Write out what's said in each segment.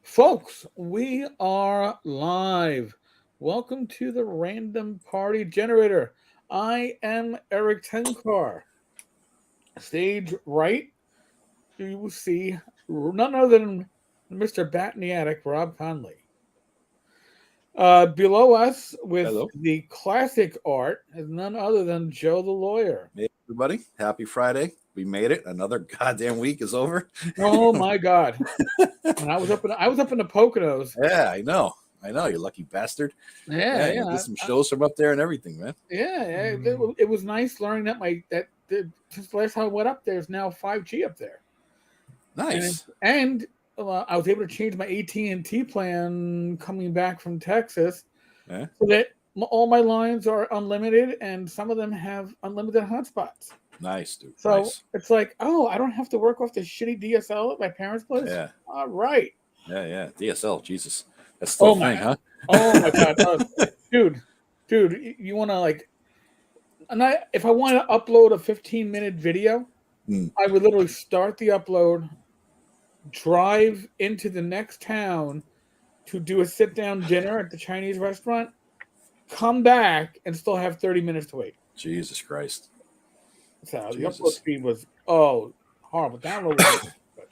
Folks, we are live. Welcome to the Random Party Generator. I am Eric Tenkar. Stage right, you will see none other than Mr. Bat in the Attic, Rob Conley. Below us, with Hello. the classic art, is none other than Joe the Lawyer. Hey, everybody. Happy Friday. We made it. Another goddamn week is over. Oh my God! And I was up in the Poconos. Yeah, I know. I know, you lucky bastard. Yeah, Yeah, you yeah. did some shows from up there and everything, man. Yeah, yeah, it was nice learning that just the last time I went up there's now 5G up there, Nice. and I was able to change my AT&T plan coming back from Texas Yeah. so that all my lines are unlimited and some of them have unlimited hotspots. Nice, dude. So Nice. it's like, oh, I don't have to work off the shitty DSL at my parents' place. Yeah. All right. Yeah, yeah. DSL, Jesus. That's still a Oh my, thing, huh? oh my God, dude, you want to if I want to upload a 15-minute video. Hmm. I would literally start the upload, drive into the next town to do a sit down dinner at the Chinese restaurant, come back, and still have 30 minutes to wait. Jesus Christ. So the upload Jesus. speed was horrible. Download was good. But,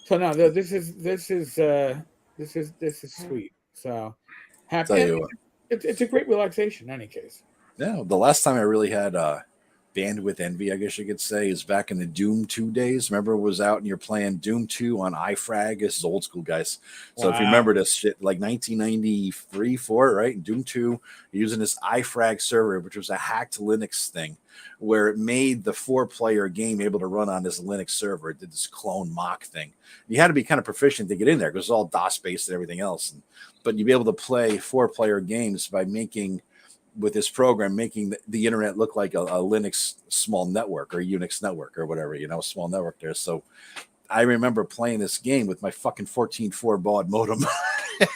so now this is sweet. So happy. Tell And you what. it's a great relaxation in any case. Yeah, the last time I really had bandwidth envy, I guess you could say, is back in the Doom 2 days. Remember, it was out and you're playing Doom 2 on iFrag. This is old school, guys. So if you Wow. remember this shit, like 1993, 4, right? Doom 2, you're using this iFrag server, which was a hacked Linux thing, where it made the 4-player game able to run on this Linux server. It did this clone mock thing. You had to be kind of proficient to get in there because it's all DOS based and everything else. But you'd be able to play 4-player games by making with this program, making the internet look like a Linux small network or a Unix network or whatever, small network there. So I remember playing this game with my fucking 14.4 baud modem.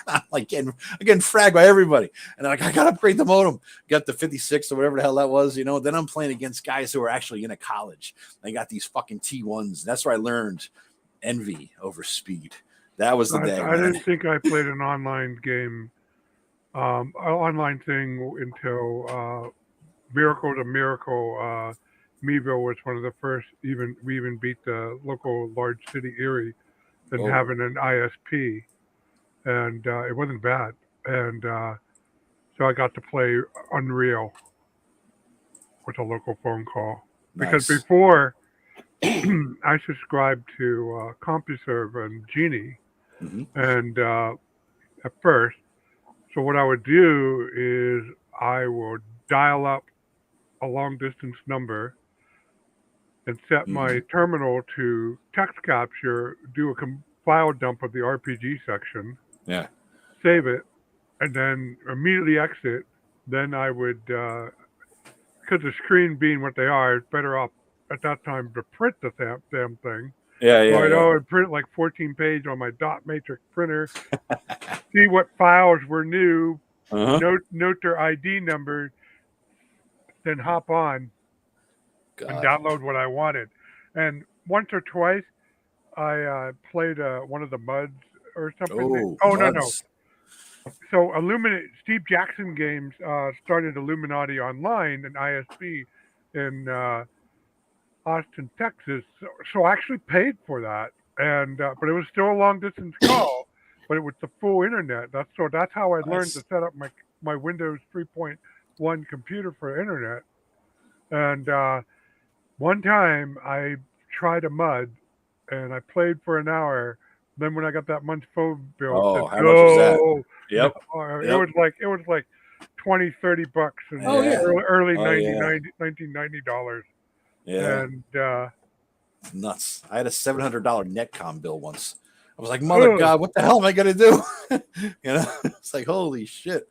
I'm like getting fragged by everybody. And I'm like, I got to upgrade the modem. Got the 56 or whatever the hell that was, Then I'm playing against guys who are actually in a college. They got these fucking T1s. That's where I learned envy over speed. That was the day, I man. didn't think I played an online game, online thing until Miracle to Miracle. Meeville was one of the first. We even beat the local large city Erie and Oh, having an ISP, and it wasn't bad. And so I got to play Unreal with a local phone call because nice. before I subscribed to CompuServe and Genie, Hmm. and at first. So what I would do is I would dial up a long distance number and set Hmm. my terminal to text capture, do a file dump of the RPG section, Yeah. save it, and then immediately exit. Then I would, because the screen being what they are, it's better off at that time to print the damn thing. Yeah, So yeah, I'd yeah. always print like 14 page on my dot matrix printer, see what files were new, Uh-huh. note their ID number, then hop on and God. download what I wanted. And once or twice, I played one of the muds or something. Oh, Oh no! muds. So Steve Jackson Games started Illuminati Online, an ISP in Austin, Texas. So I actually paid for that, and but it was still a long distance call, but it was the full internet. That's how I learned to Nice. set up my Windows 3.1 computer for internet. And one time I tried a mud, and I played for an hour. Then when I got that month's phone bill, it said Oh, how much was that? no, no. Yep. It Yep. was like 20, $30 in Oh yeah. Yeah. early Oh, yeah. 1990 dollars. Yeah. And It's nuts. I had a $700 Netcom bill once. I was like, Mother ugh, God, what the hell am I going to do? It's like, holy shit.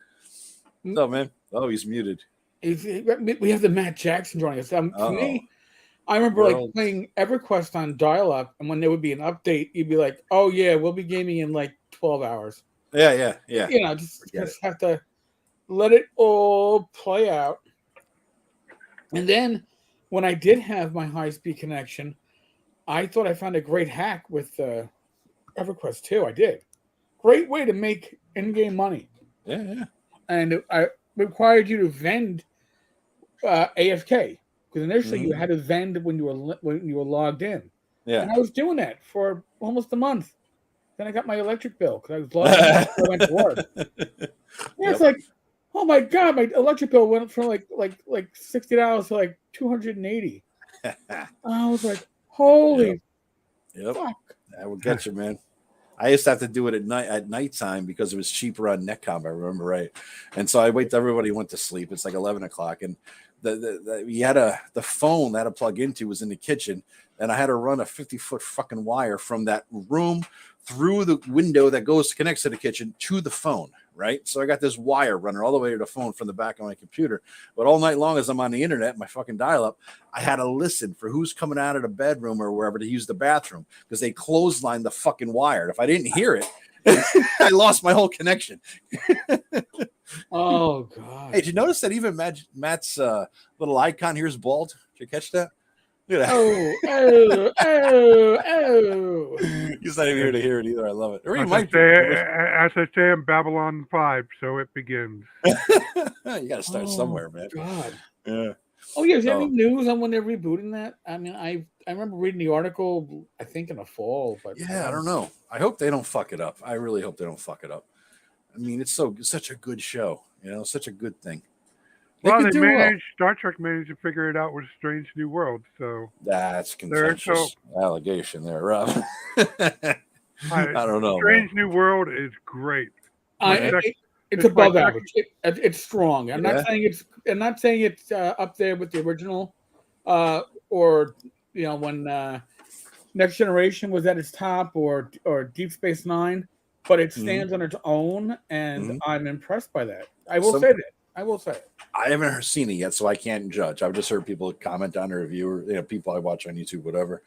Mm, No, man. Oh, he's muted. We have the Matt Jackson joining us. For Uh-oh. me, I remember like World. playing EverQuest on dial-up, and when there would be an update, you'd be like, "Oh yeah, we'll be gaming in like 12 hours." Yeah, yeah, yeah. Just Forget it. have to let it all play out. And then when I did have my high-speed connection, I thought I found a great hack with EverQuest too. I did. great way to make in-game money. Yeah. And I required you to vend AFK because initially you had to vend when you were logged in. Yeah. And I was doing that for almost a month. Then I got my electric bill because I was logged in before I went to work. Yeah, it's like, oh my god, my electric bill went from like $60 to like $280. I was like, holy fuck! I will get you, man. I used to have to do it at nighttime because it was cheaper on Netcom. I remember right, and so I wait till everybody went to sleep. It's like 11 o'clock, and the phone that I had to plug into was in the kitchen, and I had to run a 50-foot fucking wire from that room through the window that connects to the kitchen to the phone, right? So I got this wire running all the way to the phone from the back of my computer. But all night long as I'm on the internet, my fucking dial-up, I had to listen for who's coming out of the bedroom or wherever to use the bathroom because they clotheslined the fucking wire. If I didn't hear it, I lost my whole connection. Oh, God. Hey, did you notice that even Matt's little icon here is bald? Did you catch that? Oh. He's not even here to hear it either. I love it. Or he As might I say in Babylon 5, so it begins. You got to start somewhere, man. God. Yeah. Oh, yeah. Is there any news on when they're rebooting that? I mean, I remember reading the article, I think in the fall. But yeah, I don't know. I hope they don't fuck it up. I really hope they don't fuck it up. I mean, it's such a good show. Such a good thing. Star Trek managed to figure it out with Strange New World. So that's contentious allegation there, Rob. I don't know. Strange New World is great. It's above average. It's strong. I'm not saying it's up there with the original, or when Next Generation was at its top, or Deep Space Nine. But it stands on its own, and I'm impressed by that. I will say that. I haven't seen it yet, so I can't judge. I've just heard people comment on the review, or people I watch on YouTube, whatever.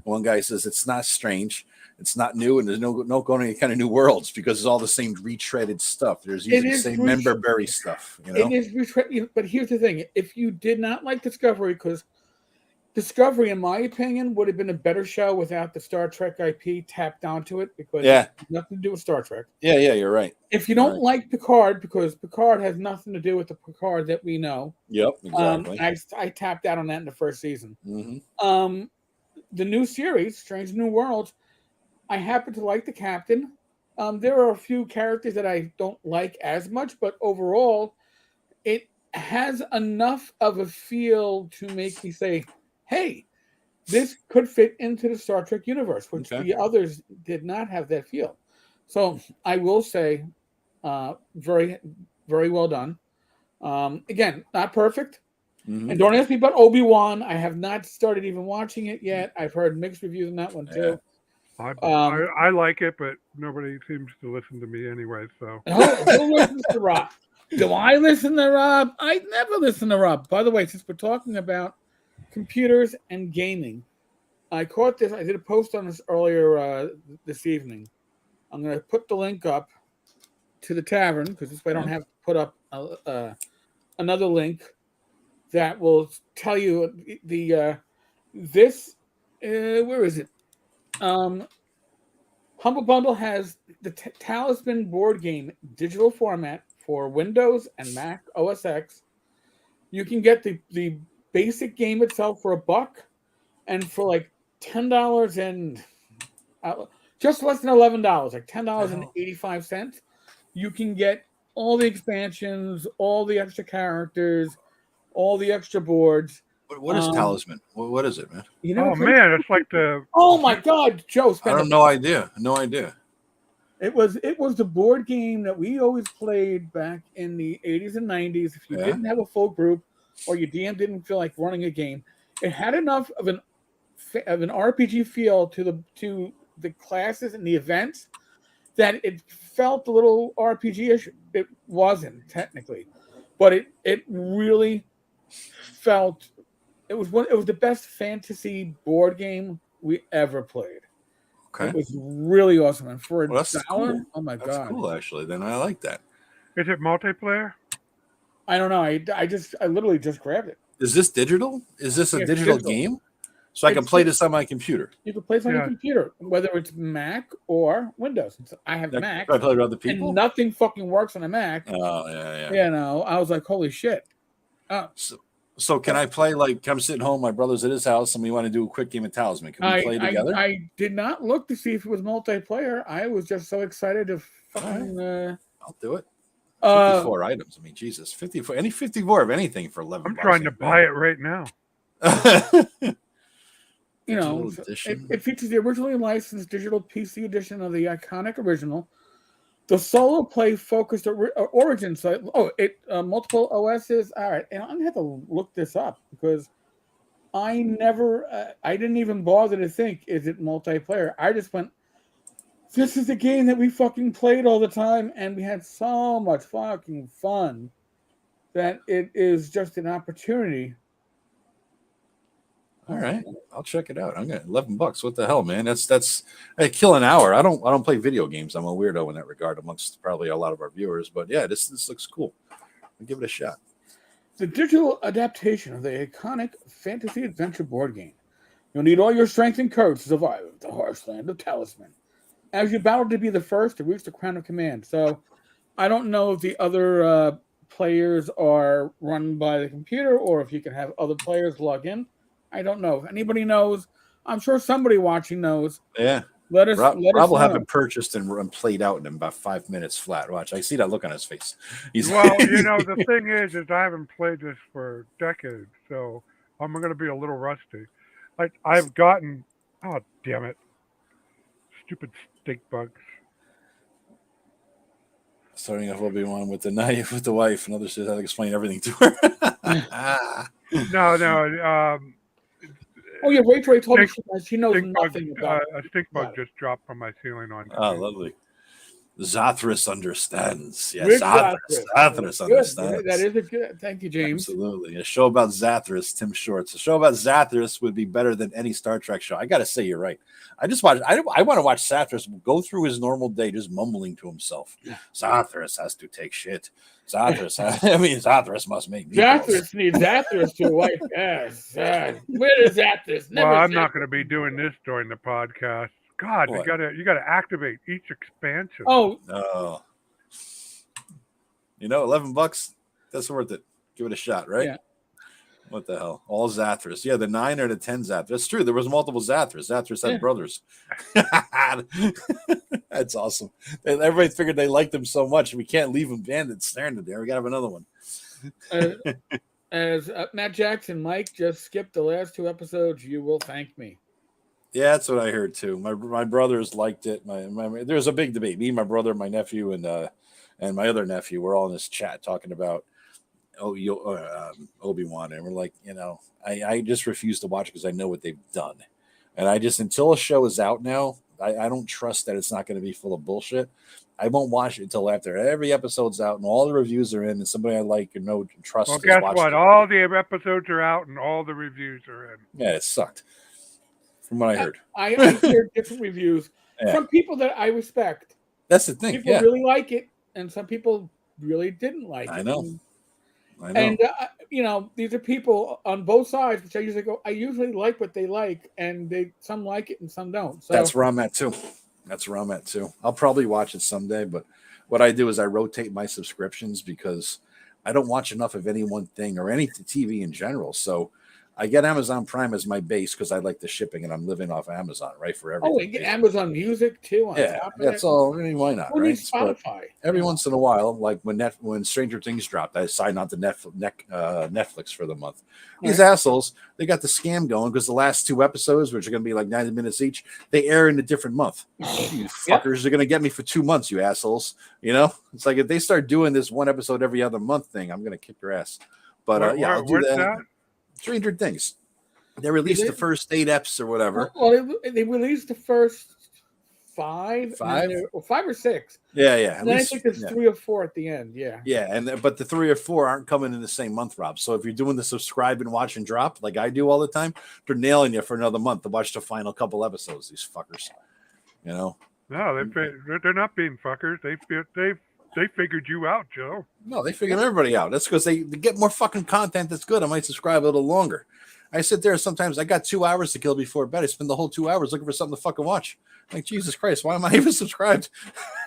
One guy says it's not strange, it's not new, and there's no going to any kind of new worlds because it's all the same retreaded stuff. There's usually the same member berry stuff. It is retreaded, but here's the thing: if you did not like Discovery, because Discovery, in my opinion, would have been a better show without the Star Trek IP tapped onto it because it has nothing to do with Star Trek. Yeah, you're right. If you don't like Picard, because Picard has nothing to do with the Picard that we know. Yep, exactly. I tapped out on that in the first season. The new series, Strange New Worlds, I happen to like the captain. There are a few characters that I don't like as much, but overall, it has enough of a feel to make me say, hey, this could fit into the Star Trek universe, which the others did not have that feel. So I will say, very, very well done. Again, not perfect. And don't ask me about Obi-Wan. I have not started even watching it yet. I've heard mixed reviews on that one too. I like it, but nobody seems to listen to me anyway. So who listens to Rob? Do I listen to Rob? I never listen to Rob. By the way, since we're talking about computers and gaming, I caught this. I did a post on this earlier this evening. I'm going to put the link up to the tavern because this way I don't have to put up another link that will tell you the this. Where is it? Humble Bundle has the Talisman board game digital format for Windows and Mac OS X. You can get the basic game itself for $1, and for like $10 and just less than $11, like $10.85, you can get all the expansions, all the extra characters, all the extra boards. What is Talisman? What is it, man? Man, it's like the. Oh my God, Joe! I have no idea. No idea. It was the board game that we always played back in the 80s and 90s. If you didn't have a full group, or your DM didn't feel like running a game, it had enough of an RPG feel to the classes and the events that it felt a little RPG-ish. It wasn't technically, but it really felt it was the best fantasy board game we ever played. Okay, it was really awesome, and for $1, cool. Oh my God, that's cool. Actually, then I like that. Is it multiplayer? I don't know. I literally just grabbed it. Is this digital? Is this a digital game? So I can play this on my computer. You can play this on your Yeah. computer, whether it's Mac or Windows. I have Can Mac, I play with other and people? nothing fucking works on a Mac. Oh, yeah. You know, I was like, holy shit. So can I play, like, I'm sitting home, my brother's at his house, and we want to do a quick game of Talisman. Can we play together? I did not look to see if it was multiplayer. I was just so excited to fucking. I'll do it. 54 items. I mean, Jesus, 54. Any 54 of anything for 11. I'm trying to buy it right now. You know, it features the originally licensed digital PC edition of the iconic original. The solo play focused origin site. Multiple OSs. All right, and I'm gonna have to look this up because I didn't even bother to think, is it multiplayer? I just went, this is a game that we fucking played all the time, and we had so much fucking fun that it is just an opportunity. All right, I'll check it out. I'm gonna $11. What the hell, man? That's I kill an hour. I don't play video games. I'm a weirdo in that regard, amongst probably a lot of our viewers. But yeah, this looks cool. I'll give it a shot. The digital adaptation of the iconic fantasy adventure board game. You'll need all your strength and courage to survive the harsh land of Talisman, as you battle to be the first to reach the crown of command. So, I don't know if the other players are run by the computer or if you can have other players log in. I don't know. If anybody knows, I'm sure somebody watching knows. Yeah. Let us Rob know. will have it purchased and played out in about 5 minutes flat. Watch. I see that look on his face. Well, you know, the thing is I haven't played this for decades, so I'm going to be a little rusty. I've gotten, oh, damn it. Stupid stink bugs. Starting off Obi-Wan with the knife with the wife, and others says how to explain everything to her. No. Oh yeah, Rachel told me she knows nothing about a stink bug just dropped from my ceiling on. Oh, lovely. Zathras understands. Yes, Rick Zathras understands. That is a good. Thank you, James. Absolutely. A show about Zathras, Tim Shorts. A show about Zathras would be better than any Star Trek show. I got to say, you're right. I want to watch Zathras go through his normal day just mumbling to himself. Zathras has to take shit. Zathras must make meatballs. Zathras needs Zathras to wipe ass. Where is Zathras? Well, I'm not going to be doing this during the podcast. God, you gotta activate each expansion. Oh. You know, $11. That's worth it. Give it a shot, right? Yeah. What the hell? All Zathras. Yeah, the 9 or the 10 Zathras. That's true. There was multiple Zathras. Zathras had brothers. That's awesome. Everybody figured they liked him so much. We can't leave him banded standing there. We got to have another one. As Matt Jackson, Mike just skipped the last 2 episodes. You will thank me. Yeah, that's what I heard too. My brothers liked it. There was a big debate. Me, my brother, my nephew, and my other nephew were all in this chat talking about Obi-Wan, and we're like, you know, I just refuse to watch it because I know what they've done, and I just, until a show is out now, I don't trust that it's not going to be full of bullshit. I won't watch it until after every episode's out and all the reviews are in, and somebody I like and know trust. Well, guess what? All the episodes are out and all the reviews are in. Yeah, it sucked. From what I heard, I hear different reviews from people that I respect. That's the thing. People really like it, and some people really didn't like it. I know. And you know, these are people on both sides, which I usually like what they like, and some like it and some don't. So that's where I'm at too. I'll probably watch it someday, but what I do is I rotate my subscriptions because I don't watch enough of any one thing or any TV in general. So I get Amazon Prime as my base because I like the shipping and I'm living off Amazon, right? For everything. Oh, and get Amazon Music too. That's all. I mean, why not? Who right? needs Spotify? Every once in a while, like when Stranger Things dropped, I signed on to Netflix for the month. These assholes, they got the scam going because the last 2 episodes, which are going to be like 90 minutes each, they air in a different month. You fuckers are going to get me for 2 months, you assholes. You know, it's like if they start doing this 1 episode every other month thing, I'm going to kick your ass. But I'll do that. Stranger Things. They released the first 8 eps or whatever. Well, they released the first 5 or 6. Yeah. And then I think there's 3 or 4 at the end. Yeah, but the 3 or 4 aren't coming in the same month, Rob. So if you're doing the subscribe and watch and drop like I do all the time, they're nailing you for another month to watch the final couple episodes. These fuckers, you know. No, they're not being fuckers. They figured you out, Joe. No, they figured everybody out. That's because they get more fucking content that's good. I might subscribe a little longer. I sit there sometimes. I got 2 hours to kill before bed. I spend the whole 2 hours looking for something to fucking watch. Like, Jesus Christ, why am I even subscribed?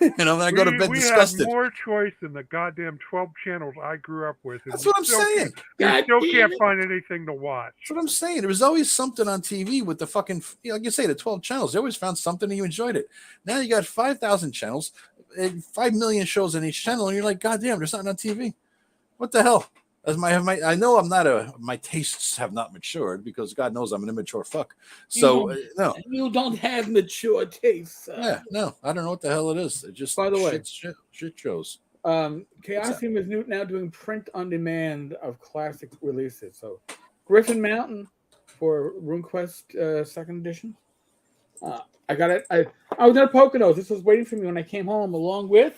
Then I go to bed disgusted. We had more choice than the goddamn 12 channels I grew up with. That's what I'm saying. You still can't find anything to watch. That's what I'm saying. There was always something on TV with the fucking, like you say, the 12 channels. You always found something and you enjoyed it. Now you got 5,000 channels, 5 million shows on each channel, and you're like, God damn, there's nothing on TV. What the hell? I know my tastes have not matured because God knows I'm an immature fuck. So no, you don't have mature tastes. Yeah, no, I don't know what the hell it is. It just, by the way, shit shows. Chaosium is now doing print on demand of classic releases. So Griffin Mountain for RuneQuest second edition. I got it. I was at Poconos. This was waiting for me when I came home, along with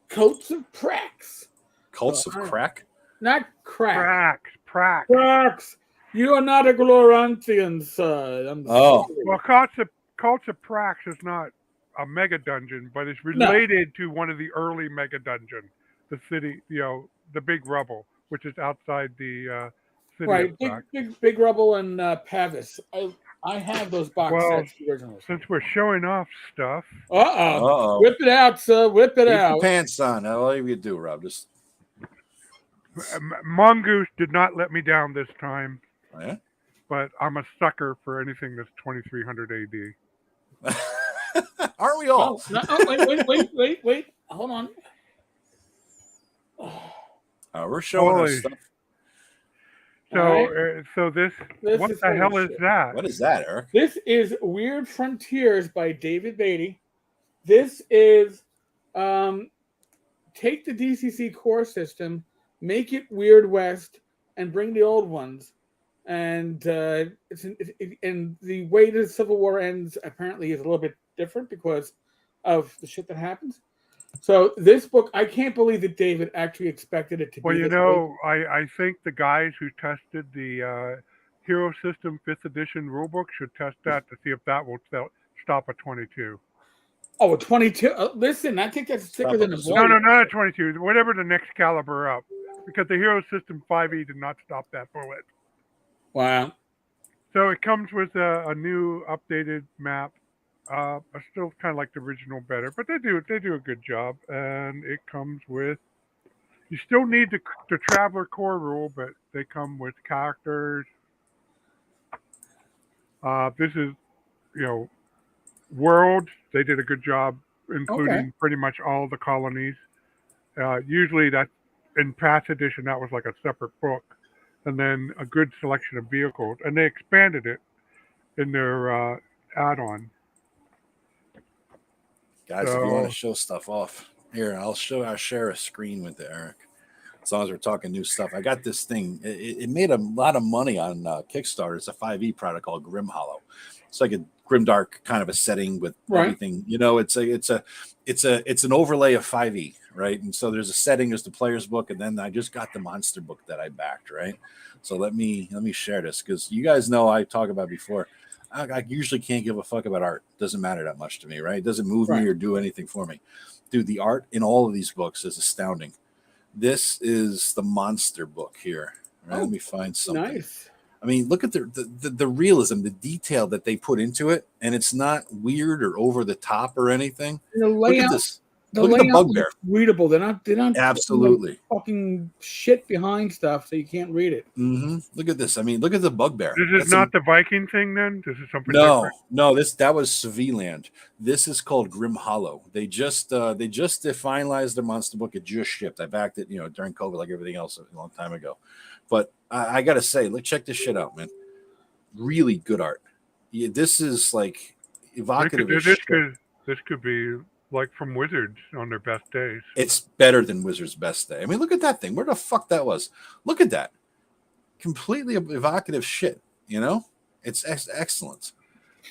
Coats of Prax. Cults of Crack? Not crack. Prax. You are not a Glorantian, sir. Well, Cults of Prax is not a mega dungeon, but it's related to one of the early mega dungeons, the city, the Big Rubble, which is outside the city. Right, big Rubble and Pavis. I have those box sets originals. Since we're showing off stuff. Whip it out, sir. Whip it out. Keep your pants on. All you do, Rob. Just Mongoose did not let me down this time. Oh, yeah? But I'm a sucker for anything that's 2300 AD. Aren't we all? Wait. Hold on. We're showing us stuff. So this what the hell is that? What is that, Eric? This is Weird Frontiers by David Beatty. This is take the DCC core system, make it Weird West, and bring the old ones. And and the way the Civil War ends apparently is a little bit different because of the shit that happens. So this book, I can't believe that David actually expected it to be. Well, I think the guys who tested the Hero System 5th edition rulebook should test that to see if that will stop at 22. Oh, a 22? Listen, I think that's thicker than a blood. No, not a 22. Whatever the next caliber up. Because the Hero System 5e did not stop that bullet. Wow. So it comes with a new updated map. I still kind of like the original better, but they do a good job. And it comes with, you still need the Traveler core rule, but they come with characters. This is, world. They did a good job, including pretty much all the colonies. Usually that in past edition that was like a separate book, and then a good selection of vehicles, and they expanded it in their add-on. Guys, if you want to show stuff off, here, I'll share a screen with Eric. As long as we're talking new stuff. I got this thing. It made a lot of money on Kickstarter. It's a 5e product called Grim Hollow. It's like a grimdark kind of a setting with everything. It's an overlay of 5e, right? And so there's a setting, there's the player's book, and then I just got the monster book that I backed, right? So let me share this, because you guys know I talk about before. I usually can't give a fuck about art. Doesn't matter that much to me, right? It doesn't move me or do anything for me. Dude, the art in all of these books is astounding. This is the monster book here. Right? Let me find something. Nice. I mean, look at the realism, the detail that they put into it, and it's not weird or over the top or anything. The layout, look at this. The look at the bugbear. Readable. They're not absolutely fucking shit behind stuff so you can't read it. Mm-hmm. Look at this. I mean, look at the bugbear. This is not the Viking thing, then. This is something different. No. That was Seviland. This is called Grim Hollow. They just finalized their monster book. It just shipped. I backed it, during COVID, like everything else a long time ago. But I gotta say, check this shit out, man. Really good art. Yeah, this is like evocative. This could be like from Wizards on their best days. It's better than Wizards' best day. I mean, look at that thing. Where the fuck that was? Look at that. Completely evocative shit. It's excellent.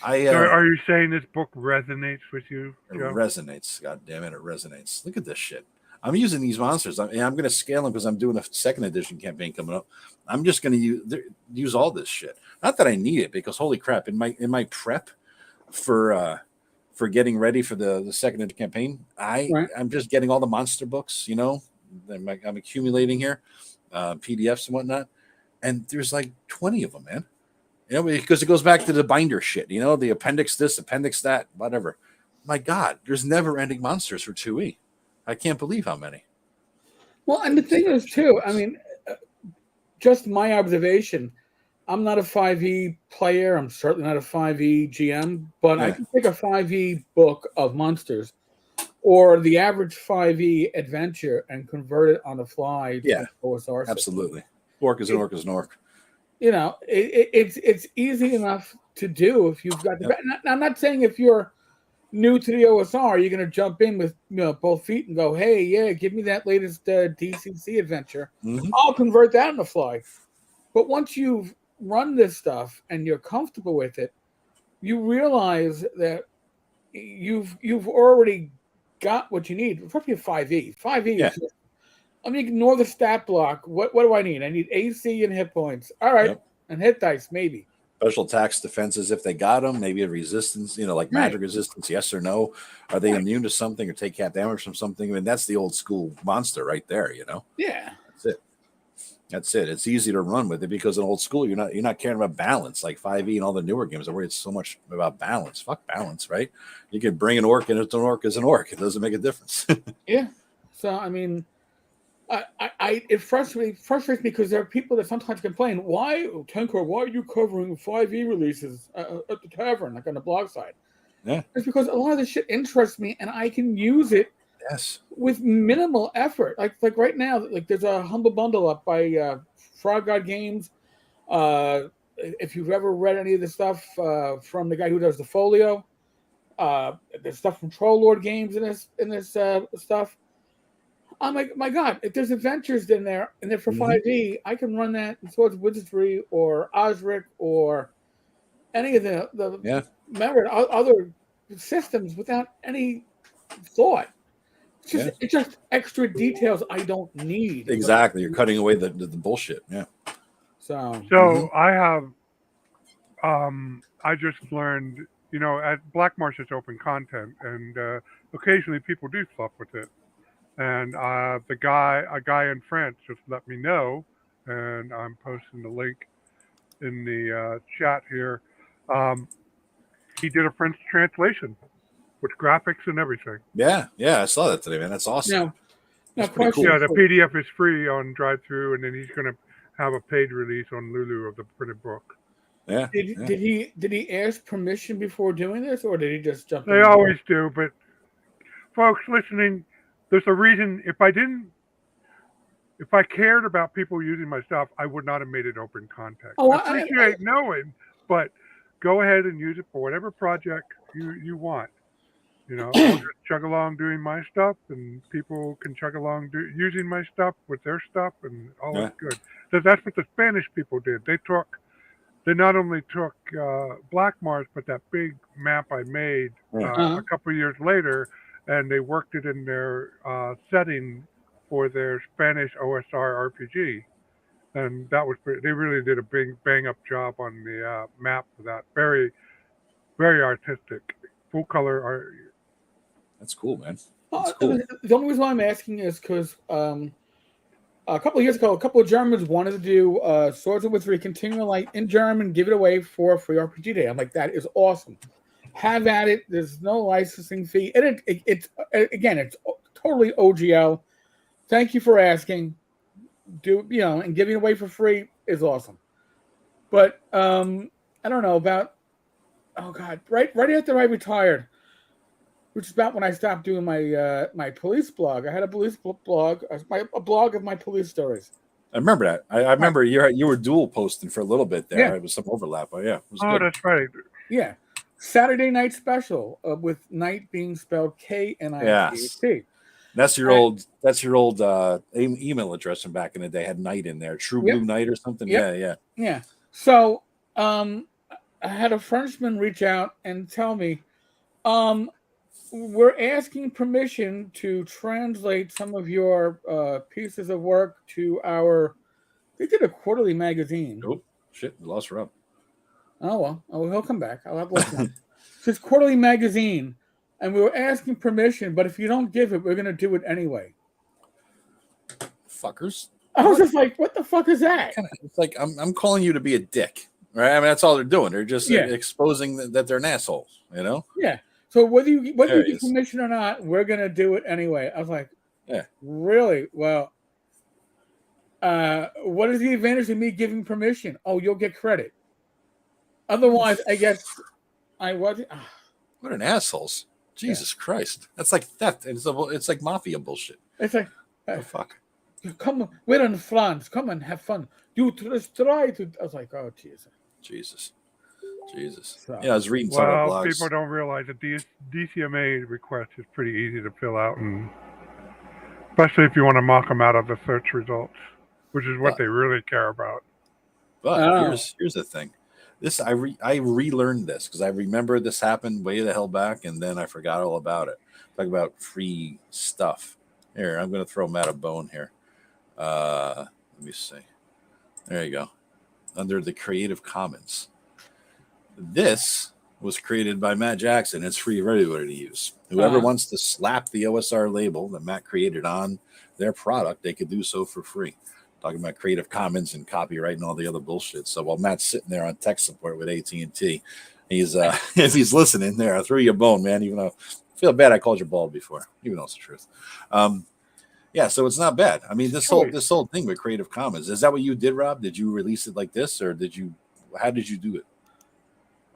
Are you saying this book resonates with you, Joe? It resonates. God damn it, it resonates. Look at this shit. I'm using these monsters. I'm going to scale them because I'm doing a second edition campaign coming up. I'm just going to use all this shit. Not that I need it, because holy crap, in my prep for getting ready for the second edition campaign, I'm just getting all the monster books. I'm accumulating here, PDFs and whatnot. and there's like 20 of them, man. You know, because it goes back to the binder shit. You know, the appendix this, appendix that, whatever. My God, there's never-ending monsters for 2E. I can't believe how many. Well, and the thing is, too, I mean, just my observation, I'm not a 5e player. I'm certainly not a 5e GM, but I can pick a 5e book of monsters or the average 5e adventure and convert it on the fly to an OSR system. Absolutely. Orc is an orc is an orc. You know, it's easy enough to do if you've got the. I'm not saying if you're new to the OSR, you're going to jump in with both feet and go, hey, yeah, give me that latest DCC adventure. Mm-hmm. I'll convert that on the fly. But once you've run this stuff and you're comfortable with it, you realize that you've already got what you need. Especially 5e. 5e is just, I mean, ignore the stat block. What do I need? I need AC and hit points. All right. And hit dice, maybe. Special attacks, defenses, if they got them, maybe a resistance, like magic resistance, yes or no. Are they immune to something or take half damage from something? I mean, that's the old school monster right there, Yeah. That's it. It's easy to run with it because in old school, you're not caring about balance like 5e and all the newer games. I worry so much about balance. Fuck balance, right? You can bring an orc and it's an orc is an orc. It doesn't make a difference. Yeah. So I mean, it frustrates me because there are people that sometimes complain, Tenkar, why are you covering 5e releases at the tavern, like on the blog side? Yeah. It's because a lot of this shit interests me and I can use it with minimal effort. Like right now, like there's a Humble Bundle up by Frog God Games. If you've ever read any of the stuff from the guy who does the folio, there's stuff from Troll Lord Games in this stuff. I'm like, my God, if there's adventures in there and they're for 5e, I can run that in Swords of Wizardry or Osric or any of the other systems without any thought. It's just extra details I don't need. Exactly. You're cutting away the bullshit. Yeah. So I have, I just learned, at Black Marsh it's open content, and occasionally people do fluff with it. And a guy in France just let me know, and I'm posting the link in the chat here. He did a French translation with graphics and everything. Yeah, I saw that today, man. That's awesome. Now cool. Yeah, the PDF is free on drive-thru, and then he's going to have a paid release on Lulu of the printed book. Yeah. Did he ask permission before doing this, or did he just jump in? They always do, but folks listening, there's a reason. If I cared about people using my stuff, I would not have made it open content. I appreciate knowing, but go ahead and use it for whatever project you want. I'll just chug along doing my stuff, and people can chug along using my stuff with their stuff, and all that's good. So that's what the Spanish people did. They not only took Black Mars, but that big map I made a couple of years later, and they worked it in their setting for their Spanish OSR RPG. And that was they really did a big bang up job on the map for that. Very, very artistic, full color art. That's cool, man. That's cool. The only reason why I'm asking is because a couple of years ago, a couple of Germans wanted to do Swords of Wizardry Continuing Light in German, give it away for free RPG Day. I'm like, that is awesome. Have at it. There's no licensing fee. And it's totally OGL. Thank you for asking. And giving it away for free is awesome. But I don't know about. Oh God! Right after I retired, which is about when I stopped doing my my police blog. I had a police blog, a blog of my police stories. I remember that. I remember you were dual posting for a little bit there. Yeah. There was some overlap, but yeah. It was good. That's right. Yeah. Saturday Night Special with night being spelled KNIGHT. Yes. That's your old email address from back in the day. Had night in there. True Blue Night or something. Yep. Yeah. So I had a Frenchman reach out and tell me, we're asking permission to translate some of your pieces of work to they did a quarterly magazine. Oh, shit. We lost Rob. Oh, well. He'll come back. I'll have to listen. It's quarterly magazine, and we were asking permission, but if you don't give it, we're going to do it anyway. Fuckers. I was just like, what the fuck is that? It's like I'm calling you to be a dick, right? I mean, that's all they're doing. They're just Yeah. exposing that they're an asshole, you know? Yeah. So whether you There he get is. permission or not, we're gonna do it anyway. I was like, Yeah. really? Well, what is the advantage of me giving permission? Oh, you'll get credit. Otherwise, I guess I wasn't. What an assholes! Jesus Christ, that's like theft. It's like mafia bullshit. It's like, What the fuck? come on, we're in France. Come and have fun. You just try to. I was like, oh Jesus. So, yeah, I was reading some of the blogs. People don't realize that DCMA request is pretty easy to fill out, and especially if you want to mock them out of the search results, which is what they really care about. But here's the thing. This I relearned this because I remember this happened way the hell back, and then I forgot all about it. Talk about free stuff. Here, I'm going to throw Matt a bone here. Let me see. There you go. Under the Creative Commons. This was created by Matt Jackson. It's free for everybody to use. Whoever wants to slap the OSR label that Matt created on their product, they could do so for free. Talking about Creative Commons and copyright and all the other bullshit. So while Matt's sitting there on tech support with AT&T, he's if he's listening there, I threw you a bone, man. Even though I feel bad I called you bald before, even though it's the truth. Yeah, so it's not bad. I mean, this whole thing with Creative Commons, is that what you did, Rob? Did you release it like this, or how did you do it?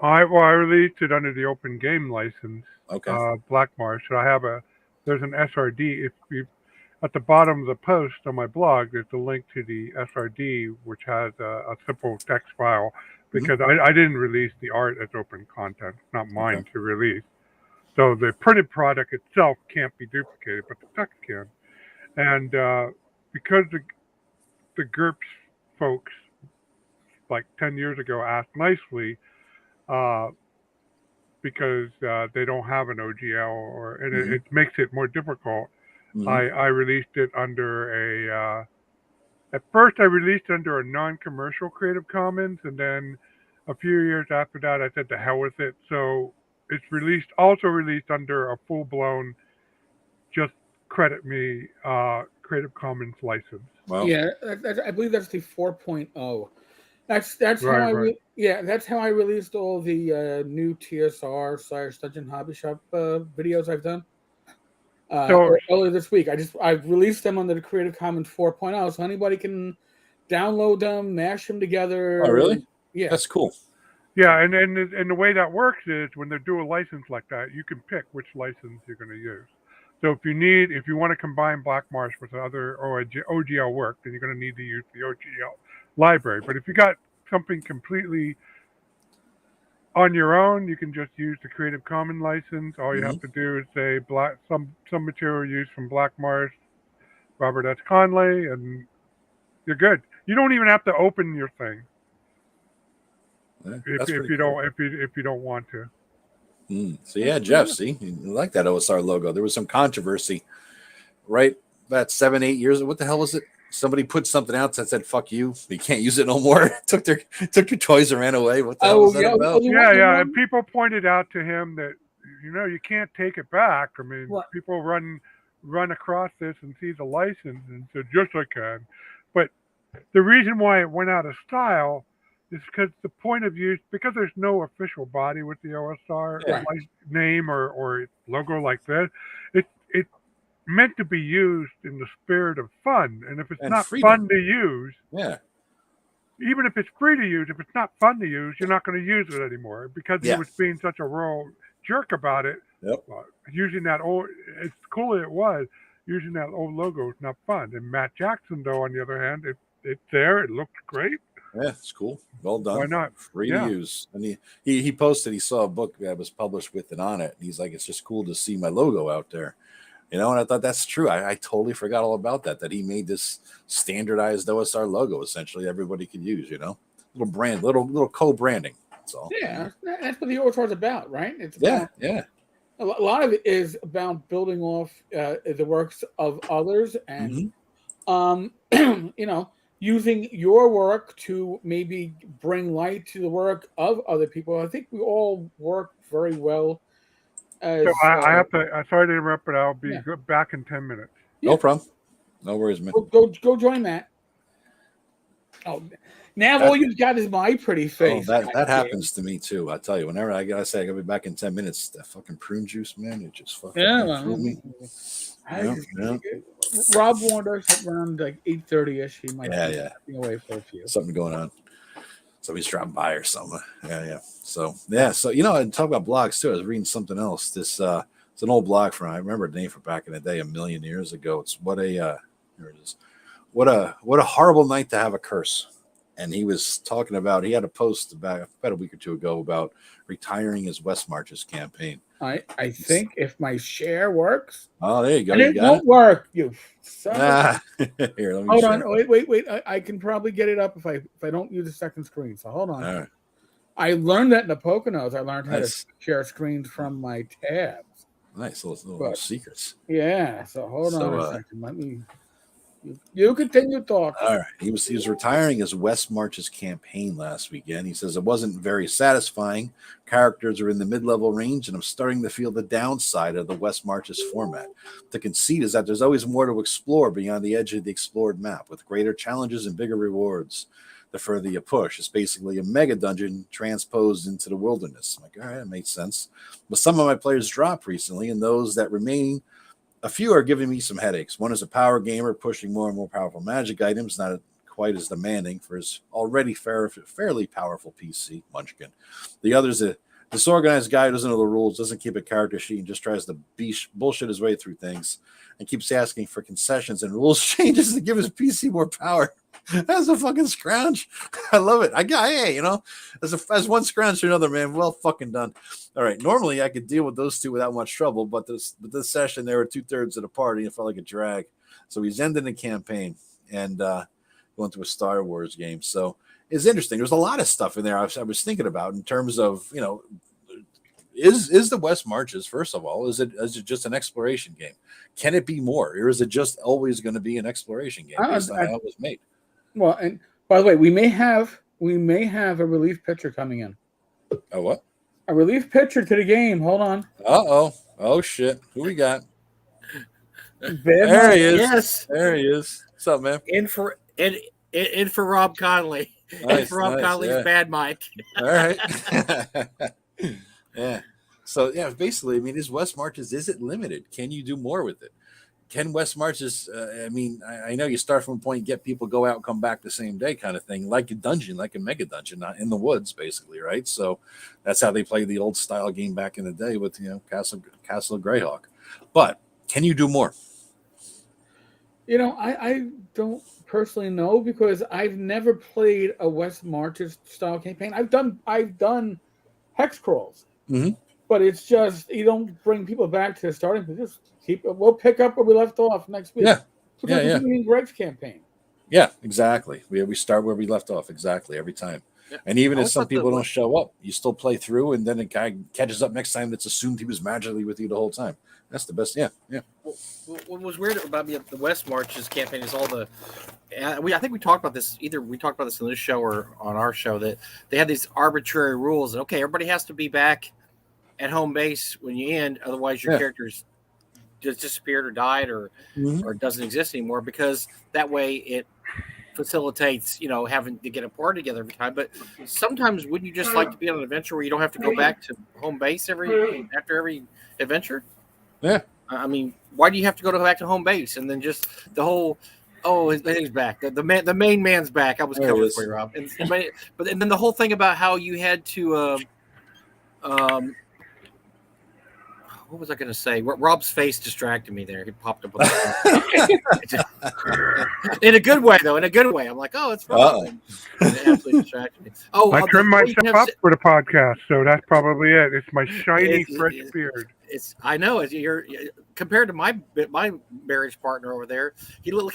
I released it under the Open Game License. Okay. Black Marsh. So there's an SRD. If you at the bottom of the post on my blog, there's a link to the SRD, which has a simple text file, because I didn't release the art as open content. It's not mine to release. So the printed product itself can't be duplicated, but the text can. And because the GURPS folks, like 10 years ago, asked nicely, because they don't have an OGL, and it makes it more difficult. I released it under at first I released under a non-commercial Creative Commons, and then a few years after that I said to hell with it. So it's also released under a full-blown, just credit me, Creative Commons license. Wow. Yeah, I believe that's the 4.0. That's that's how I released all the new TSR / Dungeon Hobby Shop videos I've done. Earlier this week, I've released them under the Creative Commons 4.0, so anybody can download them, mash them together. Oh, really? Yeah, that's cool. Yeah, and the way that works is when they do a license like that, you can pick which license you're going to use. So if you want to combine Black Marsh with other OGL work, then you're going to need to use the OGL library. But if you got something completely on your own, you can just use the Creative Commons license. All you have to do is say some material used from Black Marsh, Robert S. Conley, and you're good. You don't even have to open your thing if you don't want to. So yeah, Jeff, see, you like that OSR logo. There was some controversy, right? About 7-8 years ago. What the hell was it? Somebody put something out that said "fuck you." You can't use it no more. took their toys and ran away. What the hell was that about? Yeah. And people pointed out to him that you can't take it back. I mean, people run across this and see the license and said, "Yes, I can." But the reason why it went out of style is because the point of use, because there's no official body with the OSR name or logo like this, it's meant to be used in the spirit of fun. And if it's not fun to use, even if it's free to use, if it's not fun to use, you're not going to use it anymore, because he was being such a royal jerk about it. Using that old, as cool as it was, using that old logo is not fun. And Matt Jackson, though, on the other hand, it's there. It looks great. Yeah, it's cool. Well done. Why not? Free to use. And he posted, he saw a book that was published with it on it. And he's like, it's just cool to see my logo out there. And I thought that's true. I totally forgot all about that he made this standardized OSR logo, essentially everybody could use, little brand, little co-branding. That's all. Yeah, that's what the OSR is about, right? It's about, a lot of it is about building off the works of others and, using your work to maybe bring light to the work of other people. I think we all work very well. So I have to. Sorry to interrupt, but I'll be back in 10 minutes. No problem. No worries, man. Go join that. Oh, now That- all you've got is my pretty Oh, face. that happens to me too. I tell you, whenever I gotta say I gotta be back in 10 minutes, that fucking prune juice, man, it just fucking through me. Rob warned us around like 8:30ish. He might be stepping away for a few. Something going on. Somebody's dropping by or something. Yeah. So I talk about blogs too. I was reading something else. This it's an old blog from I remember the name from back in the day, a million years ago. It's here it is. What a horrible night to have a curse. And he was talking about, he had a post about a week or two ago about retiring his West Marches campaign. I think if my share works. Oh, there you go. And it won't work, you son. Here, let me hold on. Wait. I can probably get it up if I don't use a second screen. So hold on. All right. I learned that in the Poconos. I learned how to share screens from my tabs. Nice little secrets. Yeah. So hold on a second. Let me. You continue talking. All right. He was retiring his West Marches campaign last weekend. He says it wasn't very satisfying. Characters are in the mid-level range, and I'm starting to feel the downside of the West Marches format. The conceit is that there's always more to explore beyond the edge of the explored map, with greater challenges and bigger rewards. The further you push, it's basically a mega dungeon transposed into the wilderness. I'm like, all right, that makes sense. But some of my players dropped recently, and those that remain, a few are giving me some headaches. One is a power gamer pushing more and more powerful magic items, not quite as demanding for his already fairly powerful PC, Munchkin. The other is a disorganized guy who doesn't know the rules, doesn't keep a character sheet, and just tries to bullshit his way through things and keeps asking for concessions and rules changes to give his PC more power. That's a fucking scrounge. I love it. As one scrounge to another, man. Well fucking done. All right. Normally I could deal with those two without much trouble, but this session they were 2/3 of the party. It felt like a drag. So he's ending the campaign and going to a Star Wars game. So it's interesting. There's a lot of stuff in there I was thinking about in terms of, is the West Marches, first of all, is it just an exploration game? Can it be more? Or is it just always going to be an exploration game based on how it was made? Well, and by the way, we may have a relief pitcher coming in. Oh, what? A relief pitcher to the game. Hold on. Oh shit. Who we got? There he is. Yes. There he is. What's up, man? In for Rob Conley. Nice, in for Rob Conley's bad mic. All right. Yeah. So basically, I mean, is West Marches, is it limited? Can you do more with it? Can West Marches, I know you start from a point, get people go out, come back the same day kind of thing, like a dungeon, like a mega dungeon, not in the woods, basically, right? So that's how they played the old style game back in the day with, Castle of Greyhawk. But can you do more? I don't personally know because I've never played a West Marches style campaign. I've done hex crawls, but it's just you don't bring people back to the starting point. Just we'll pick up where we left off next week. We're doing Greg's campaign. Yeah, exactly. We start where we left off exactly every time. Yeah. And even if some people don't show up, you still play through, and then a guy catches up next time that's assumed he was magically with you the whole time. That's the best. Yeah. What was weird about the West Marches campaign is all the. I think we talked about this. Either we talked about this on this show or on our show that they had these arbitrary rules. And okay, everybody has to be back at home base when you end, otherwise your character's just disappeared or died or doesn't exist anymore. Because that way it facilitates having to get a party together every time. But sometimes wouldn't you just like to be on an adventure where you don't have to go back to home base after every adventure? Yeah. I mean, why do you have to go back to home base and then just the whole? Oh, he's back. The main man's back. I was covered for you, Rob. But then the whole thing about how you had to. What was I going to say? Rob's face distracted me there. He popped up on in a good way, though. In a good way. I'm like, oh, it's Rob. It absolutely distracted me. Oh, I trimmed myself up for the podcast, so that's probably it. It's my shiny, fresh beard. I know. You're compared to my marriage partner over there. He looks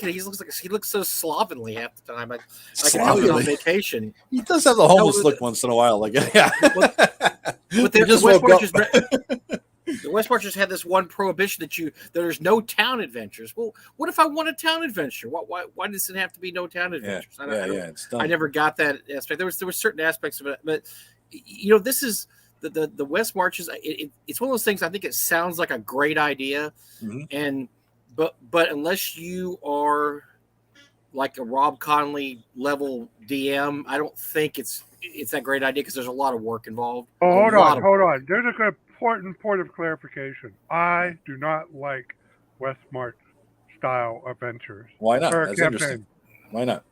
so slovenly half the time. I can tell he's on vacation. He does have the homeless look once in a while. Like, yeah. But the West Marches had this one prohibition that there's no town adventures. Well, what if I want a town adventure? Why does it have to be no town adventures? I never got that aspect. There were certain aspects of it, but this is the West Marches. It's one of those things. I think it sounds like a great idea, but unless you are like a Rob Conley level DM, I don't think it's that great idea because there's a lot of work involved. Oh, A hold lot on. There's an important point of clarification. I do not like Westmart style adventures Why not? or That's interesting. campaign Why not?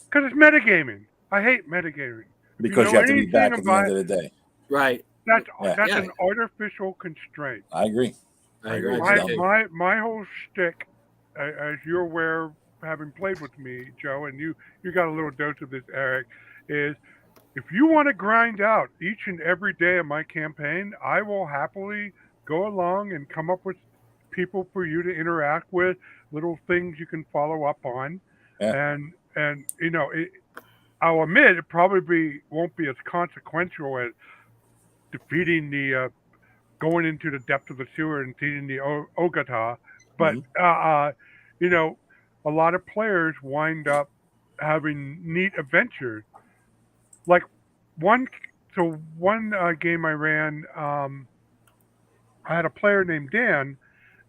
because it's metagaming. I hate metagaming. Because you have to be anything back at the end of the day. Right. That's Yeah. an artificial constraint. I agree. I agree. My whole shtick, as you're aware, having played with me, Joe, and you got a little dose of this, Eric, is if you want to grind out each and every day of my campaign, I will happily go along and come up with people for you to interact with, little things you can follow up on, Yeah. and I'll admit it probably won't be as consequential as defeating the going into the depth of the sewer and defeating the Ogata, but a lot of players wind up having neat adventures. Like one game I ran, I had a player named Dan,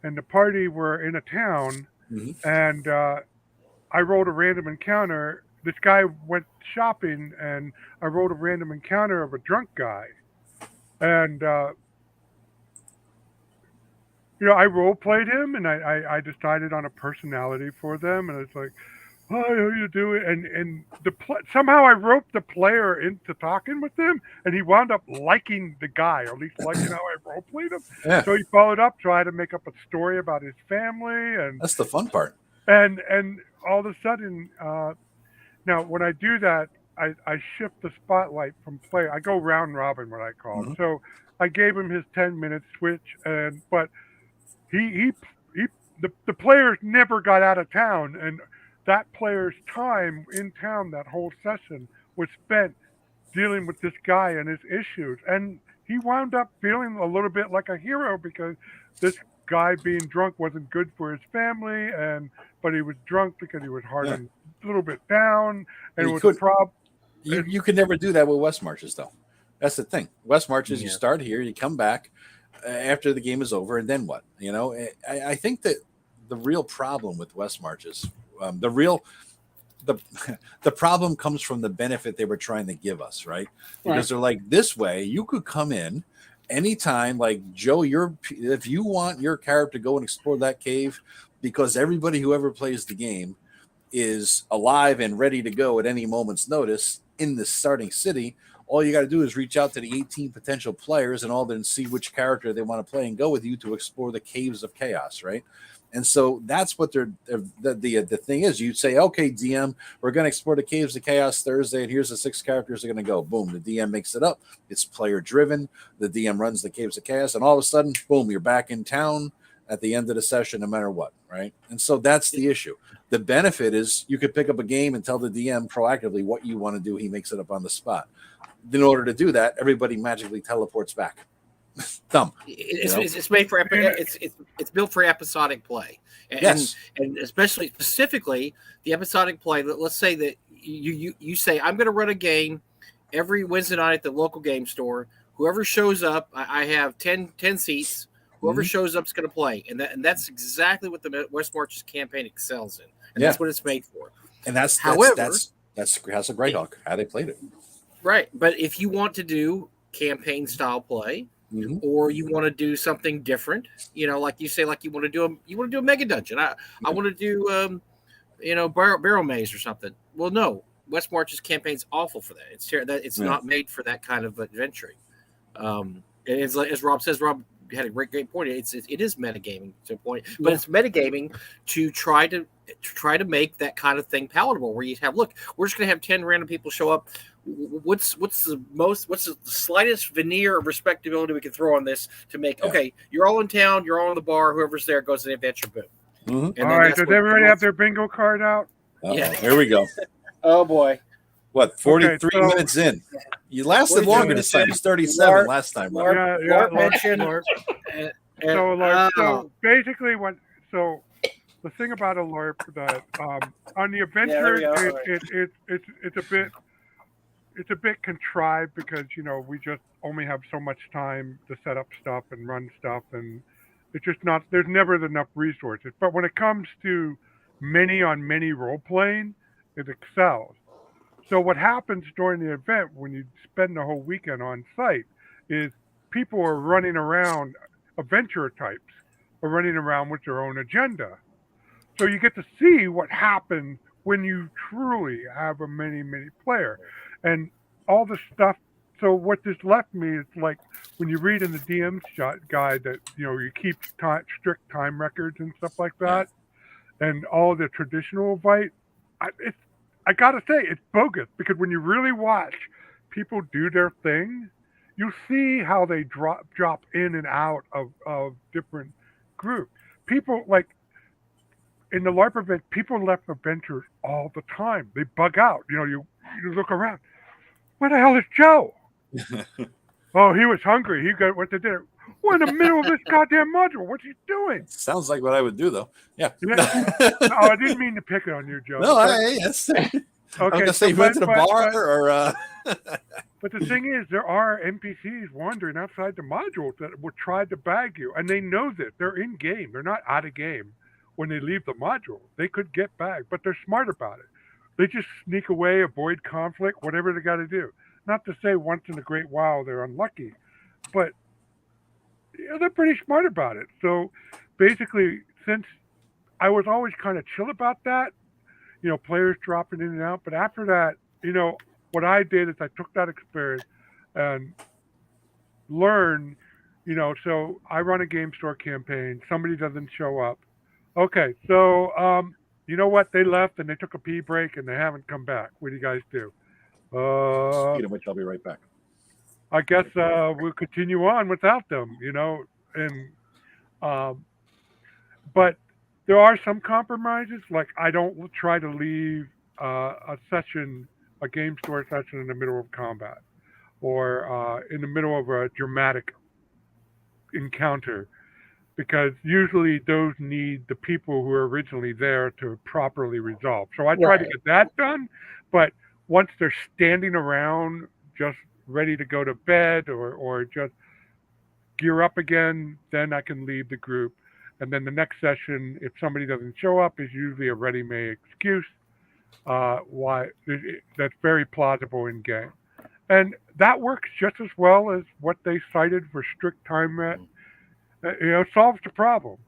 and the party were in a town, and I rolled a random encounter. This guy went shopping, and I rolled a random encounter of a drunk guy, and I role played him, and I decided on a personality for them, and it's like, "Hi, how you doing?" And somehow I roped the player into talking with him, and he wound up liking the guy, or at least liking how I role played him. Yeah. So he followed up, so I had to make up a story about his family, and That's the fun part. and all of a sudden, now when I do that, I shift the spotlight from player. I go round robin, what I call it. So I gave him his 10-minute switch, but the players never got out of town, and that player's time in town, that whole session, was spent dealing with this guy and his issues, and he wound up feeling a little bit like a hero because this guy being drunk wasn't good for his family, but he was drunk because he was hardened a little bit down, and it was a problem. You could never do that with West Marches, though. That's the thing. West Marches, you start here, you come back after the game is over, and then what? I think that the real problem with West Marches, the problem comes from the benefit they were trying to give us, right? Because they're like, this way, you could come in anytime, like Joe, if you want your character to go and explore that cave, because everybody who ever plays the game is alive and ready to go at any moment's notice in the starting city. All you got to do is reach out to the 18 potential players and all, then see which character they want to play and go with you to explore the caves of chaos, right? And so that's what the thing is. You say, okay, DM, we're going to explore the caves of chaos Thursday, and here's the 6 characters that are going to go. Boom, the DM makes it up. It's player driven. The DM runs the caves of chaos, and all of a sudden, boom, you're back in town at the end of the session, no matter what, right? And so that's the issue. The benefit is you could pick up a game and tell the DM proactively what you want to do. He makes it up on the spot. In order to do that, everybody magically teleports back. Dumb. It's made for it's built for episodic play, and especially specifically the episodic play. Let's say that you say I'm going to run a game every Wednesday night at the local game store. Whoever shows up, I have 10 seats. Whoever shows up is going to play, and that's exactly what the West Marches campaign excels in, and that's what it's made for. And that's House of Greyhawk, how they played it. Right, but if you want to do campaign style play, or you want to do something different, like you say, like you want to do a mega dungeon. I want to do barrel maze or something. Well, no, West Marches campaign's awful for that. It's not made for that kind of adventuring. As Rob says, Rob had a great point. It is metagaming to a point, but it's metagaming to try to make that kind of thing palatable. Where you have, look, we're just going to have 10 random people show up. What's the slightest veneer of respectability we can throw on this to make okay? You're all in town. You're all in the bar. Whoever's there goes to the adventure boom. All right, does everybody have their bingo card out? Here we go. Oh boy. What, 43 minutes in? You lasted longer this time. It's 37 last time. Mark mentioned. So basically, the thing about a lawyer that on the adventure, it's a bit contrived because we just only have so much time to set up stuff and run stuff, and it's just not. There's never enough resources. But when it comes to many on many role playing, it excels. So what happens during the event when you spend the whole weekend on site is people are running around, adventurer types are running around with their own agenda. So you get to see what happens when you truly have a many player, and all the stuff. So what this left me is like when you read in the DM's guide that you keep strict time records and stuff like that, and all the traditional fight. It's I gotta say it's bogus because when you really watch people do their thing, you see how they drop in and out of different groups. People like in the LARP event, people left adventures all the time. They bug out. You look around. Where the hell is Joe? Oh, he was hungry. He went to dinner. We're in the middle of this goddamn module. What's he doing? Sounds like what I would do, though. Yeah. No, I didn't mean to pick it on you, Joe. No, yes. Okay, I'm gonna say you went to the bar, or. But the thing is, there are NPCs wandering outside the modules that will try to bag you, and they know this. They're in game. They're not out of game when they leave the module. They could get bagged, but they're smart about it. They just sneak away, avoid conflict, whatever they got to do. Not to say once in a great while they're unlucky, but they're pretty smart about it. So basically, since I was always kind of chill about that, players dropping in and out. But after that, what I did is I took that experience and learned, so I run a game store campaign. Somebody doesn't show up. Okay, so you know what? They left and they took a pee break and they haven't come back. What do you guys do? Which I'll be right back. I guess we'll continue on without them, and but there are some compromises. Like I don't try to leave a game store session in the middle of combat or in the middle of a dramatic encounter, because usually those need the people who are originally there to properly resolve. So I try to get that done, but once they're standing around just ready to go to bed or just gear up again, then I can leave the group. And then the next session, if somebody doesn't show up, is usually a ready-made excuse why that's very plausible in game. And that works just as well as what they cited for strict time met. Solves the problem.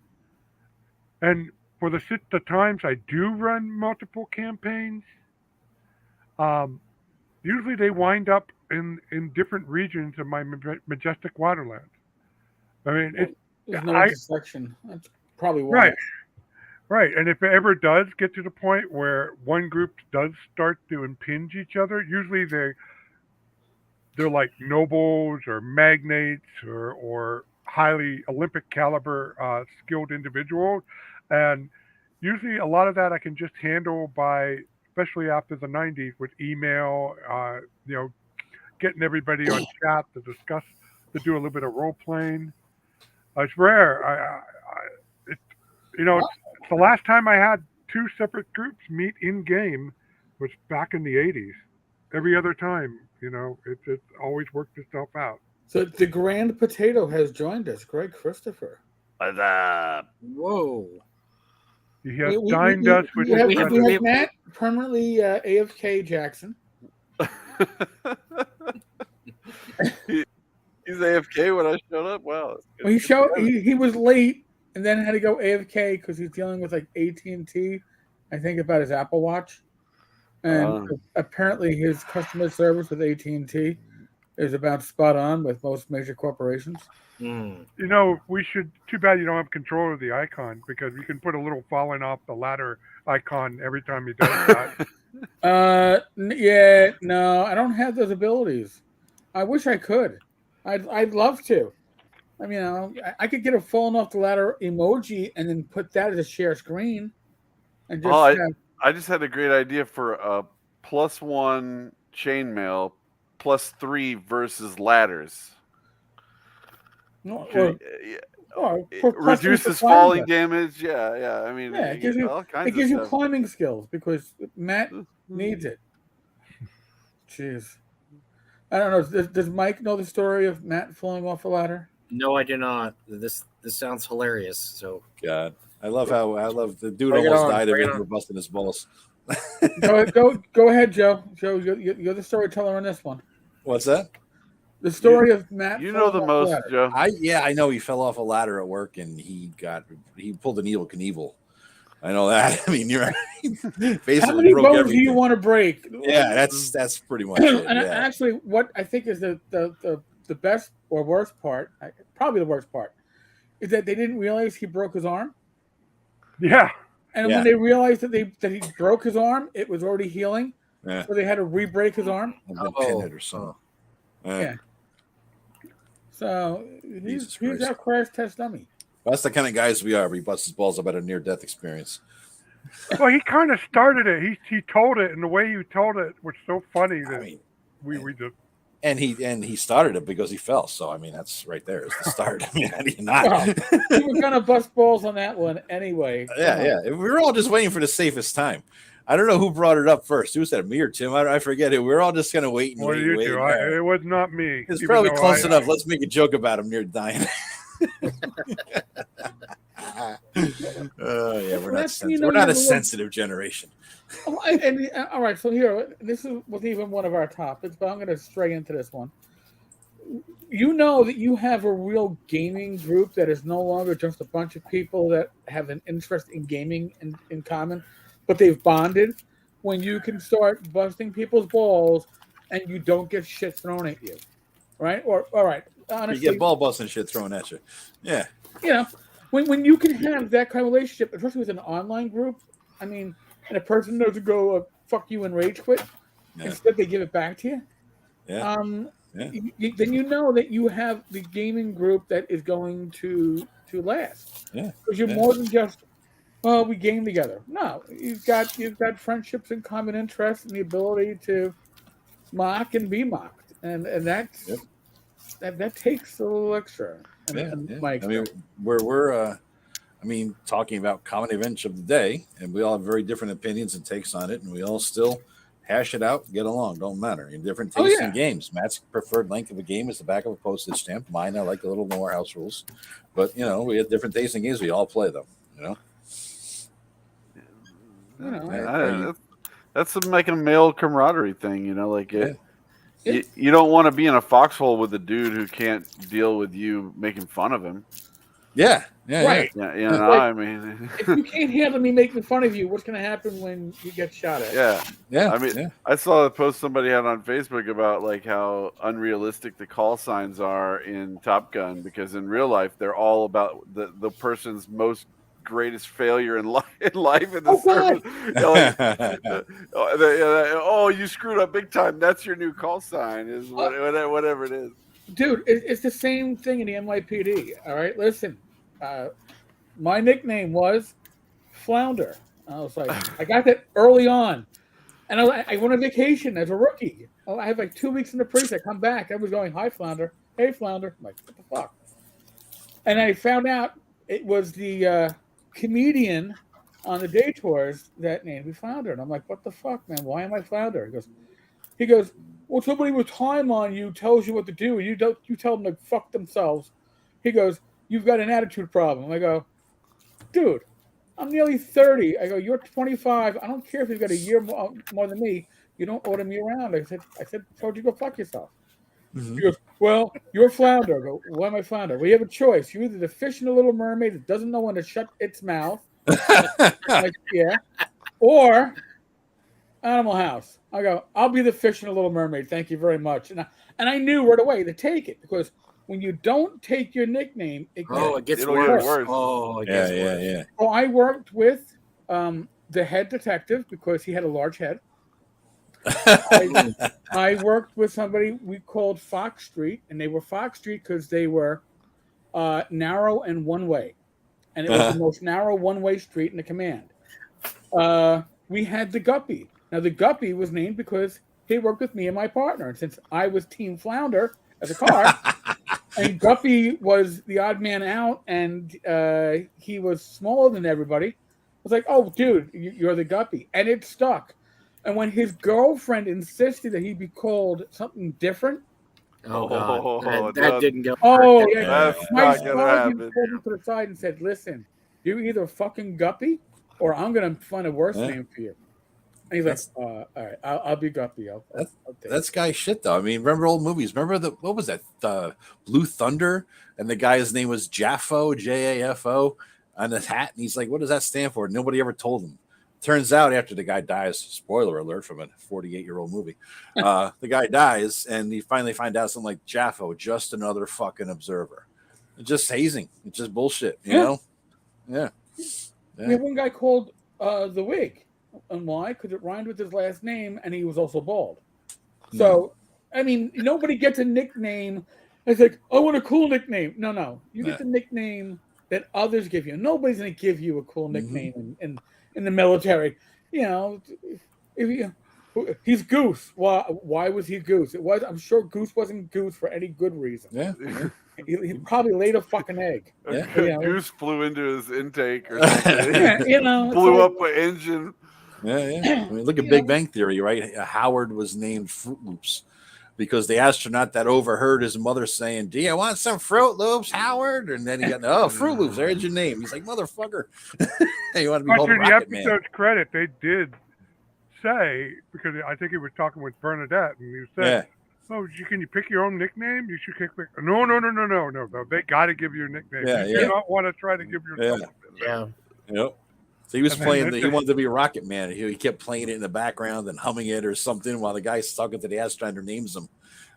And for the times I do run multiple campaigns, usually they wind up in different regions of my majestic waterlands. I mean, there's no intersection. That's probably why. Right. And if it ever does get to the point where one group does start to impinge each other, usually they're like nobles or magnates or highly Olympic caliber skilled individuals. And usually a lot of that I can just handle by, especially after the 90s, with email, getting everybody on chat to discuss, to do a little bit of role playing. It's rare. The last time I had two separate groups meet in game was back in the 80s. Every other time, it always worked itself out. So the Grand Potato has joined us, Greg Christopher. Whoa. He has dined us with his we have Matt permanently AFK Jackson. He's AFK when I showed up. Wow. He was late and then had to go AFK because he's dealing with like AT&T, I think, about his Apple Watch. And apparently his customer service with AT&T is about spot on with most major corporations. We should. Too bad you don't have control of the icon, because you can put a little falling off the ladder icon every time you do that. No, I don't have those abilities. I wish I could. I'd love to. I mean, I could get a falling off the ladder emoji and then put that as a share screen, and just. I just had a great idea for a +1 chainmail, +3 versus ladders. Reduces falling damage. Yeah. I mean, it gives you climbing skills because Matt needs it. Jeez, I don't know. Does Mike know the story of Matt falling off a ladder? No, I do not. This sounds hilarious. So God, I love the dude Bring it almost on, died of bring it it on. for busting his balls. Go ahead, Joe. Joe, you're the storyteller on this one. What's that? The story of Matt. You know the falling off most, ladder. Joe. I know he fell off a ladder at work and he pulled an Evel Knievel. I know that. I mean, you're right. Basically How many broke bones everything. do you want to break? Yeah, that's pretty much it. And Yeah. actually, what I think is the best or worst part, probably the worst part, is that they didn't realize he broke his arm. Yeah. And Yeah. when they realized that he broke his arm, it was already healing. Yeah. So they had to re-break his arm. Pinhead or something. Yeah. So he's our crash test dummy. That's the kind of guys we are. We bust his balls about a near-death experience. Well, he kind of started it. He told it, and the way he told it was so funny that we just. And he started it because he fell. So I mean, that's right there is the start. I mean, how do you not? Well, we were gonna bust balls on that one anyway. Yeah. We were all just waiting for the safest time. I don't know who brought it up first. Who said, me or Tim? I forget it. We were all just gonna wait and What wait. do you do? It was not me. It's probably close enough. Let's make a joke about him near dying. Yeah, we're not. We're not a sensitive generation. Oh, all right, so here, this was even one of our topics, but I'm going to stray into this one. You know that you have a real gaming group that is no longer just a bunch of people that have an interest in gaming in common, but they've bonded. When you can start busting people's balls and you don't get shit thrown at you, right? Or all right, honestly, you get ball busting shit thrown at you. Yeah, you know, when you can have that kind of relationship, especially with an online group. I mean. And a person doesn't go fuck you and rage quit. Yeah. Instead, they give it back to you. Yeah. Then you know that you have the gaming group that is going to last. Yeah. Because you're more than just, well, we game together. No, you've got friendships and common interests and the ability to mock and be mocked, and that's that takes a little extra. I mean, we're talking about common events of the day, and we all have very different opinions and takes on it, and we all still hash it out, get along. Don't matter. In different tastes in games. Matt's preferred length of a game is the back of a postage stamp. Mine, I like a little more house rules. But we have different tastes in games. We all play them. That's like a male camaraderie thing. You don't want to be in a foxhole with a dude who can't deal with you making fun of him. Yeah. Right. Yeah, I mean, if you can't handle me making fun of you, what's going to happen when you get shot at? Yeah. I mean, I saw a post somebody had on Facebook about like how unrealistic the call signs are in Top Gun, because in real life they're all about the person's most greatest failure in life in the service. Oh, you screwed up big time. That's your new call sign, is whatever it is. Dude, it's the same thing in the NYPD. All right, listen. My nickname was Flounder. I was like, I got that early on, and I went on vacation as a rookie. I had like 2 weeks in the precinct. I come back, I was going, "Hi, Flounder. Hey, Flounder." I'm like, what the fuck? And I found out it was the comedian on the day tours that named me Flounder, and I'm like, what the fuck, man? Why am I Flounder? He goes, well, somebody with time on you tells you what to do, and you tell them to fuck themselves. He goes, you've got an attitude problem. I go, dude, I'm nearly 30. I go, you're 25. I don't care if you've got a year more than me. You don't order me around. I said, told you to go fuck yourself. Mm-hmm. He goes, well, you're Flounder. I go, why am I Flounder? Well, you have a choice. You're either the fish in the Little Mermaid that doesn't know when to shut its mouth. Like, yeah. Or Animal House. I go, I'll be the fish in the Little Mermaid. Thank you very much. And I knew right away to take it, because when you don't take your nickname, it gets worse. Oh, it gets worse. Yeah. So I worked with the head detective because he had a large head. I worked with somebody we called Fox Street, and they were Fox Street because they were narrow and one-way. And it was the most narrow one-way street in the command. We had the Guppy. Now, the Guppy was named because he worked with me and my partner. And since I was Team Flounder as a car, and Guppy was the odd man out, and he was smaller than everybody, I was like, oh, dude, you're the Guppy. And it stuck. And when his girlfriend insisted that he be called something different. Oh, God. That didn't go. Oh, yeah. That's My not going to happen. pulled him to the side and said, listen, you're either a fucking guppy or I'm going to find a worse Yeah. name for you. And he's like, all right, I'll be guppy. I'll take That's guy shit though. I mean, remember old movies? Remember what was that? Blue Thunder, and the guy's name was Jaffo, Jafo, on his hat, and he's like, "What does that stand for?" Nobody ever told him. Turns out after the guy dies, spoiler alert from a 48-year-old movie, the guy dies, and you finally find out something like Jaffo, just another fucking observer. It's just hazing. It's just bullshit. You know? Yeah. We have one guy called the Wig. And why? Because it rhymed with his last name, and he was also bald. So, I mean, nobody gets a nickname. It's like, I want a cool nickname. No. You get the nickname that others give you. Nobody's going to give you a cool nickname in the military. You know, he's Goose. Why was he Goose? I'm sure Goose wasn't Goose for any good reason. Yeah. He probably laid a fucking egg. Yeah. Goose flew into his intake or something. Blew up an engine. Yeah. I mean, look at Big Bang Theory, right? Howard was named Fruit Loops because the astronaut that overheard his mother saying, "Do you want some Fruit Loops, Howard?" And then he got, Fruit Loops, there's your name. He's like, "Motherfucker." You want to be called To the Rocket episode's Man. credit, they did say, because I think he was talking with Bernadette, and he said, can you pick your own nickname? You should pick. No. They got to give you a nickname. You do not want to try to give yourself a nickname. Yep. So he was playing. He wanted to be a Rocket Man. He kept playing it in the background and humming it or something while the guy's talking to the astronaut who names him.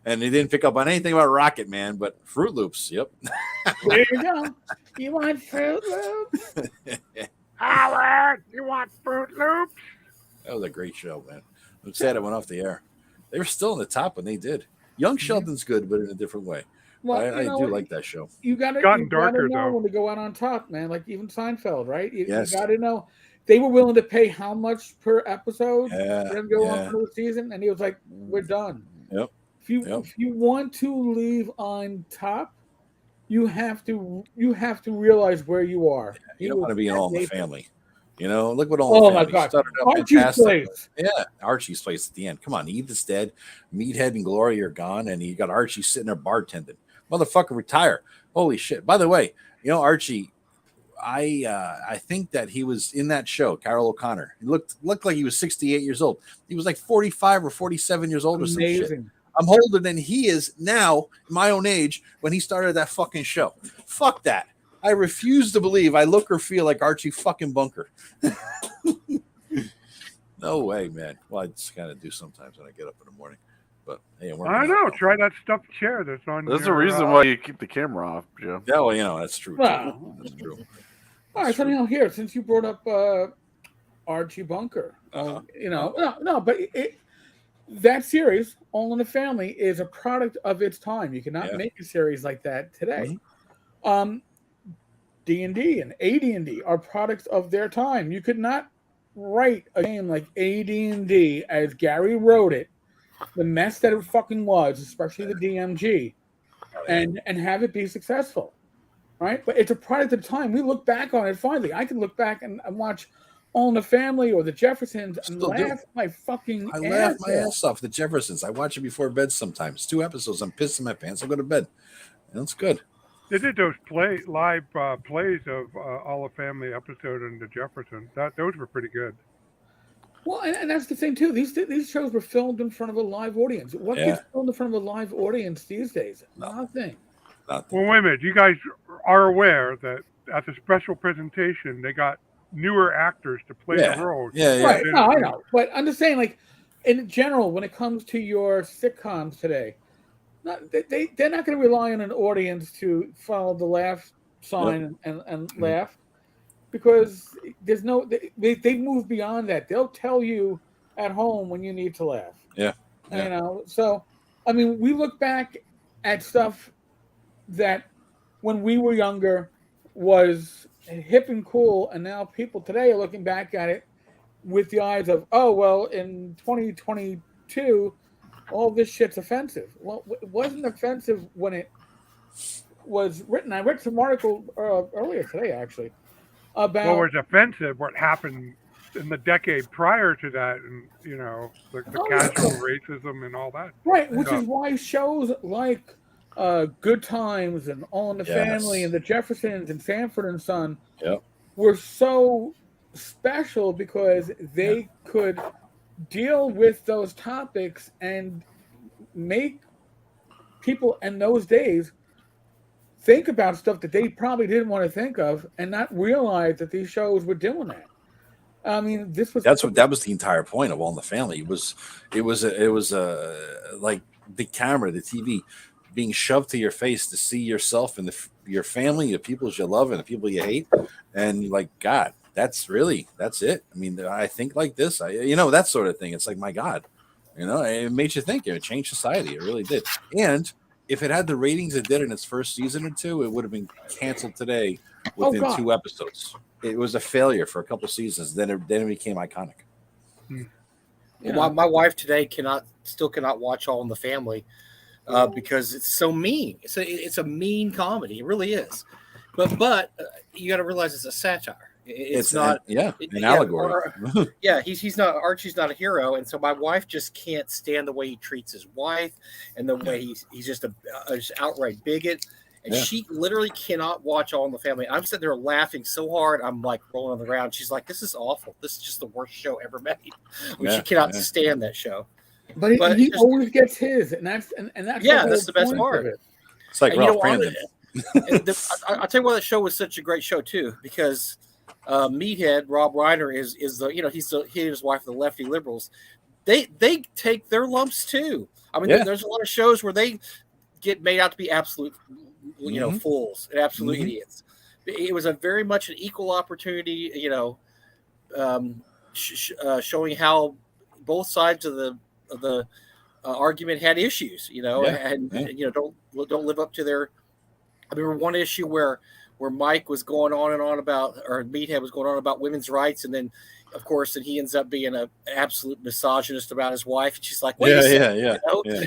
And he didn't pick up on anything about Rocket Man, but Fruit Loops. Yep. There you go. You want Fruit Loops? Howard, you want Fruit Loops? That was a great show, man. I'm sad it went off the air. They were still in the top when they did. Young Sheldon's good, but in a different way. Well, I do like that show. You got to know when to go out on top, man. Like even Seinfeld, right? You got to know they were willing to pay how much per episode for them to go on for the season, and he was like, "We're done." Yep. If you want to leave on top, you have to realize where you are. You don't want to be in All in the Family. You know, look what All in the Family started out fantastic. Yeah, Archie's place at the end. Come on, Edith's dead. Meathead and Gloria are gone, and you got Archie sitting there bartending. Motherfucker, retire. Holy shit. By the way, you know, Archie, I think that he was in that show, Carol O'Connor. He looked like he was 68 years old. He was like 45 or 47 years old or some shit. I'm older than he is now, my own age, when he started that fucking show. Fuck that. I refuse to believe I look or feel like Archie fucking Bunker. No way, man. Well, I just kind of do sometimes when I get up in the morning. But hey, I know. Try that stuffed chair that's on. There's a reason why you keep the camera off, Joe. Yeah, well, you know that's true. Well, that's true. All right, so now here, since you brought up Archie Bunker, but that series, All in the Family, is a product of its time. You cannot make a series like that today. D&D and AD&D are products of their time. You could not write a game like AD&D as Gary wrote it, the mess that it fucking was, especially the DMG, and have it be successful, right? But it's a product of the time. We look back on it finally. I can look back and watch All in the Family or the Jeffersons and laugh my fucking ass laugh my ass off. The Jeffersons. I watch it before bed sometimes. 2 episodes. I'm pissing my pants. I go to bed. That's good. They did those live plays of All the Family episode and the Jeffersons. Those were pretty good. Well, and that's the thing too. These shows were filmed in front of a live audience. What gets filmed in front of a live audience these days? Nothing. Well, wait a minute. You guys are aware that at the special presentation they got newer actors to play the roles. Yeah. Right. No, I know. But I'm just saying, like, in general, when it comes to your sitcoms today, they're not going to rely on an audience to follow the laugh sign and laugh, because there's no they move beyond that. They'll tell you at home when you need to laugh. You know. So I mean, we look back at stuff that when we were younger was hip and cool, and now people today are looking back at it with the eyes of, oh well, in 2022 all this shit's offensive. Well, it wasn't offensive when it was written. I read some article earlier today, actually, about what was offensive, what happened in the decade prior to that, and you know, the casual racism and all that. Right, which is why shows like Good Times and All in the Family and the Jeffersons and Sanford and Son were so special because they could deal with those topics and make people in those days think about stuff that they probably didn't want to think of and not realize that these shows were doing that. I mean, this was that was the entire point of All in the Family. It was like the camera, the TV being shoved to your face to see yourself and your family, the people you love and the people you hate, and you're like, God, that's it. I mean, I think like this, that sort of thing. It's like, my God, it made you think. It changed society. It really did. And if it had the ratings it did in its first season or two, it would have been canceled today within 2 episodes. It was a failure for a couple seasons. Then it became iconic. My wife today still cannot watch All in the Family because it's so mean. It's a mean comedy. It really is. But you got to realize it's a satire. It's not an allegory. He's not Archie's not a hero, and so my wife just can't stand the way he treats his wife and the way he's just a outright bigot. And she literally cannot watch All in the Family. I'm sitting there laughing so hard, I'm like rolling on the ground. She's like, "This is awful. This is just the worst show ever made." She cannot stand that show. But he always gets his, and that's that's the best part. It's like Ralph Brandon. I'll tell you why that show was such a great show too, because Meathead Rob Reiner is he and his wife are the lefty liberals. They take their lumps too. I mean, there's a lot of shows where they get made out to be absolute fools and absolute idiots. It was a very much an equal opportunity, showing how both sides of the argument had issues, don't live up to their. I remember one issue where Mike was going on and on about, or Meathead was going on about women's rights, and then, of course, he ends up being an absolute misogynist about his wife, and she's like, "Wait a second,"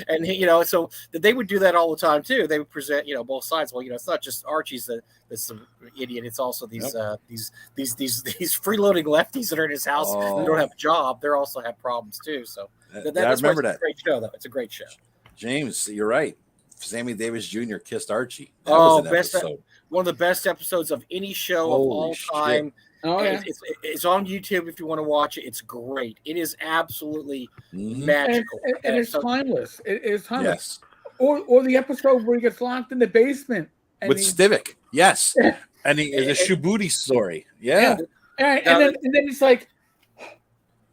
and so they would do that all the time too. They would present, both sides. Well, it's not just Archie's that's the idiot; it's also these freeloading lefties that are in his house and don't have a job. They also have problems too. So that's why it's a great show, though. It's a great show. James, you're right. Sammy Davis Jr. kissed Archie. That was an episode. One of the best episodes of any show of all time. It's on YouTube if you want to watch it. It's great. It is absolutely magical. And it's timeless. It is timeless. Yes. Or the episode where he gets locked in the basement. With Stivic. Yes. And the Shubuti story. Yeah. And then it's like,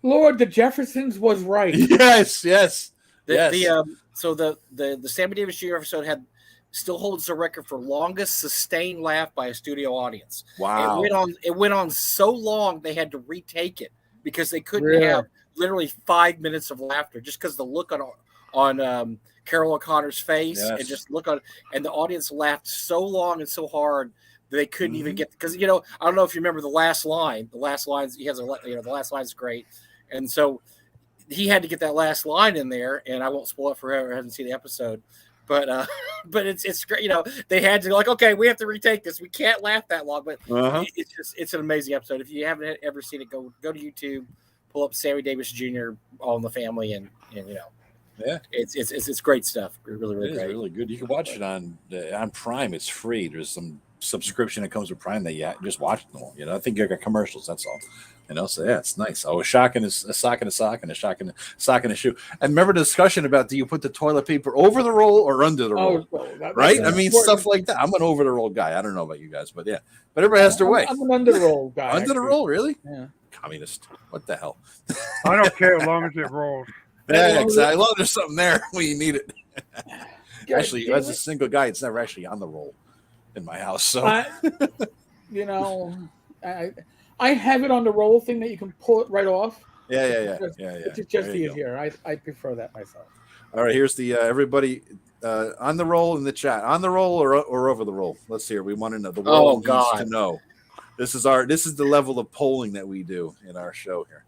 Lord, the Jeffersons was right. Yes. So the Sammy Davis Jr. episode still holds the record for longest sustained laugh by a studio audience. Wow. It went on so long they had to retake it because they couldn't have literally 5 minutes of laughter just because the look on Carol O'Connor's face and just and the audience laughed so long and so hard that they couldn't even get, because I don't know if you remember the last line. The last lines the last line is great, and so he had to get that last line in there, and I won't spoil it for whoever hasn't seen the episode. But it's great. They had to okay, we have to retake this. We can't laugh that long, but it's an amazing episode. If you haven't ever seen it, go to YouTube, pull up Sammy Davis Jr. All in the Family, and it's great stuff. Really great. It's really good. You can watch it on Prime. It's free. There's some subscription that comes with Prime that you just watch them all. I think you got commercials. That's all. So it's nice. A sock in a sock and a sock and a sock in a shoe. And remember the discussion about, do you put the toilet paper over the roll or under the roll? Right? I mean, stuff like that. I'm an over the roll guy. I don't know about you guys, but but everybody has their way. I'm an under the roll guy. Under the roll, really? Yeah. Communist. What the hell? I don't care as long as it rolls. Yeah, exactly. As long as there's something there when you need it. Actually, as a single guy, it's never actually on the roll in my house. So, I have it on the roll thing that you can pull it right off. Yeah. It's just easier. I prefer that myself. All right, here's the everybody on the roll in the chat. On the roll or over the roll? Let's hear. We want to know. The world needs to know. This is the level of polling that we do in our show here.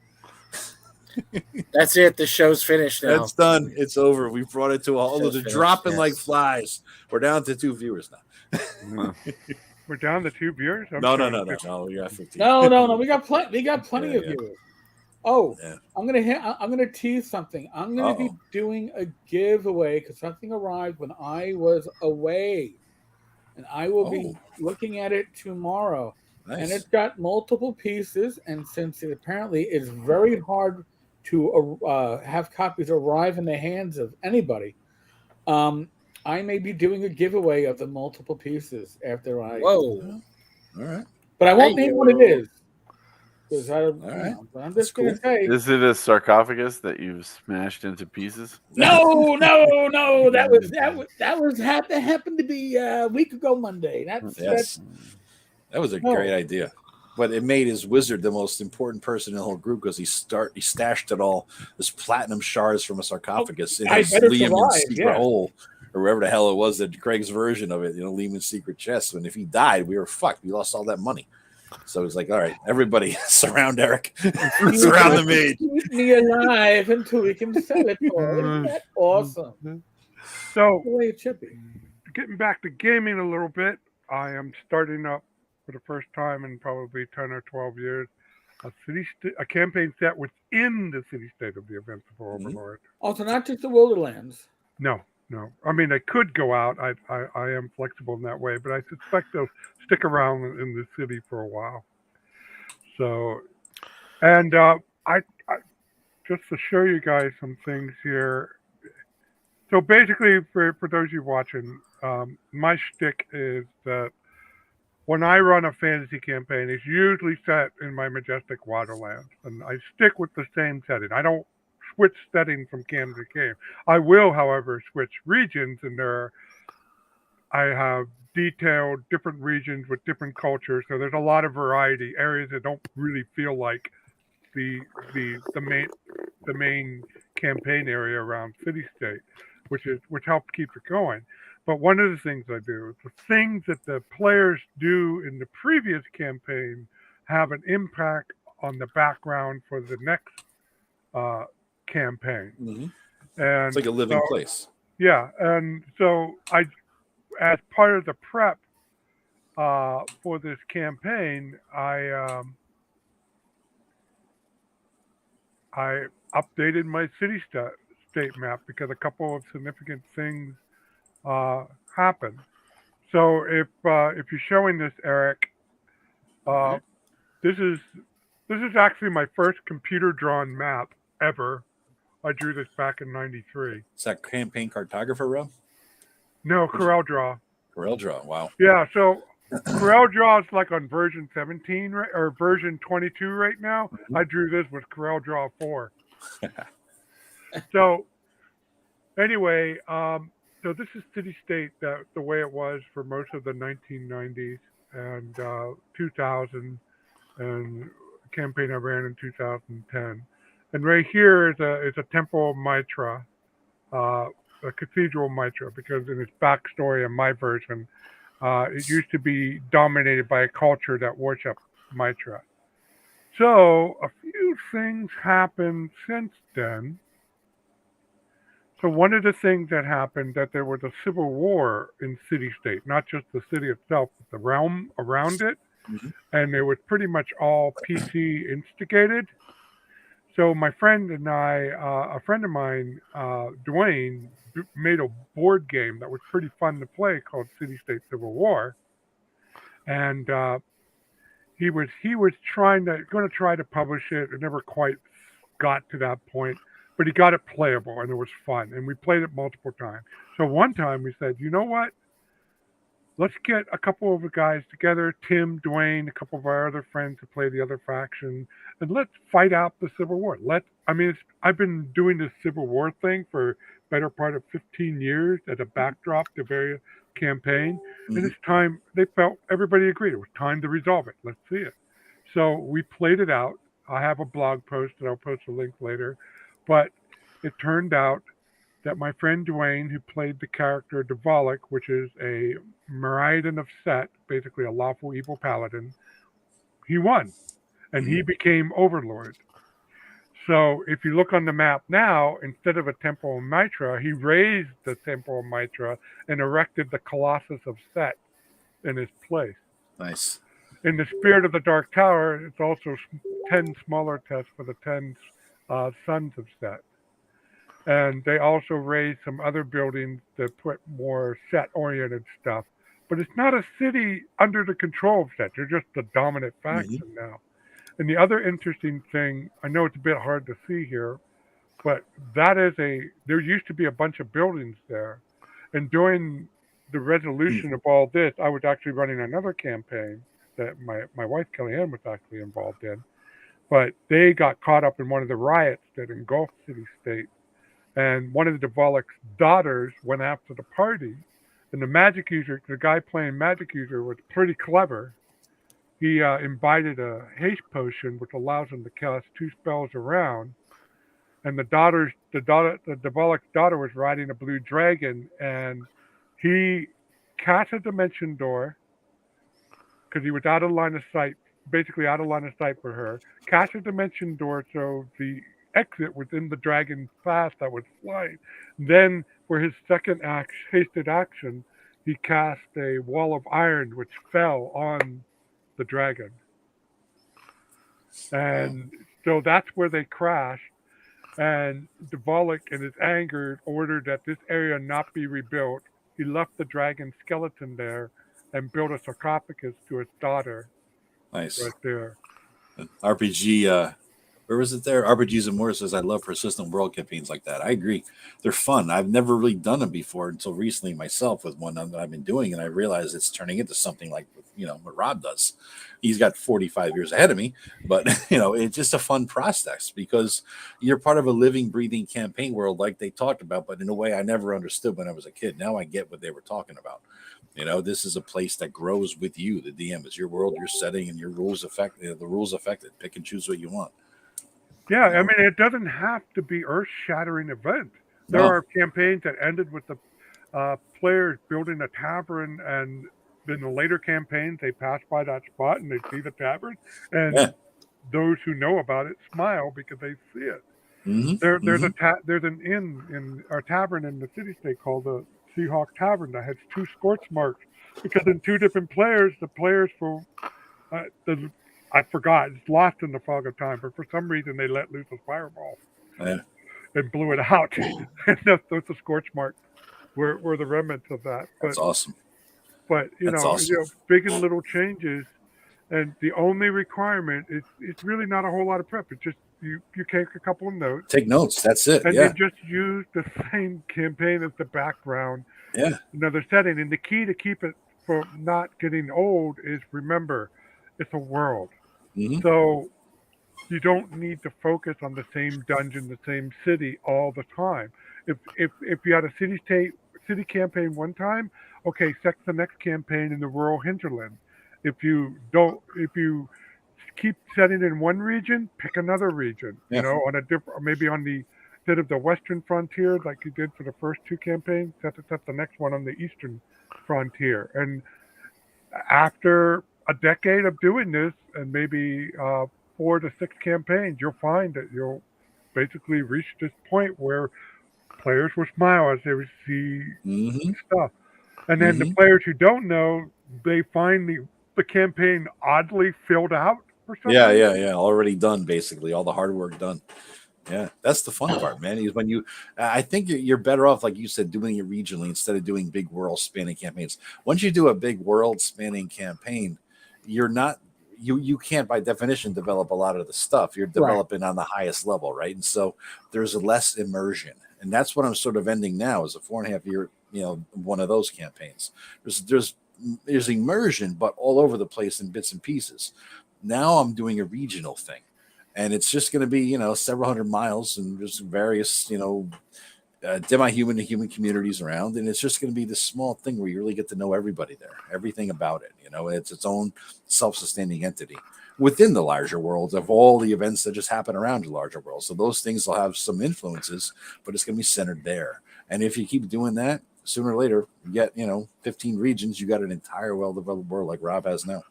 That's it. The show's finished now. It's done. It's over. We brought it to all of the dropping like flies. We're down to 2 viewers now. We're down to 2 viewers? No. We got 15. No. We got plenty of viewers. Oh, yeah. I'm gonna tease something. I'm gonna be doing a giveaway because something arrived when I was away, and I will be looking at it tomorrow. and Nice. it's got multiple pieces. And since it apparently is very hard to have copies arrive in the hands of anybody, um, I may be doing a giveaway of the multiple pieces after I. Whoa. All right. But I won't Hey, name what it yo. is because I, All right. but I'm That's just going to cool. say. Is it a sarcophagus that you've smashed into pieces? No, no, no. That was happened to be a week ago Monday. That's Yes. That was a No. great idea. But it made his wizard the most important person in the whole group because he stashed it all, this platinum shards from a sarcophagus in I his better Lehman's survive, secret yeah. hole, or wherever the hell it was that Craig's version of it, Lehman's secret chest. And if he died, we were fucked. We lost all that money. So it's like, all right, everybody surround Eric, surround the maid. Keep me alive until we can sell it for. Isn't that awesome? So, The way it should be. getting back to gaming a little bit, I am starting up for the first time in probably 10 or 12 years a campaign set within the city-state of the Events of Overlord. Also, not just the Wilderlands. No. I mean, they could go out. I am flexible in that way, but I suspect they'll stick around in the city for a while. So, and I just to show you guys some things here. So basically, for those of you watching, my shtick is that when I run a fantasy campaign, it's usually set in my majestic Waterlands, and I stick with the same setting. I don't switch settings from game to game. I will, however, switch regions, and I have detailed different regions with different cultures, so there's a lot of variety. Areas that don't really feel like the main campaign area around city state, which helps keep it going. But one of the things I do is the things that the players do in the previous campaign have an impact on the background for the next campaign. Mm-hmm. And It's like a living place. Yeah, and so as part of the prep for this campaign, I updated my city-state map because a couple of significant things happened. So if you're showing this, Eric, this is actually my first computer-drawn map ever. I drew this back in '93. Is that campaign cartographer, Rob? No, Corel Draw. Corel Draw. Wow. Yeah, so Corel Draw is like on version 17 or version 22 right now. Mm-hmm. I drew this with Corel Draw 4. So anyway, so this is City State, the way it was for most of the 1990s and 2000, and a campaign I ran in 2010. And right here is a temple of Mitra, a cathedral of Mitra, because in its backstory in my version, it used to be dominated by a culture that worshipped Mitra. So a few things happened since then. So one of the things that happened, that there was a civil war in city-state, not just the city itself, but the realm around it. Mm-hmm. And it was pretty much all PC instigated. So my friend and I, a friend of mine, Dwayne, made a board game that was pretty fun to play called City-State Civil War. And he was going to try to publish it. It never quite got to that point. But he got it playable, and it was fun. And we played it multiple times. So one time we said, you know what? Let's get a couple of the guys together, Tim, Dwayne, a couple of our other friends who play the other faction, and let's fight out the Civil War. I've been doing this Civil War thing for better part of 15 years as a backdrop to various campaign. Mm-hmm. And it's time, everybody agreed, it was time to resolve it. Let's see it. So we played it out. I have a blog post, and I'll post a link later. But it turned out that my friend Dwayne, who played the character Dvorak, which is a Meridian of Set, basically a lawful evil paladin, he won. And he became Overlord. So if you look on the map now, instead of a Temple of Mitra, he raised the Temple of Mitra and erected the Colossus of Set in his place. Nice. In the spirit of the Dark Tower, it's also 10 smaller tests for the 10 Sons of Set. And they also raised some other buildings that put more set-oriented stuff. but it's not a city under the control of that. They're just the dominant faction now. And the other interesting thing, I know it's a bit hard to see here, but there used to be a bunch of buildings there. And during the resolution of all this, I was actually running another campaign that my wife Kellyanne was actually involved in. But they got caught up in one of the riots that engulfed City State. And one of the Dvorak's daughters went after the party. And the guy playing Magic User was pretty clever. He imbibed a haste potion, which allows him to cast 2 spells around. And the Dvorak's daughter was riding a blue dragon, and he cast a dimension door because he was out of line of sight, basically out of line of sight for her. Cast a dimension door so the exit was in the dragon's path that was flying. Then, for his second hasted action, he cast a wall of iron, which fell on the dragon. And so that's where they crashed. And Dvorak, in his anger, ordered that this area not be rebuilt. He left the dragon skeleton there and built a sarcophagus to his daughter. Nice. Right there. RPG, where was it there? RPGs and More says, I love persistent world campaigns like that. I agree. They're fun. I've never really done them before until recently myself with one that I've been doing, and I realized it's turning into something like, what Rob does. He's got 45 years ahead of me, but, it's just a fun process because you're part of a living, breathing campaign world like they talked about, but in a way I never understood when I was a kid. Now I get what they were talking about. This is a place that grows with you. The DM is your world, your setting, and your rules affect the rules affect it. Pick and choose what you want. Yeah, I mean, it doesn't have to be earth-shattering event. There are campaigns that ended with the players building a tavern, and in the later campaigns, they pass by that spot and they see the tavern, and those who know about it smile because they see it. There's an inn in our tavern in the city-state called the Seahawk Tavern that has 2 scorch marks because in 2 different players, the players for I forgot, it's lost in the fog of time, but for some reason they let loose a fireball and blew it out. And those the scorch marks were the remnants of that. That's awesome. But awesome. Big and little changes, and the only requirement is it's really not a whole lot of prep. It's just you take a couple of notes. Take notes. That's it. And you just use the same campaign as the background. Yeah. Another setting. And the key to keep it from not getting old is remember, it's a world. So you don't need to focus on the same dungeon, the same city all the time. If you had a city campaign one time, okay, set the next campaign in the rural hinterland. If you keep setting in one region, pick another region. On a different, maybe on the instead of the western frontier like you did for the first 2 campaigns, set the next one on the eastern frontier. And after a decade of doing this, and maybe 4 to 6 campaigns, you'll find that you'll basically reach this point where players will smile as they see stuff. And then the players who don't know, they find the campaign oddly filled out or something. Yeah. Already done, basically. All the hard work done. Yeah, that's the fun part, man. Is when I think you're better off, like you said, doing it regionally instead of doing big world-spanning campaigns. Once you do a big world-spanning campaign, you're not you can't by definition develop a lot of the stuff. You're developing on the highest level, right? And so there's less immersion, and that's what I'm sort of ending now is a 4.5 year, one of those campaigns. There's immersion, but all over the place in bits and pieces. Now I'm doing a regional thing. And it's just going to be, several hundred miles and just various, demi-human to human communities around. And it's just going to be this small thing where you really get to know everybody there, everything about it. It's its own self-sustaining entity within the larger world of all the events that just happen around the larger world. So those things will have some influences, but it's going to be centered there. And if you keep doing that, sooner or later, you get, 15 regions, you got an entire well-developed world like Rob has now.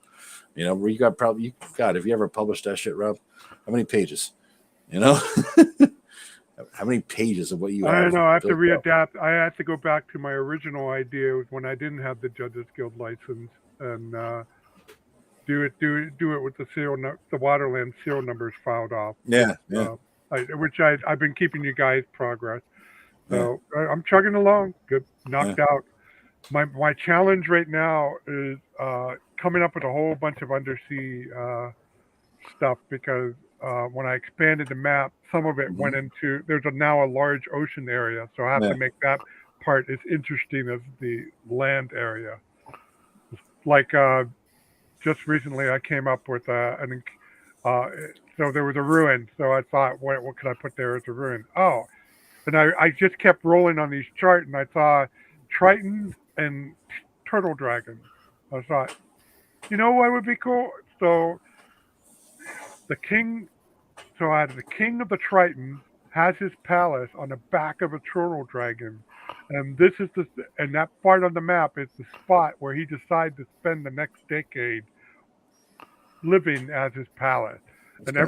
Where you got if you ever published that shit, Rob, how many pages? How many pages of what you have? I don't know. I have to readapt. I have to go back to my original idea when I didn't have the Judges Guild license and do it with the Waterland serial numbers filed off. Yeah. Which I've been keeping you guys progress. So I'm chugging along. Good, knocked out. My challenge right now is coming up with a whole bunch of undersea stuff because when I expanded the map, some of it went into there's now a large ocean area, so I have to make that part as interesting as the land area. Like just recently, I came up with so there was a ruin, so I thought, what could I put there as a ruin? Oh, and I just kept rolling on these charts, and I saw Triton and Turtle Dragon. I thought, you know what would be cool? So the king, so I had the king of the Triton has his palace on the back of a turtle dragon, and and that part on the map is the spot where he decided to spend the next decade living as his palace. That's And cool.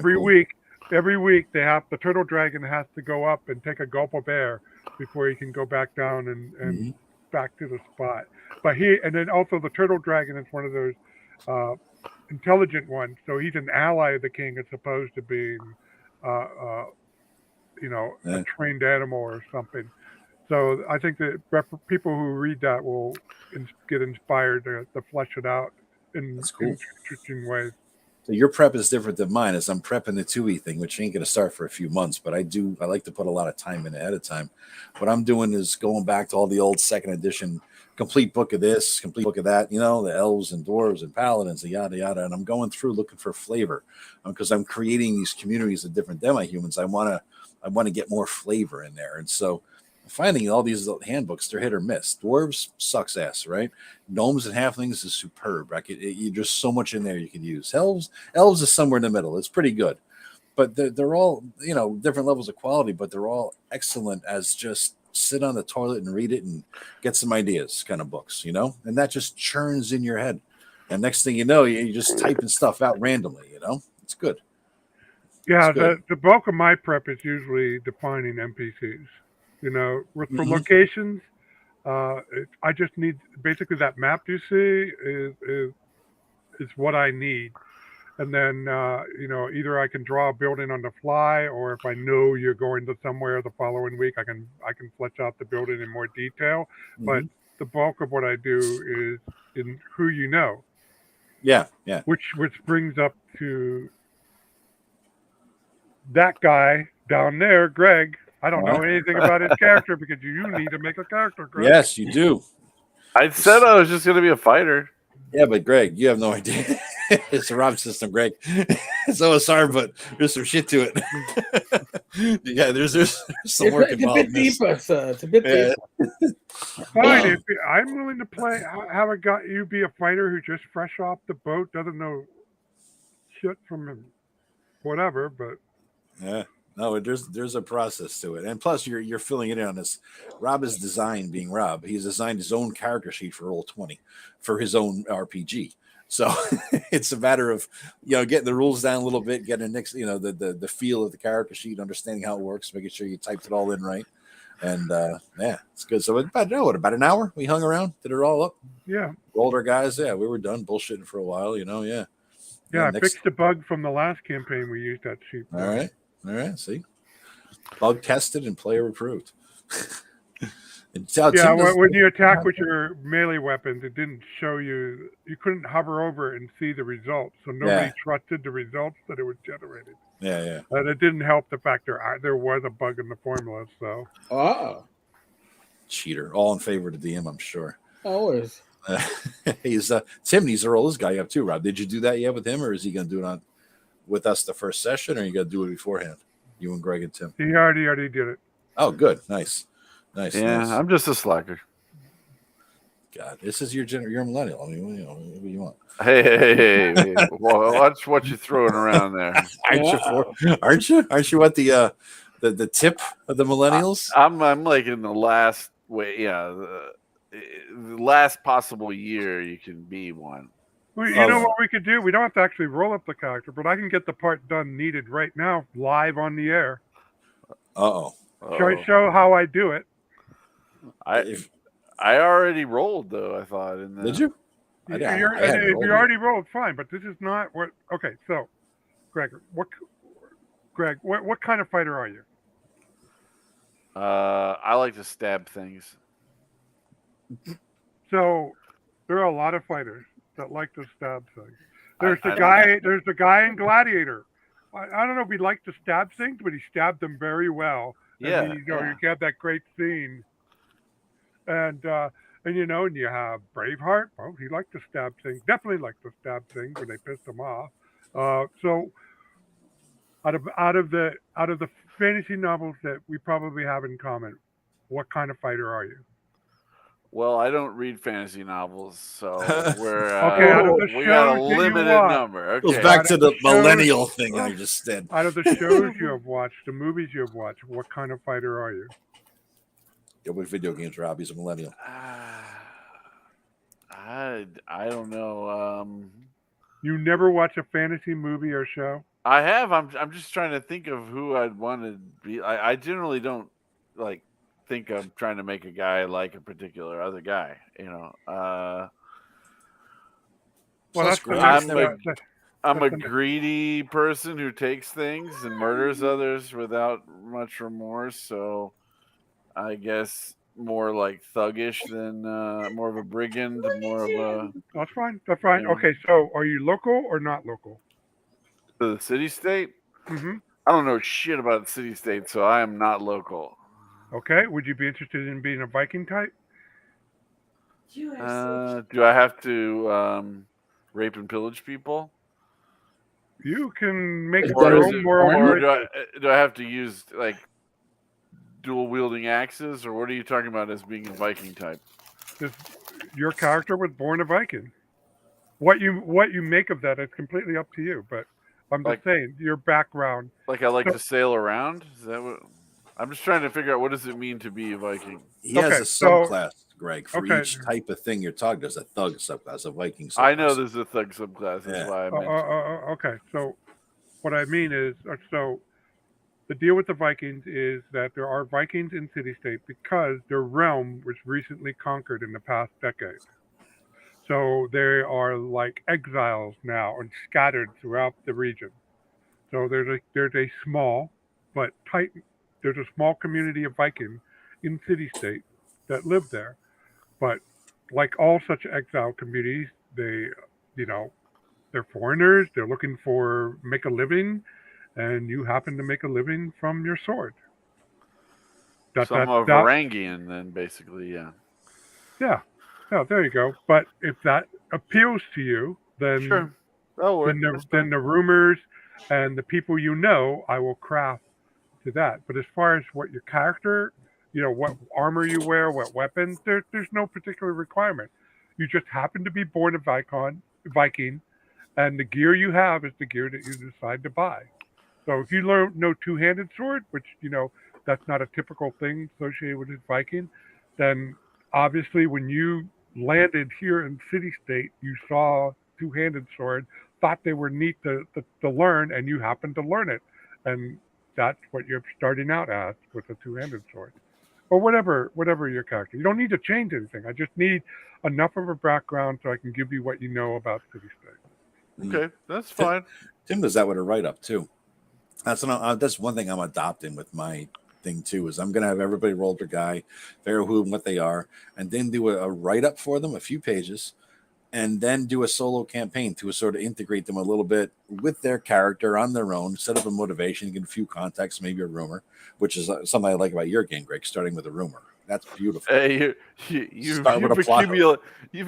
every week the turtle dragon has to go up and take a gulp of air before he can go back down and back to the spot. And then also the turtle dragon is one of those uh, intelligent ones, so he's an ally of the king as opposed to being uh, uh, a trained animal or something. So I think that people who read that will get inspired to flesh it out in That's cool. interesting ways. So your prep is different than mine, as I'm prepping the 2E thing, which ain't going to start for a few months, but I like to put a lot of time in ahead of time. What I'm doing is going back to all the old second edition, complete book of this, complete book of that, the elves and dwarves and paladins and yada, yada. And I'm going through looking for flavor because I'm creating these communities of different demi-humans. I want to get more flavor in there. And so finding all these handbooks, they're hit or miss. Dwarves sucks ass, right? Gnomes and halflings is superb. Right? You're just so much in there you can use. Elves is somewhere in the middle. It's pretty good, but they're all different levels of quality. But they're all excellent as just sit on the toilet and read it and get some ideas kind of books, and that just churns in your head. And next thing you know, you're just typing stuff out randomly. It's good. Yeah, the bulk of my prep is usually defining NPCs. For locations, I just need basically that map you see is what I need, and then either I can draw a building on the fly, or if I know you're going to somewhere the following week, I can flesh out the building in more detail. But the bulk of what I do is in who you know. Yeah. Which brings up to that guy down there, Greg. I don't know anything about his character because you need to make a character, Greg. Yes, you do. I said I was just going to be a fighter. Yeah, but Greg, you have no idea. It's a Rob system, Greg. So sorry, but there's some shit to it. Yeah, there's some work involved. It's a bit deeper. Fine, I'm willing to play. Have a guy you be a fighter who just fresh off the boat, doesn't know shit from whatever, but yeah. No, there's a process to it, and plus you're filling it in on this. Rob is designed, being Rob, he's designed his own character sheet for Roll20 for his own RPG. So it's a matter of getting the rules down a little bit, getting the feel of the character sheet, understanding how it works, making sure you typed it all in right, and it's good. So about an hour we hung around, did it all up, rolled our guys, we were done bullshitting for a while, Yeah, I fixed the bug from the last campaign we used that sheet. All right, see, bug tested and player approved. When you attack with your melee weapons, it didn't show you. You couldn't hover over and see the results, so nobody trusted the results that it was generated. Yeah. And it didn't help the fact there was a bug in the formula. So, cheater, all in favor of the DM, I'm sure. Always. He's Tim needs to roll this guy up too. Rob, did you do that yet with him, or is he going to do it with us the first session, or you got to do it beforehand? You and Greg and Tim. He already did it. Oh, good, nice. Yeah, nice. I'm just a slacker. God, this is your millennial. I mean, what do you want? Hey. Watch what you're throwing around there. Aren't you? Aren't you at the tip of the millennials? I'm like in the last the last possible year you can be one. Well, you know what we could do? We don't have to actually roll up the character, but I can get the part done needed right now, live on the air. Show how I do it. I already rolled though. I thought. Did you? If you already rolled, fine. But this is not what. Okay, so, Greg, what kind of fighter are you? I like to stab things. So there are a lot of fighters that like to stab things. I There's the guy in Gladiator. I don't know if he liked to stab things, but he stabbed them very well. And Yeah, you get that great scene. And and and you have Braveheart. Well, he liked to stab things. Definitely liked to stab things when they pissed him off. So out of the fantasy novels that we probably have in common, what kind of fighter are you? Well, I don't read fantasy novels, so Okay, out of the we got a shows that you limited watch, number. Goes Okay. back Out to of the the shows, millennial thing I just said. out of the shows you have watched, the movies you have watched, what kind of fighter are you? Yeah, with video games, Rob, he's a millennial. I don't know. You never watch a fantasy movie or show? I have. I'm just trying to think of who I'd want to be. I generally don't like think I'm trying to make a guy like a particular other guy. Well, So that's the great. next. I'm a That's the greedy person who takes things and murders others without much remorse. So I guess more like thuggish than more of a brigand, more of a That's fine. That's fine. Yeah. Okay, so are you local or not local? the city state. Mm-hmm. I don't know shit about the city state, so I am not local. Okay. Would you be interested in being a Viking type? Do I have to rape and pillage people, You can make Is your that own moral or choices. do I have to use like dual wielding axes, or what are you talking about as being a Viking type? Your character was born a Viking. What you make of that is completely up to you. But I'm just saying your background. Like I like to sail around. Is that what? I'm just trying to figure out what does it mean to be a Viking. He has a subclass, Greg, for each type of thing you're talking. There's a thug subclass, a Viking subclass. I know there's a thug subclass. That's why I mentioned. Okay, so what I mean is, so the deal with the Vikings is that there are Vikings in city-state because their realm was recently conquered in the past decade. So they are like exiles now and scattered throughout the region. So there's a small but tight there's a small community of Vikings in city-state that live there. But like all such exile communities, they they're foreigners. They're looking for make a living, and you happen to make a living from your sword. So I'm a Varangian, then basically, yeah. Yeah, there you go. But if that appeals to you, then sure. Then the rumors and the people I will craft to that. But as far as what your character, what armor you wear, what weapons, there's no particular requirement. You just happen to be born a Viking, and the gear you have is the gear that you decide to buy. So if you learn no two-handed sword, which that's not a typical thing associated with a Viking, then obviously when you landed here in City State, you saw two-handed sword, thought they were neat to learn, and you happened to learn it, and that's what you're starting out as with a two-handed sword, or whatever your character. You don't need to change anything. I just need enough of a background so I can give you what you know about City State. Okay, that's fine. Tim does that with a write-up too. That's one thing I'm adopting with my thing too. Is I'm going to have everybody roll their guy, figure who and what they are, and then do a write-up for them, a few pages, and then do a solo campaign to sort of integrate them a little bit with their character on their own, set up a motivation, get a few contexts, maybe a rumor, which is something I like about your game, Greg, starting with a rumor. That's beautiful. Hey, you've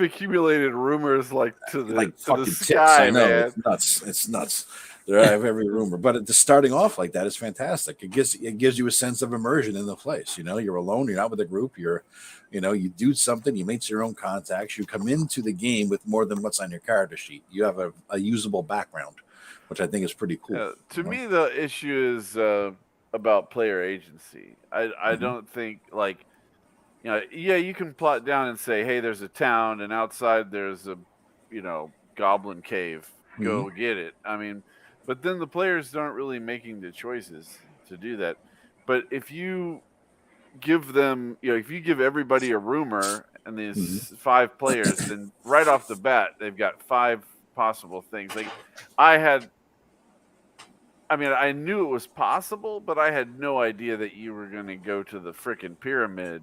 accumulated rumors like to the sky, man. It's nuts. I have every rumor, but just starting off like that is fantastic. It gives you a sense of immersion in the place. You're alone. You're not with a group. You do something. You make your own contacts. You come into the game with more than what's on your character sheet. You have a usable background, which I think is pretty cool. To me, the issue is about player agency. I don't think you can plot down and say, hey, there's a town, and outside there's a goblin cave. Go get it. I mean. But then the players aren't really making the choices to do that. But if you give them, if you give everybody a rumor and there's 5 players, then right off the bat, they've got 5 possible things. Like I knew it was possible, but I had no idea that you were going to go to the frickin' pyramid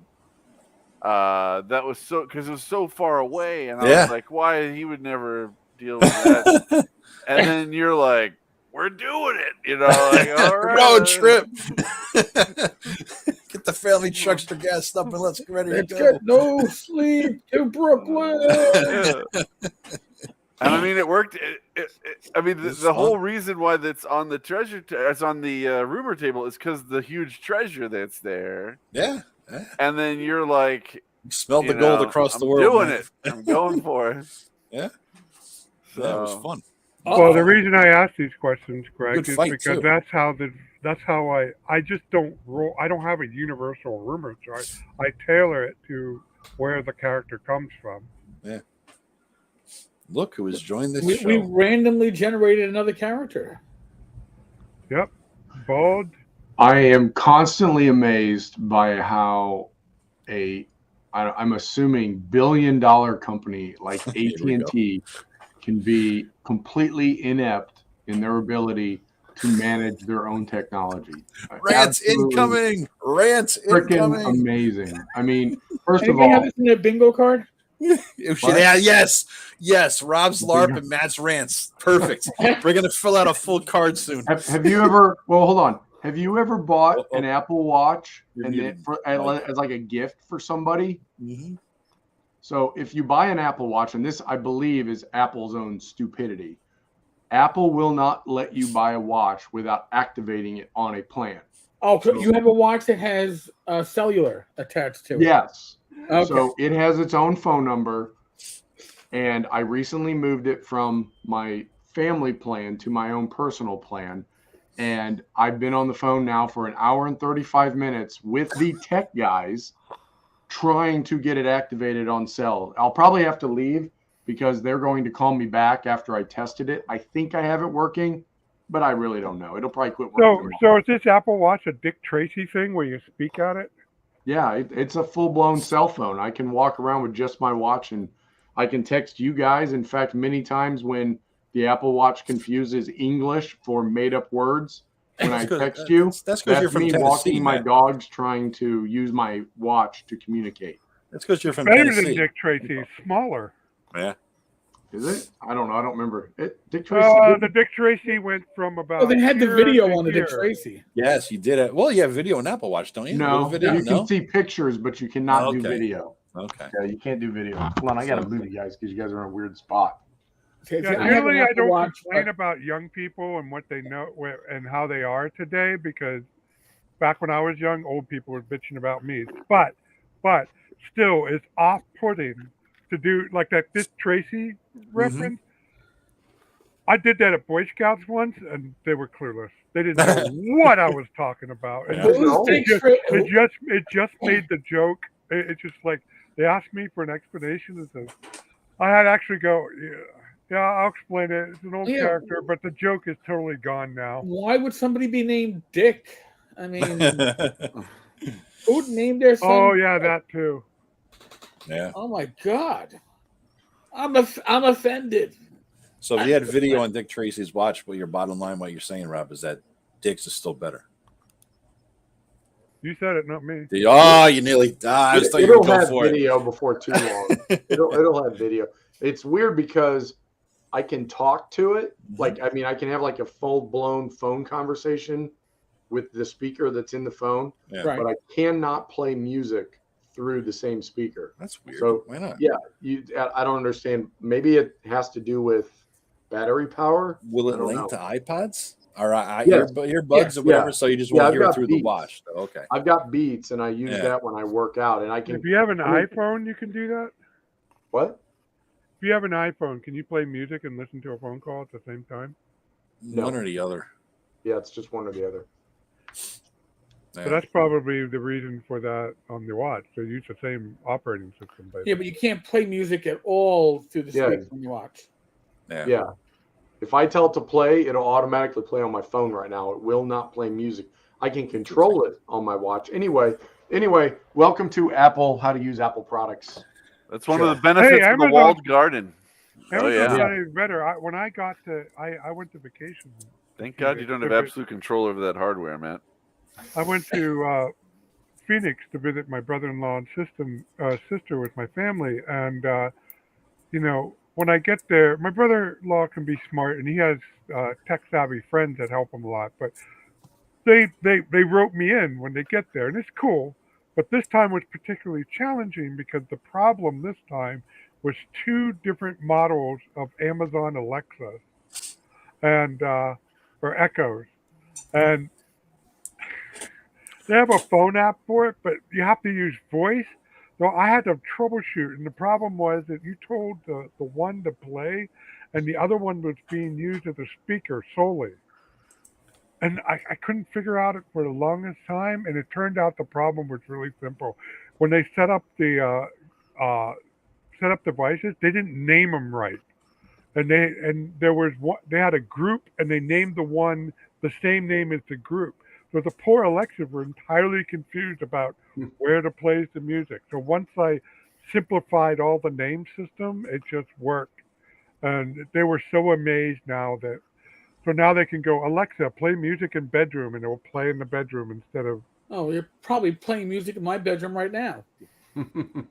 that was so because it was so far away, and I Yeah. was like, why he would never deal with that. And then you're like, we're doing it, you know, like, all right, road trip. Get the family truckster gassed up and let's get ready to Let's go. get no sleep to Brooklyn. Yeah. And I mean, it worked. I mean, It's the whole fun. reason why that's on the it's on the rumor table is because the huge treasure that's there. Yeah. And then you're like, You smelled the you gold know, across the I'm world. doing man. it. I'm going for it. Yeah. So, Yeah, it was fun. Well, the reason I ask these questions, Greg, Good is fight, because too. that's how I just don't roll. I don't have a universal rumor chart. I tailor it to where the character comes from. Yeah. Look who has joined this We show. randomly generated another character. Yep, bald. I am constantly amazed by how I'm assuming billion-dollar company like AT&T can be completely inept in their ability to manage their own technology. Rants Absolutely incoming. Rants freaking incoming. amazing. I mean, first of Anybody have all, this in their bingo card? Yeah, yes. Rob's LARP and Matt's rants. Perfect. We're going to fill out a full card soon. have you ever? Well, hold on. Have you ever bought an Apple Watch You're and muted, as like a gift for somebody? Mm-hmm. So if you buy an Apple Watch, and this I believe is Apple's own stupidity, Apple will not let you buy a watch without activating it on a plan. Oh, so you have a watch that has cellular attached to it. Yes. Okay. So it has its own phone number, and I recently moved it from my family plan to my own personal plan. And I've been on the phone now for an hour and 35 minutes with the tech guys trying to get it activated on cell. I'll probably have to leave because they're going to call me back after I tested it. I think I have it working, but I really don't know. It'll probably quit working. So is this Apple Watch a Dick Tracy thing where you speak at it? Yeah, it's a full-blown cell phone. I can walk around with just my watch, and I can text you guys. In fact, many times when the Apple Watch confuses English for made-up words, when I text you, That's because you're from me Tennessee, walking my Matt. dogs trying to use my watch to communicate. That's because you're from Better Tennessee. than Dick Tracy, smaller. Yeah. Is it? I don't know. I don't remember. Dick Tracy. The Dick Tracy went from about. Oh, they had the here video to on the Dick here. Tracy. Yes, you did it. Well, you have video on Apple Watch, don't you? No, video? you can see pictures, but you cannot do Okay. video. Okay. Yeah, you can't do video. Hold on, I gotta move you guys because you guys are in a weird spot. See, Yeah, I have an generally, I Apple don't Watch, complain but- about young people and what they know and how they are today because back when I was young, old people were bitching about me. But still, it's off-putting to do like that Dick Tracy reference. I did that at Boy Scouts once, and they were clueless. They didn't know what I was talking about. And it just made the joke. It's just like they asked me for an explanation, and so I had to actually go, yeah, I'll explain it. It's an old character, but the joke is totally gone now. Why would somebody be named Dick? I mean, who named their son? Oh yeah, that too. Yeah. Oh my God, I'm offended. So if you had video on Dick Tracy's watch, but your bottom line, what you're saying, Rob, is that Dick's is still better. You said it, not me. You nearly. I was thought you were It'll going have for it. video before too long. it'll have video. It's weird because I can talk to it. Like, I mean, I can have like a full-blown phone conversation with the speaker that's in the phone, Yeah. Right. but I cannot play music through the same speaker. That's weird. So, why not? Yeah, I don't understand. Maybe it has to do with battery power. Will I it don't link know. to iPods or Yes. earbuds or whatever? Yeah. So you just Yeah, want I've to hear it got through the Beats. watch. Oh, okay. I've got Beats, and I use Yeah. that when I work out, and I can. If you have an I mean- iPhone, you can do that. What? If you have an iPhone, can you play music and listen to a phone call at the same time? No. One or the other. Yeah, it's just one or the other. Yeah. So that's probably the reason for that on the watch. They use the same operating system. Basically. Yeah, but you can't play music at all through the Yeah. speaker when you watch. Yeah. If I tell it to play, it'll automatically play on my phone right now. It will not play music. I can control it on my watch. Anyway, welcome to Apple, how to use Apple products. That's one Sure. of the benefits Hey, of the Amazon- walled garden. Amazon's yeah. not even better. When I got to, I went to vacation. Thank God you don't have absolute control over that hardware, Matt. I went to Phoenix to visit my brother-in-law and sister with my family, and when I get there, my brother-in-law can be smart, and he has tech-savvy friends that help him a lot. But they wrote me in when they get there, and it's cool. But this time was particularly challenging because the problem this time was two different models of Amazon Alexa and or Echoes, and they have a phone app for it, but you have to use voice. So I had to troubleshoot, and the problem was that you told the one to play, and the other one was being used as a speaker solely. And I couldn't figure out it for the longest time, and it turned out the problem was really simple. When they set up devices, they didn't name them right, and there was one. They had a group, and they named the one the same name as the group. So the poor Alexas were entirely confused about where to place the music. So once I simplified all the name system, it just worked, and they were so amazed now that. So now they can go, Alexa, play music in bedroom, and it will play in the bedroom instead of. Oh, you're probably playing music in my bedroom right now.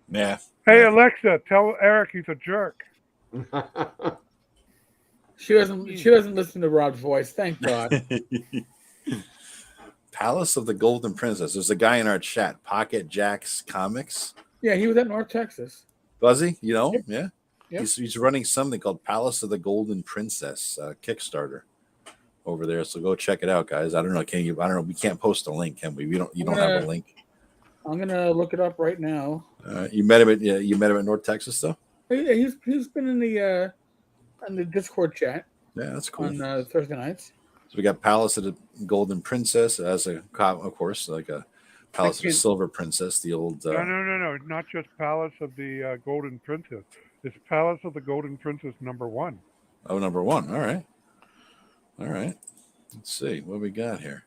Yeah. Hey Alexa, tell Eric he's a jerk. She doesn't listen to Rob's voice. Thank God. Palace of the Golden Princess. There's a guy in our chat, Pocket Jacks Comics. Yeah, he was at North Texas. Was he? Yeah. Yep. He's running something called Palace of the Golden Princess Kickstarter over there. So go check it out, guys. I don't know. I don't know. We can't post a link, can we? You don't have a link. I'm gonna look it up right now. You met him at North Texas, though. Yeah, he's been in the Discord chat. Yeah, that's cool. On Thursday nights. So we got Palace of the Golden Princess as of course, like a Palace of the Silver Princess, the old. No. Not just Palace of the Golden Princess. It's Palace of the Golden Princess #1. Oh, #1. All right. Let's see what we got here.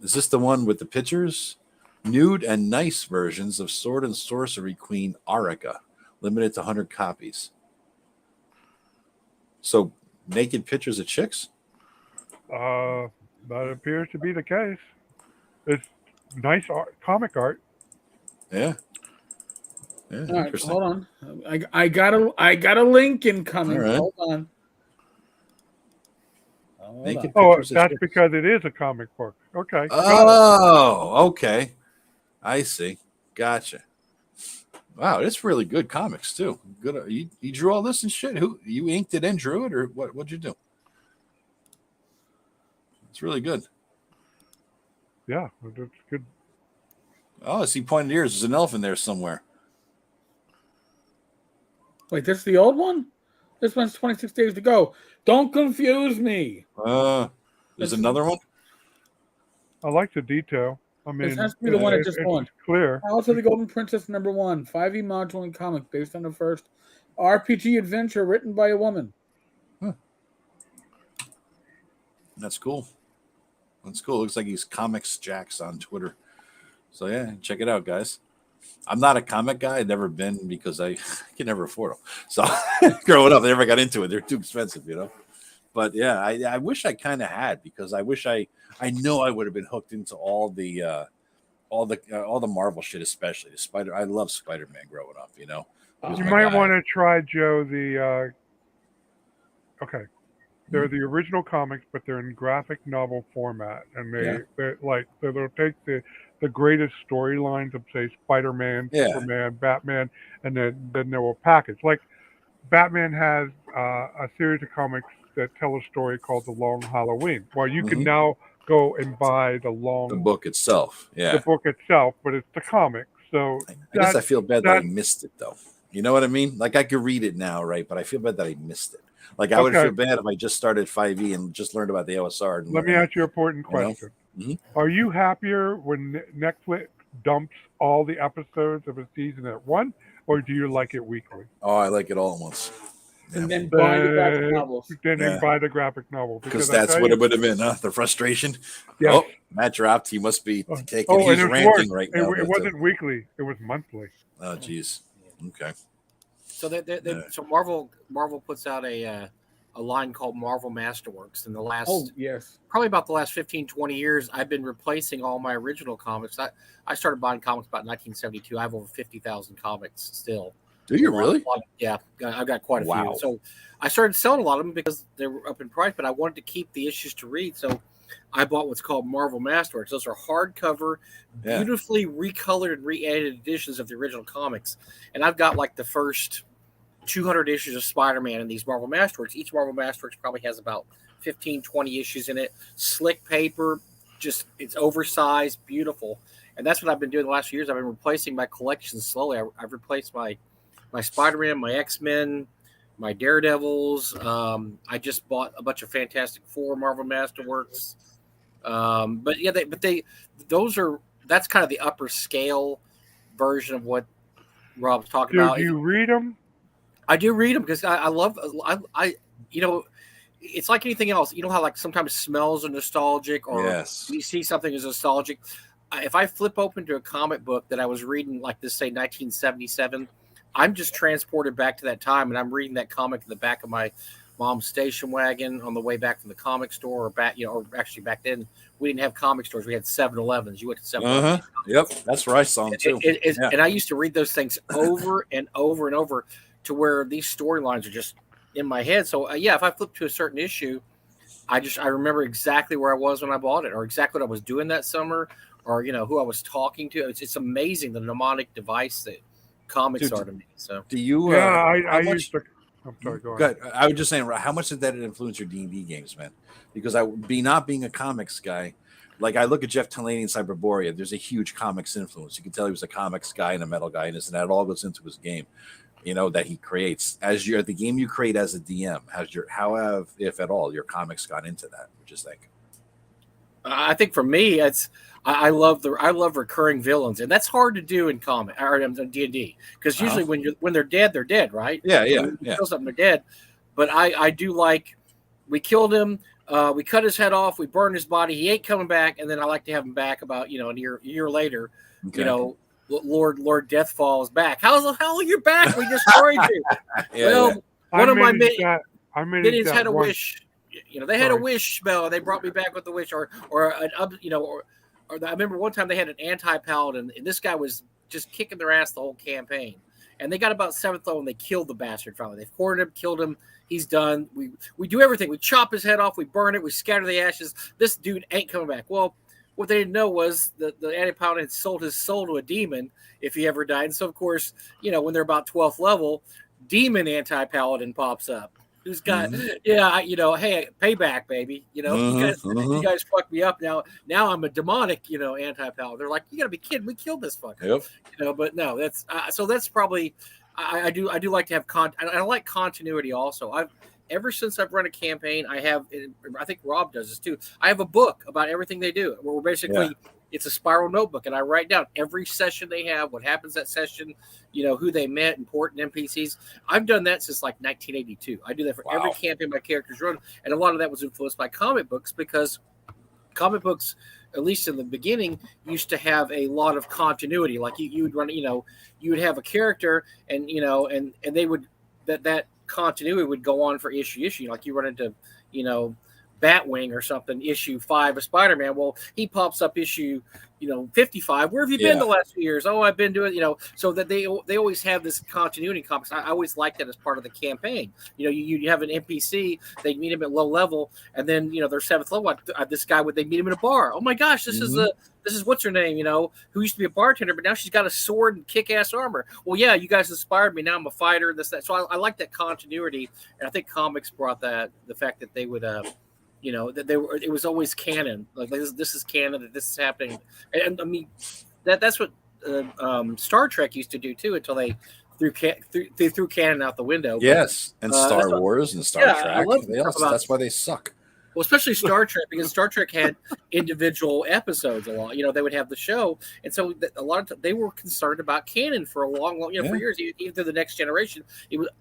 Is this the one with the pictures? Nude and nice versions of Sword and Sorcery Queen Arica, limited to 100 copies. So, naked pictures of chicks? That appears to be the case. It's nice art, comic art. Yeah. All right, hold on. I got a link incoming. Right. Hold on. That's because it is a comic book. Okay. Oh, okay. I see. Gotcha. Wow, it's really good comics too. Good. You drew all this and shit. Who you inked it and drew it, or what'd you do? It's really good. Yeah, that's good. Oh, I see pointed ears. There's an elf in there somewhere. Wait, this is the old one? This one's 26 days to go. Don't confuse me. There's another one? I like the detail. I mean, this has to be the one that just won. Clear. Palace of the Golden Princess #1, 5e module and comic based on the first RPG adventure written by a woman. That's cool. Looks like he's Comics Jacks on Twitter. So yeah, check it out, guys. I'm not a comic guy. I've never been because I can never afford them. So growing up, I never got into it. They're too expensive, But yeah, I wish I kind of had, because I wish I know I would have been hooked into all the Marvel shit, especially the Spider. I love Spider-Man growing up. You might want to try, Joe, the. Okay, they're the original comics, but they're in graphic novel format, and they'll take the greatest storylines of, say, Spider-Man, Superman, Batman, and then they will package. Like Batman has a series of comics that tell a story called The Long Halloween. Well, you can now go and buy the book itself. Yeah, the book itself, but it's the comic. So I guess I feel bad that I missed it, though. You know what I mean? Like, I could read it now, right? But I feel bad that I missed it. Like, I would feel bad if I just started 5e and just learned about the OSR. Let me ask you an important question. Are you happier when Netflix dumps all the episodes of a season at once, or do you like it weekly? Oh, I like it all at once. And then buy the graphic novels. Then buy the graphic novel. Because that's what it would have been, huh? The frustration. Yes. Oh, Matt dropped. He must be taking. He's ranting right now. It wasn't weekly. It was monthly. Oh, geez. Okay. So so Marvel puts out a a line called Marvel Masterworks. In the last, Oh, yes. probably about the last 15, 20 years, I've been replacing all my original comics. I started buying comics about 1972. I have over 50,000 comics still. Do you really? Yeah, I've got quite a Wow. few. So I started selling a lot of them because they were up in price, but I wanted to keep the issues to read. So I bought what's called Marvel Masterworks. Those are hardcover, beautifully recolored and re-edited editions of the original comics. And I've got like the first 200 issues of Spider-Man in these Marvel Masterworks. Each Marvel Masterworks probably has about 15, 20 issues in it. Slick paper, just it's oversized, beautiful. And that's what I've been doing the last few years. I've been replacing my collection slowly. I've replaced my Spider-Man, my X-Men, my Daredevils. I just bought a bunch of Fantastic Four Marvel Masterworks. But yeah, that's kind of the upper scale version of what Rob's talking about. Do you read them? I do read them because I love it's like anything else. You know how like sometimes smells are nostalgic, or you see something is nostalgic. If I flip open to a comic book that I was reading, like this, say 1977, I'm just transported back to that time, and I'm reading that comic in the back of my mom's station wagon on the way back from the comic store, or back, or actually back then we didn't have comic stores. We had 7-Elevens. You went to 7-Eleven. Yep, that's where I saw them too. And I used to read those things over and over and over to where these storylines are just in my head. So if I flip to a certain issue, I remember exactly where I was when I bought it, or exactly what I was doing that summer, or who I was talking to. It's amazing the mnemonic device that comics are to me. So do you? I used to. I'm sorry. Go ahead. Good. I was just saying, how much did that influence your D&D games, man? Because not being a comics guy, like I look at Jeff Tallaney and Cyberborea, there's a huge comics influence. You can tell he was a comics guy and a metal guy, and this and that. It all goes into his game, that he creates. As the game you create as a DM, how have, if at all, your comics gone into that? What do you think? I think for me, I love recurring villains, and that's hard to do in comic or in D&D, because usually when they're dead, right? Yeah. Kill something, they're dead. But I do like, we killed him, we cut his head off, we burned his body, he ain't coming back, and then I like to have him back about a year later. Okay. Lord Deathfall is back. How you're back? We destroyed you. One of my minions had a wish. They had a wish spell. They brought me back with the wish, or I remember one time they had an anti-paladin, and this guy was just kicking their ass the whole campaign. And they got about 7th level, and they killed the bastard finally. They cornered him, killed him. He's done. We do everything. We chop his head off. We burn it. We scatter the ashes. This dude ain't coming back. Well, what they didn't know was the anti-paladin had sold his soul to a demon if he ever died. And so, of course, when they're about 12th level, demon anti-paladin pops up. Who's got hey, payback, baby. You guys fucked me up. Now I'm a demonic, anti-paladin. They're like, you gotta be kidding. We killed this fucker. Yep. But no, that's so that's probably I do like to have I like continuity also. Ever since I've run a campaign, I think Rob does this too. I have a book about everything they do. Where we're basically it's a spiral notebook, and I write down every session they have, what happens that session, who they met, important NPCs. I've done that since like 1982. I do that for every campaign my characters run, and a lot of that was influenced by comic books, because comic books, at least in the beginning, used to have a lot of continuity. Like you would run, you would have a character, and and they would that continuity would go on for issue. Like you run into Batwing or something, issue 5 of Spider-Man. Well, he pops up issue 55. Where have you been the last few years? Oh, I've been doing so that they always have this continuity in comics. I always like that as part of the campaign. You have an NPC, they meet him at low level, and then they're 7th level. This guy, would they meet him in a bar? Oh my gosh, this is what's her name, who used to be a bartender, but now she's got a sword and kick-ass armor. Well, yeah, you guys inspired me. Now I'm a fighter, this, that. So I like that continuity, and I think comics brought that, the fact that they would that it was always canon. Like this is canon, that this is happening. And I mean, that's what Star Trek used to do too, until they threw canon out the window. Yes, and Star Wars and Star Trek. That's why they suck. Well, especially Star Trek, because Star Trek had individual episodes a lot. They would have the show, and so a lot of they were concerned about canon for a long, for years, even through the Next Generation.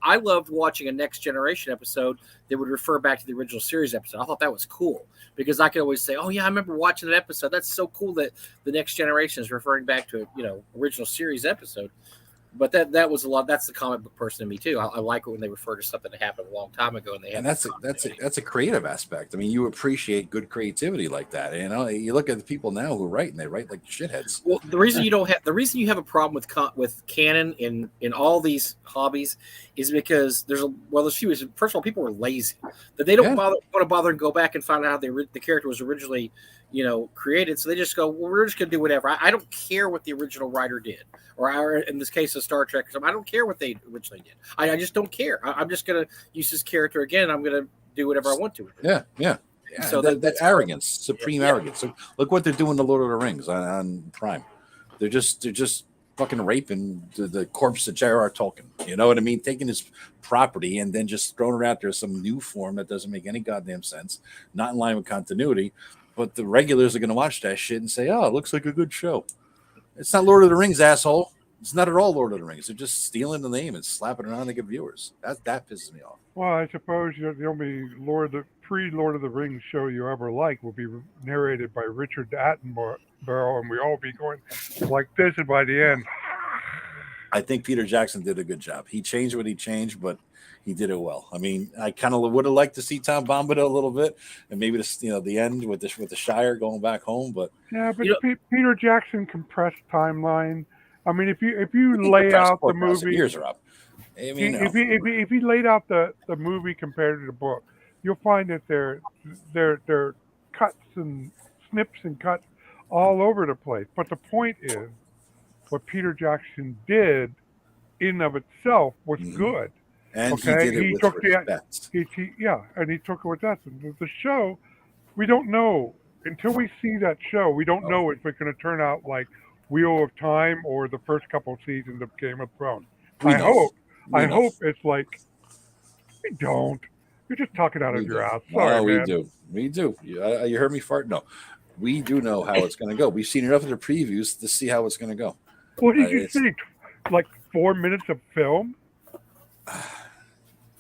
I loved watching a Next Generation episode that would refer back to the original series episode. I thought that was cool, because I could always say, "Oh yeah, I remember watching that episode. That's so cool that the Next Generation is referring back to original series episode." But that was a lot. That's the comic book person in me too. I like it when they refer to something that happened a long time ago, and they have. And that's a creative aspect. I mean, you appreciate good creativity like that. You know, you look at the people now who write, and they write like shitheads. Well, the reason you have a problem with canon in all these hobbies is because there's few reasons. First of all, people are lazy, that they don't want to bother and go back and find out how the character was originally, created. So they just go, well, we're just going to do whatever. I don't care what the original writer did, or in this case of Star Trek, I don't care what they originally did. I just don't care. I'm just going to use this character again. I'm going to do whatever I want to. Yeah. So that arrogance, supreme arrogance. So look what they're doing to Lord of the Rings on Prime. They're just fucking raping the corpse of J.R.R. Tolkien. You know what I mean? Taking his property and then just throwing it out there as some new form that doesn't make any goddamn sense, not in line with continuity. But the regulars are going to watch that shit and say, "Oh, it looks like a good show." It's not Lord of the Rings, asshole. It's not at all Lord of the Rings. They're just stealing the name and slapping it on to get viewers. That pisses me off. Well, I suppose the only pre-Lord of the Rings show you ever like will be narrated by Richard Attenborough, and we all be going like this, and by the end. I think Peter Jackson did a good job. He changed what he changed, but he did it well. I mean, I kind of would have liked to see Tom Bombadil a little bit, and maybe the end with the Shire going back home. But Peter Jackson compressed timeline. I mean, if you lay out the movie, years are up. I mean, if you laid out the movie compared to the book, you'll find that there cuts and snips and cuts all over the place. But the point is, what Peter Jackson did in of itself was good. And he did it with respect. And he took it with that. The show, we don't know until we see that show. We don't know if it's going to turn out like Wheel of Time or the first couple of seasons of Game of Thrones. I hope it's like, we don't. You're just talking out of your ass. Sorry, no, man. We do. You heard me fart? No. We do know how it's going to go. We've seen enough of the previews to see how it's going to go. What did you see? Like 4 minutes of film?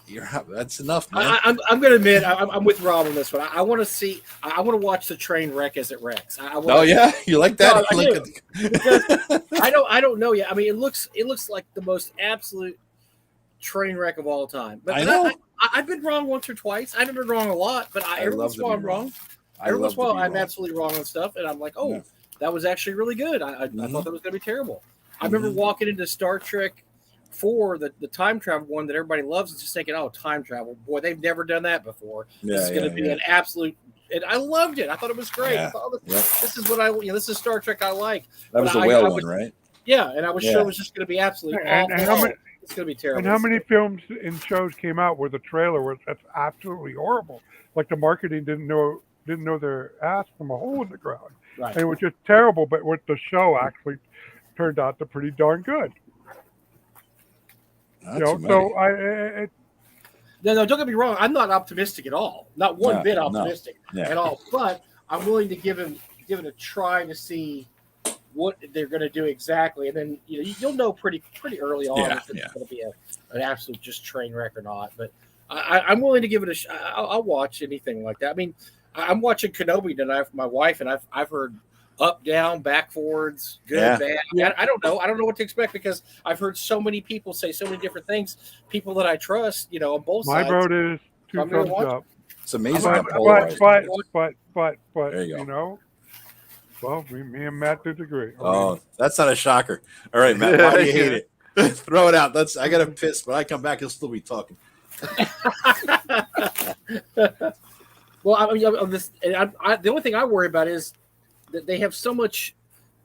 That's enough, man. I'm going to admit, I'm with Rob on this one. I want to see. I want to watch the train wreck as it wrecks. You like that? No, I don't know yet. I mean, it looks like the most absolute train wreck of all time. But I know. I've been wrong once or twice. I've been wrong a lot, but every once in a while I'm wrong. Every once in a while I'm absolutely wrong on stuff, and I'm like, that was actually really good. I thought that was going to be terrible. I remember walking into Star Trek 4, the time travel one that everybody loves, and just thinking, oh, time travel. Boy, they've never done that before. This is going to be an absolute. And I loved it. I thought it was great. Yeah. I thought, this is what this is Star Trek I like. That was the whale one, right? Yeah, and I was sure it was just going to be absolutely awful. It's going to be terrible. And how many films and shows came out where the trailer was that's absolutely horrible? Like the marketing didn't know their ass from a hole in the ground. Right. And it was just terrible, but what the show actually turned out to pretty darn good. No, don't get me wrong. I'm not optimistic at all. Not one bit optimistic at all. But I'm willing to give it a try to see what they're going to do exactly, and then you'll know pretty early on if it's going to be an absolute just train wreck or not. But I'm willing to give it I'll watch anything like that. I mean, I'm watching Kenobi tonight with my wife, and I've heard up, down, back, forwards, good, bad. I don't know. I don't know what to expect because I've heard so many people say so many different things. People that I trust, on both sides. My vote is 2 thumbs up. It's amazing. But there you go. Well, me and Matt disagree. Oh, that's not a shocker. All right, Matt, why do you hate it? Throw it out. I got to piss, but I come back, he'll still be talking. Well, I mean, the only thing I worry about is that they have so much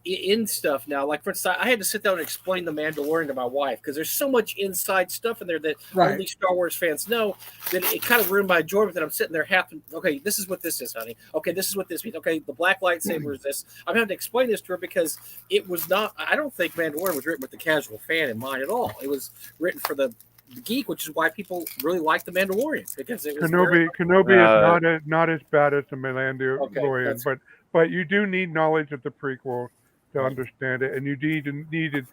in stuff now. Like, for instance, I had to sit down and explain The Mandalorian to my wife because there's so much inside stuff in there that only Star Wars fans know that it kind of ruined my enjoyment. That I'm sitting there okay, this is what this is, honey. Okay, this is what this means. Okay, the black lightsaber is this. I'm having to explain this to her because it was not. I don't think Mandalorian was written with the casual fan in mind at all. It was written for the geek, which is why people really like The Mandalorian because it was Kenobi is not as bad as the Mandalorian, but you do need knowledge of the prequel to understand it, and you needed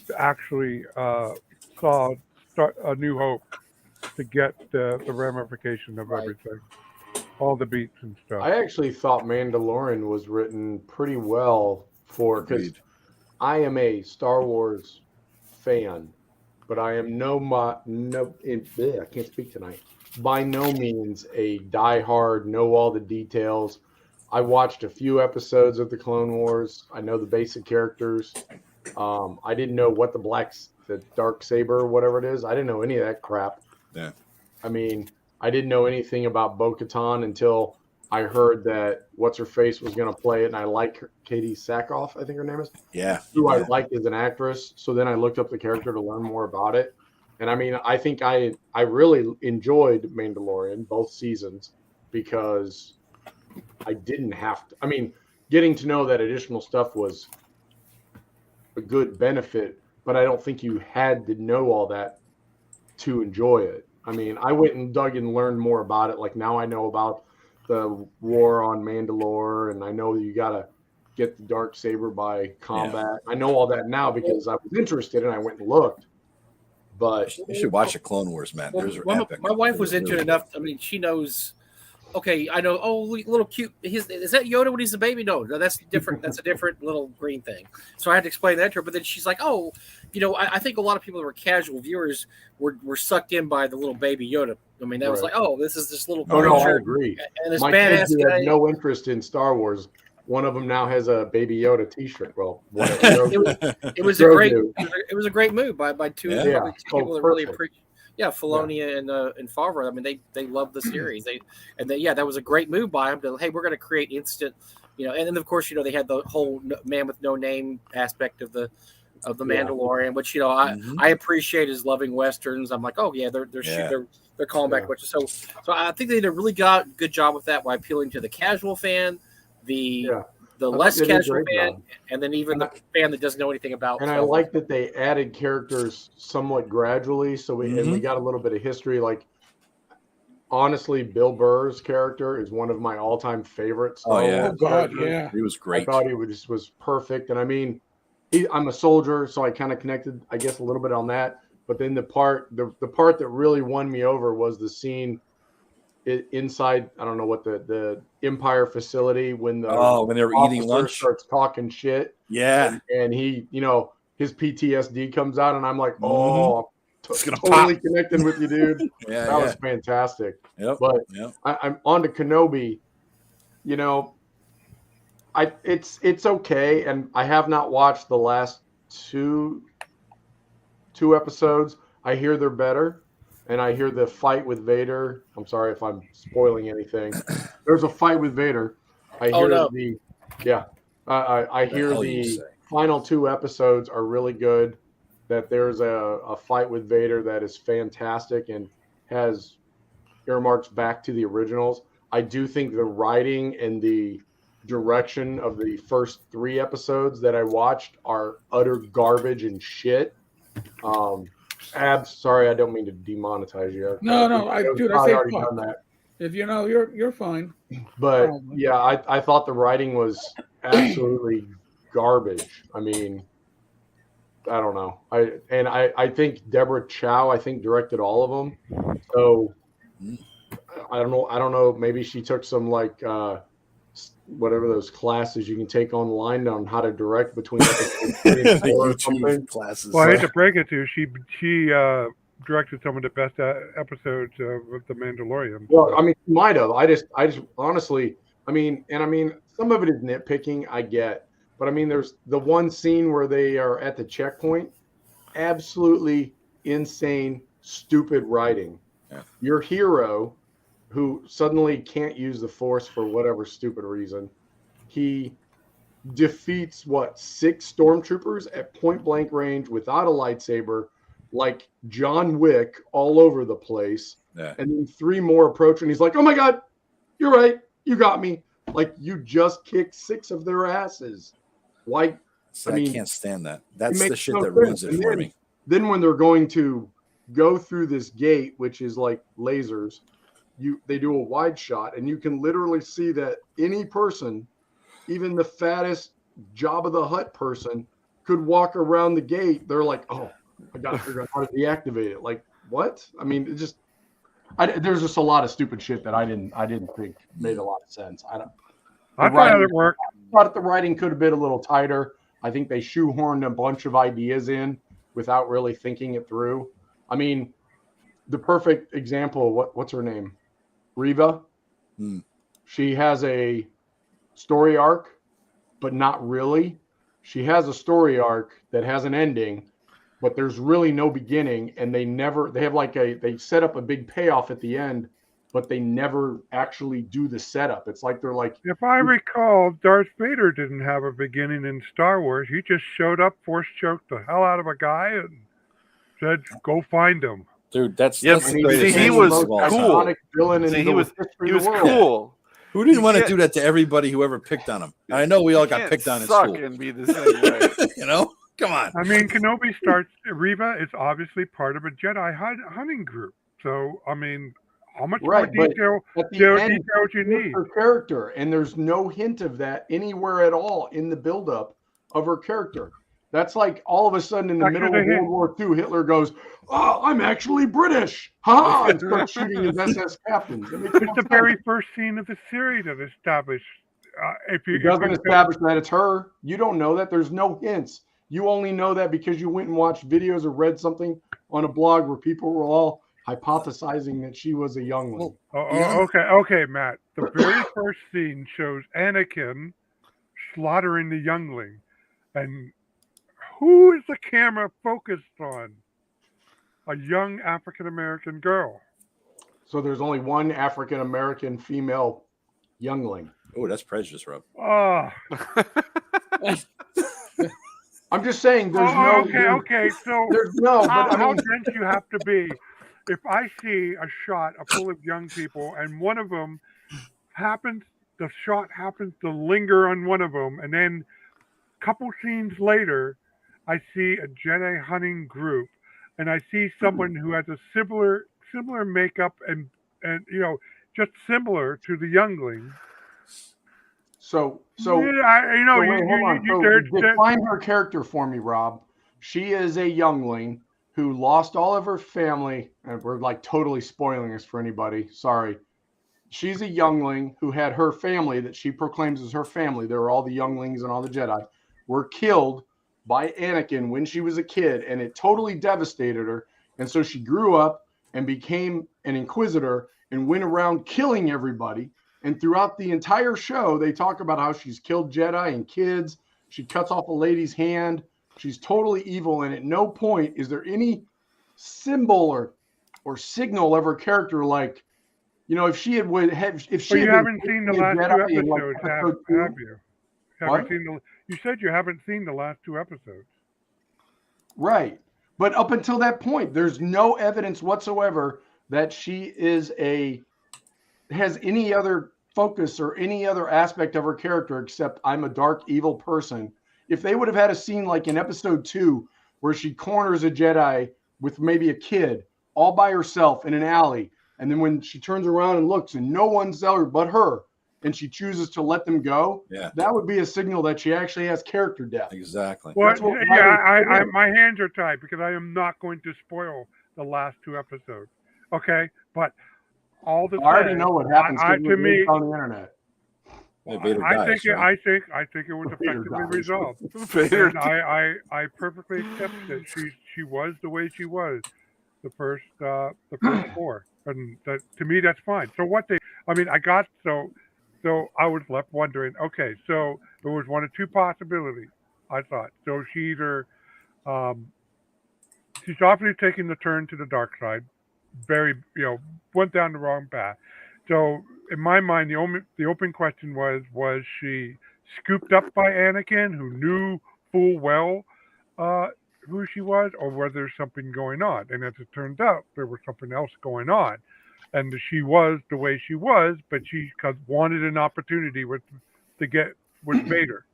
to actually saw A New Hope to get the ramification of everything, all the beats and stuff. I actually thought Mandalorian was written pretty well because I am a Star Wars fan, but I am I can't speak tonight. By no means a diehard, know all the details. I watched a few episodes of the Clone Wars. I know the basic characters. I didn't know what the dark saber, whatever it is. I didn't know any of that crap. Yeah. I mean, I didn't know anything about Bo-Katan until I heard that what's her face was going to play it, and I like her, Katie Sackhoff, I think her name is. Yeah. Who I like as an actress. So then I looked up the character to learn more about it. And I mean, I think I really enjoyed Mandalorian both seasons because I didn't have to. I mean, getting to know that additional stuff was a good benefit, but I don't think you had to know all that to enjoy it. I mean, I went and dug and learned more about it. Like now I know about the war on Mandalore, and I know you got to get the dark saber by combat. Yeah. I know all that now because I was interested and I went and looked. But you should watch the Clone Wars, man. Well, my wife was into it enough. I mean, she knows. Okay, I know. Oh, little cute. Is that Yoda when he's a baby? No, that's different. That's a different little green thing. So I had to explain that to her. But then she's like, "Oh, I think a lot of people that were casual viewers were sucked in by the little baby Yoda. I mean, that was like, oh, this is this little. Oh no, I agree. And this my badass kids guy. Had no interest in Star Wars. One of them now has a Baby Yoda T-shirt. Well, it was a great move by two people that really appreciate. Yeah, Filoni and Favreau. I mean, they love the series. That was a great move by them. Hey, we're going to create instant, and then of course, they had the whole man with no name aspect of the Mandalorian, which I appreciate as loving westerns. I'm like, oh yeah, they're calling back westerns. So I think they did a really good job with that by appealing to the casual fan, the less casual fan, and then even the fan that doesn't know anything about. And I like that they added characters somewhat gradually, so we got a little bit of history. Like, honestly, Bill Burr's character is one of my all-time favorites. Oh God, yeah, he was great. I thought he was perfect, and I mean, I'm a soldier, so I kind of connected, I guess, a little bit on that. But then the part that really won me over was the scene inside, I don't know what the Empire facility when they were eating lunch starts talking shit. Yeah. And he, his PTSD comes out and I'm like, I'm totally connecting with you, dude. That was fantastic. Yep. But I'm on to Kenobi. It's okay. And I have not watched the last two episodes. I hear they're better. And I hear the fight with Vader. I'm sorry if I'm spoiling anything. There's a fight with Vader. I hear I hear the final two episodes are really good. That there's a fight with Vader that is fantastic and has earmarks back to the originals. I do think the writing and the direction of the first 3 episodes that I watched are utter garbage and shit. Sorry, I don't mean to demonetize you. No, I say already done that. If you're fine. But I thought the writing was absolutely garbage. I mean, I don't know. I think Deborah Chow directed all of them. So I don't know. Maybe she took some whatever those classes you can take online on how to direct between YouTube classes. Well, I hate to break it to you. She directed some of the best episodes of The Mandalorian. Well, I mean, she might have. I just honestly, I mean, some of it is nitpicking, I get. But I mean, there's the one scene where they are at the checkpoint. Absolutely insane, stupid writing. Yeah. Your hero, who suddenly can't use the Force for whatever stupid reason, he defeats 6 stormtroopers at point blank range without a lightsaber, like John Wick, all over the place. Yeah. And then 3 more approach, and he's like, "Oh my God, you're right, you got me." Like, you just kicked 6 of their asses. Like, I can't stand that. That's the shit that ruins it for me. Then when they're going to go through this gate, which is like lasers, they do a wide shot, and you can literally see that any person, even the fattest Jabba the Hutt person, could walk around the gate. They're like, "Oh, I got to figure out how to deactivate it." Like, what? I mean, there's just a lot of stupid shit that I didn't think made a lot of sense. I thought it worked. I thought the writing could have been a little tighter. I think they shoehorned a bunch of ideas in without really thinking it through. I mean, the perfect example, what's her name? Reva. She has a story arc, but not really. She has a story arc that has an ending, but there's really no beginning, and they set up a big payoff at the end, but they never actually do the setup. It's like they're like, if I recall, Darth Vader didn't have a beginning in Star Wars. He just showed up, force choked the hell out of a guy, and said, "Go find him." Dude, that's Yeah, the see, greatest he thing was of all time. cool. Villain in See, he the was history of the world. cool. Who didn't want to can't- do that to everybody who ever picked on him? And I know we all got Can't picked on in suck school. and be the same way. You know, come on. I mean, Kenobi starts. Reva is obviously part of a Jedi hunting group. So, I mean, how much Right, more but detail at the do end, you need? her character, and there's no hint of that anywhere at all in the buildup of her character. That's like all of a sudden in the middle of World War II, Hitler goes, "Oh, I'm actually British!" Ha! And starts shooting his SS captains. It's the very first scene of the series that established. It doesn't establish that it's her. You don't know that. There's no hints. You only know that because you went and watched videos or read something on a blog where people were all hypothesizing that she was a youngling. Okay, Matt. The very first scene shows Anakin slaughtering the youngling, and who is the camera focused on? A young African American girl. So there's only one African American female youngling. Oh, that's prejudice, Rob. Oh. I'm just saying there's Okay. So there's no, but how dense you have to be. If I see a shot full of young people and one of them the shot happens to linger on one of them, and then a couple scenes later, I see a Jedi hunting group, and I see someone who has a similar makeup and just similar to the youngling. So yeah, define her character for me, Rob. She is a youngling who lost all of her family, and we're like totally spoiling this for anybody. Sorry. She's a youngling who had her family that she proclaims as her family. There were all the younglings and all the Jedi were killed by Anakin when she was a kid, and it totally devastated her. And so she grew up and became an inquisitor and went around killing everybody. And throughout the entire show, they talk about how she's killed Jedi and kids. She cuts off a lady's hand. She's totally evil. And at no point is there any symbol or signal of her character, like, if she had if she. But you haven't seen the last Jedi two episodes, have you? What? You said you haven't seen the last two episodes. Right. But up until that point, there's no evidence whatsoever that she has any other focus or any other aspect of her character except I'm a dark, evil person. If they would have had a scene like in episode 2 where she corners a Jedi with maybe a kid all by herself in an alley, and then when she turns around and looks and no one's there but her, and she chooses to let them go, that would be a signal that she actually has character depth. Exactly. Well, my hands are tied because I am not going to spoil the last two episodes. Okay, but all the I already know what happens to me on the internet. I think it was effectively resolved. And I perfectly accept that she was the way she was the first four, and that, to me, that's fine. So I was left wondering. Okay, so there was one of two possibilities. I thought so. She either she's obviously taking the turn to the dark side, went down the wrong path. So in my mind, the open question was she scooped up by Anakin, who knew full well who she was, or was there something going on? And as it turned out, there was something else going on. And she was the way she was, but she wanted an opportunity to get with Vader.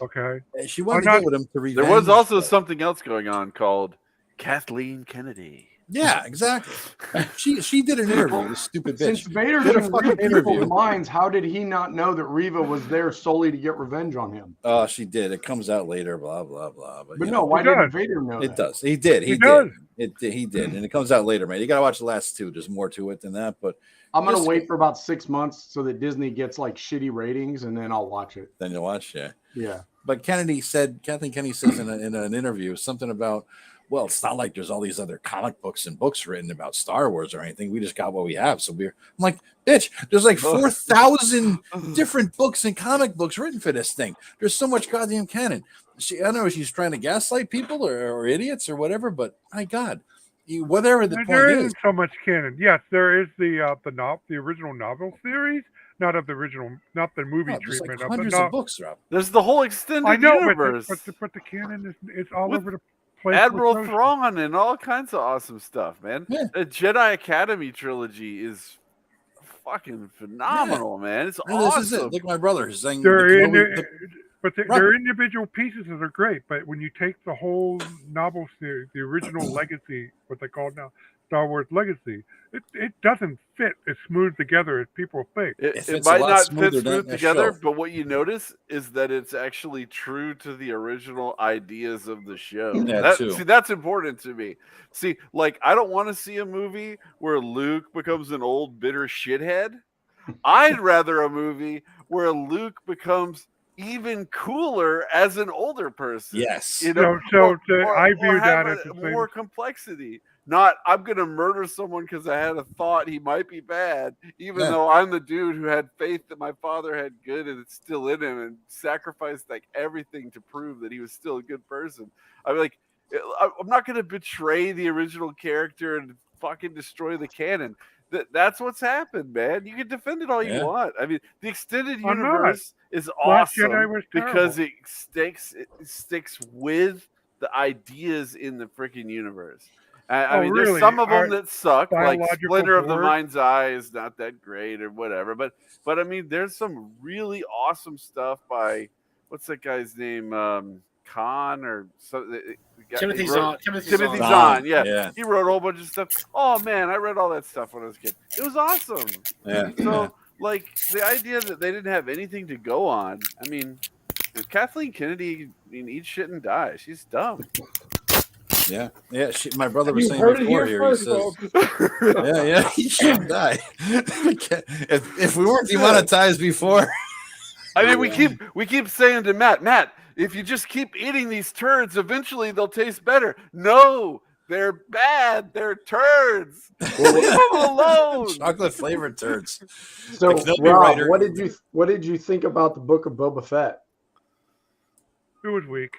Okay, she wanted to get with him to revenge. There was also something else going on called Kathleen Kennedy. Yeah, exactly. She did an interview. This stupid bitch. Since Vader didn't read people's minds, how did he not know that Reva was there solely to get revenge on him? Oh, she did. It comes out later. Blah blah blah. But no, why didn't Vader know? It does. He did. He did. He did, and it comes out later, man. You got to watch the last two. There's more to it than that. But I'm gonna wait for about 6 months so that Disney gets like shitty ratings, and then I'll watch it. Then you'll watch, yeah. Yeah. But Kathleen Kennedy says in an interview something about, well, it's not like there's all these other comic books and books written about Star Wars or anything. We just got what we have. So I'm like, bitch, there's like 4,000 different books and comic books written for this thing. There's so much goddamn canon. I don't know if she's trying to gaslight people or idiots or whatever, but my God, whatever the point there is. isn't so much canon. Yes, there is the original novel series, not the movie There's treatment like of the hundreds novel. of books, Rob. There's the whole extended I know, universe. but the canon is all With over the place. Admiral Thrawn and all kinds of awesome stuff, man. Yeah. The Jedi Academy trilogy is fucking phenomenal, man. It's awesome. This is it. Look, my brother is saying They're individual pieces that are great. But when you take the whole novel series, the original legacy, what they call now Star Wars Legacy, it doesn't fit as smooth together as people think. It might not fit smooth together, but what you notice is that it's actually true to the original ideas of the show. See, that's important to me. See, like, I don't want to see a movie where Luke becomes an old, bitter shithead. I'd rather a movie where Luke becomes even cooler as an older person. Yes. I view that as more complexity. Not, I'm going to murder someone because I had a thought he might be bad, even though I'm the dude who had faith that my father had good and it's still in him and sacrificed like everything to prove that he was still a good person. I'm not going to betray the original character and fucking destroy the canon. That's what's happened, man. You can defend it all you want. I mean, the extended universe is awesome because it sticks with the ideas in the freaking universe. I mean, there's some of them that suck, like Splinter of the Mind's Eye is not that great or whatever. But I mean, there's some really awesome stuff by what's that guy's name? Khan or something. Timothy Zahn. Timothy Zahn. Yeah. He wrote a whole bunch of stuff. Oh man, I read all that stuff when I was a kid. It was awesome. Yeah. So like the idea that they didn't have anything to go on. I mean, Kathleen Kennedy, eat shit and die. She's dumb. Yeah. My brother was saying before here. He says, he should die. if we weren't demonetized before. I mean, we keep saying to Matt, if you just keep eating these turds, eventually they'll taste better. No, they're bad. They're turds. Leave them alone. Chocolate flavored turds. So, Rob, what did you think about the Book of Boba Fett? It was weak.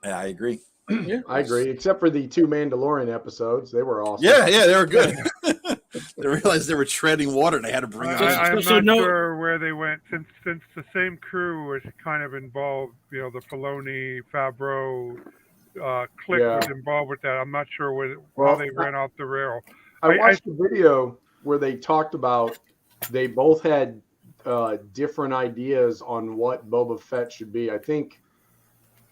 Yeah, I agree. I agree, except for the 2 Mandalorian episodes. They were awesome. Yeah, they were good. They realized they were treading water and they had to bring it on. I'm not sure where they went since the same crew was kind of involved. The Filoni, Favreau clique was involved with that. I'm not sure how they ran off the rail. I watched a video where they talked about they both had different ideas on what Boba Fett should be. I think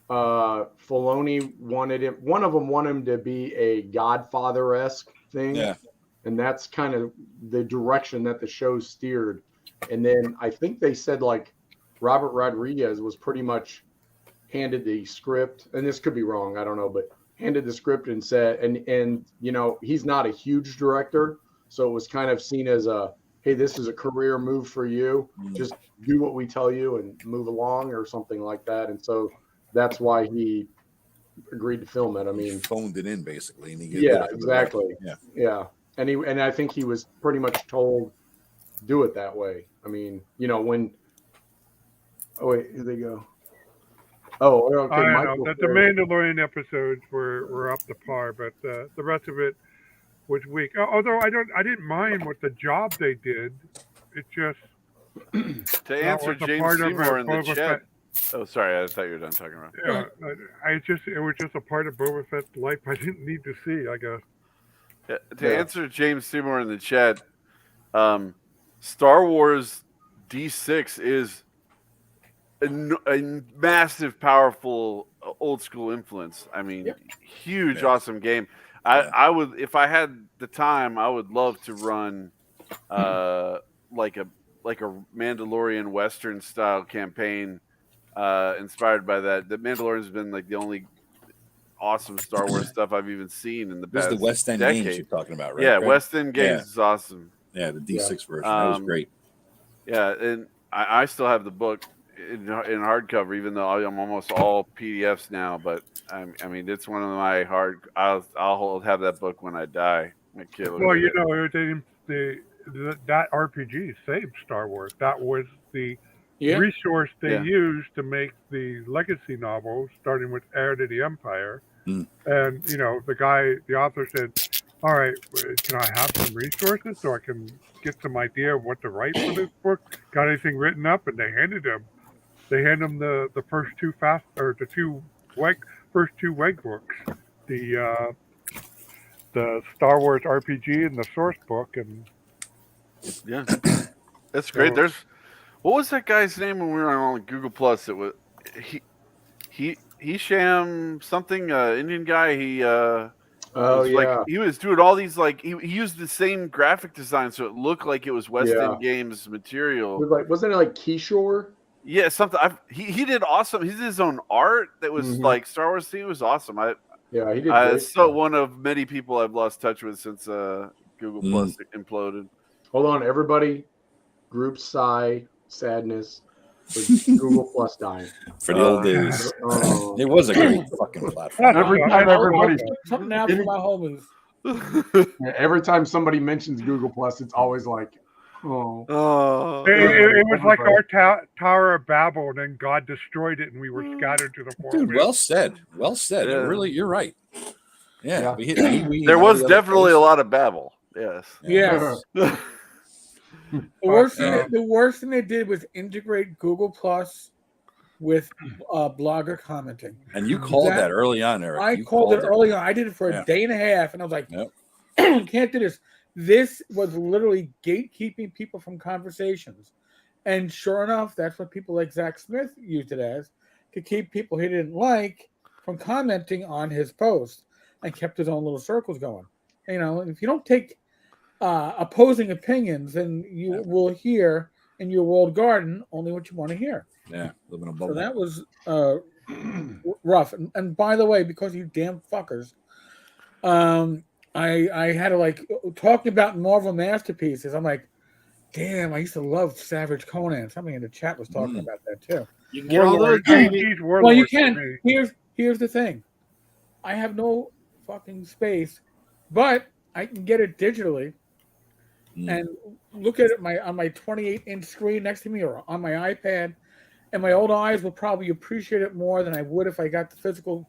Filoni wanted him. One of them wanted him to be a Godfather-esque thing. Yeah. And that's kind of the direction that the show steered. And then I think they said like Robert Rodriguez was pretty much handed the script, and this could be wrong, I don't know, but handed the script and said, and he's not a huge director, so it was kind of seen as hey, this is a career move for you. Just do what we tell you and move along or something like that. And so that's why he agreed to film it. I mean, he phoned it in basically. And exactly. Yeah. And I think he was pretty much told, do it that way. I mean, when. Oh wait, here they go. Oh, okay. I know that the Mandalorian episodes were up to par, but the rest of it was weak. Although I didn't mind what the job they did. It just to answer James Seymour in the chat. Oh, sorry, I thought you were done talking about. Yeah, it was just a part of Boba Fett's life I didn't need to see, I guess. Yeah, to answer James Seymour in the chat, Star Wars D6 is a massive, powerful, old school influence. I mean, huge, awesome game. I would, if I had the time, I would love to run like a Mandalorian Western style campaign inspired by that. The Mandalorian's been like the only awesome Star Wars stuff I've even seen in the past. This is the West End games you're talking about, right? Yeah, West End games is awesome. Yeah, the D6 version. That was great. Yeah, and I still have the book, in hardcover, even though I'm almost all PDFs now. But I mean, it's one of my I'll have that book when I die. My kid will Well, get you it. know, that RPG saved Star Wars. That was the Yeah. resource they Yeah. used to make the legacy novels, starting with Heir to the Empire. Mm. And you know, the author said, "All right, can I have some resources so I can get some idea of what to write for this book? Got anything written up?" And they handed him the first two first two WEG books, the Star Wars RPG and the source book, and Yeah, that's great. so What was that guy's name when we were on Google Plus? It was Hisham something, Indian guy. He Oh was like yeah, he was doing all these like he used the same graphic design so it looked like it was West Yeah. End Games material. wasn't it like Keyshore? Yeah, something. He did awesome. He did his own art that was Mhm. like Star Wars theme. It was awesome. Yeah, he did great. So stuff. one of many people I've lost touch with since Google Plus imploded. Hold on, everybody. Group sigh, sadness. For Google Plus dying. For the old days. Oh. It was a great fucking platform. Every time everybody, Something out for my homies. every time somebody mentions Google Plus, it's always like, oh. it was like our Tower of Babel, and then God destroyed it, and we were scattered to the four Dude, winds. well said. Well said. Yeah. Really, you're right. Yeah. Yeah. There was definitely a lot of babble. Yes. Yes. Yeah. The worst thing they did was integrate Google Plus with blogger commenting. And you called that early on, Eric. I You called it early on. I did it for Yeah. a day and a half, and I was like, Yep. can't do this. This was literally gatekeeping people from conversations. And sure enough, that's what people like Zach Smith used it as, to keep people he didn't like from commenting on his post, and kept his own little circles going. You know, if you don't take opposing opinions, then you will hear in your walled garden only what you want to hear. Yeah, live in a So bubble. that was rough. And by the way, because you damn fuckers, I had to like talking about Marvel masterpieces. I'm like, damn, I used to love Savage Conan. Somebody in the chat was talking about that too. You can get all those. He's Well, you Warlord for can. me. Here's the thing. I have no fucking space, but I can get it digitally and look at it on my 28-inch screen next to me or on my iPad, and my old eyes will probably appreciate it more than I would if I got the physical.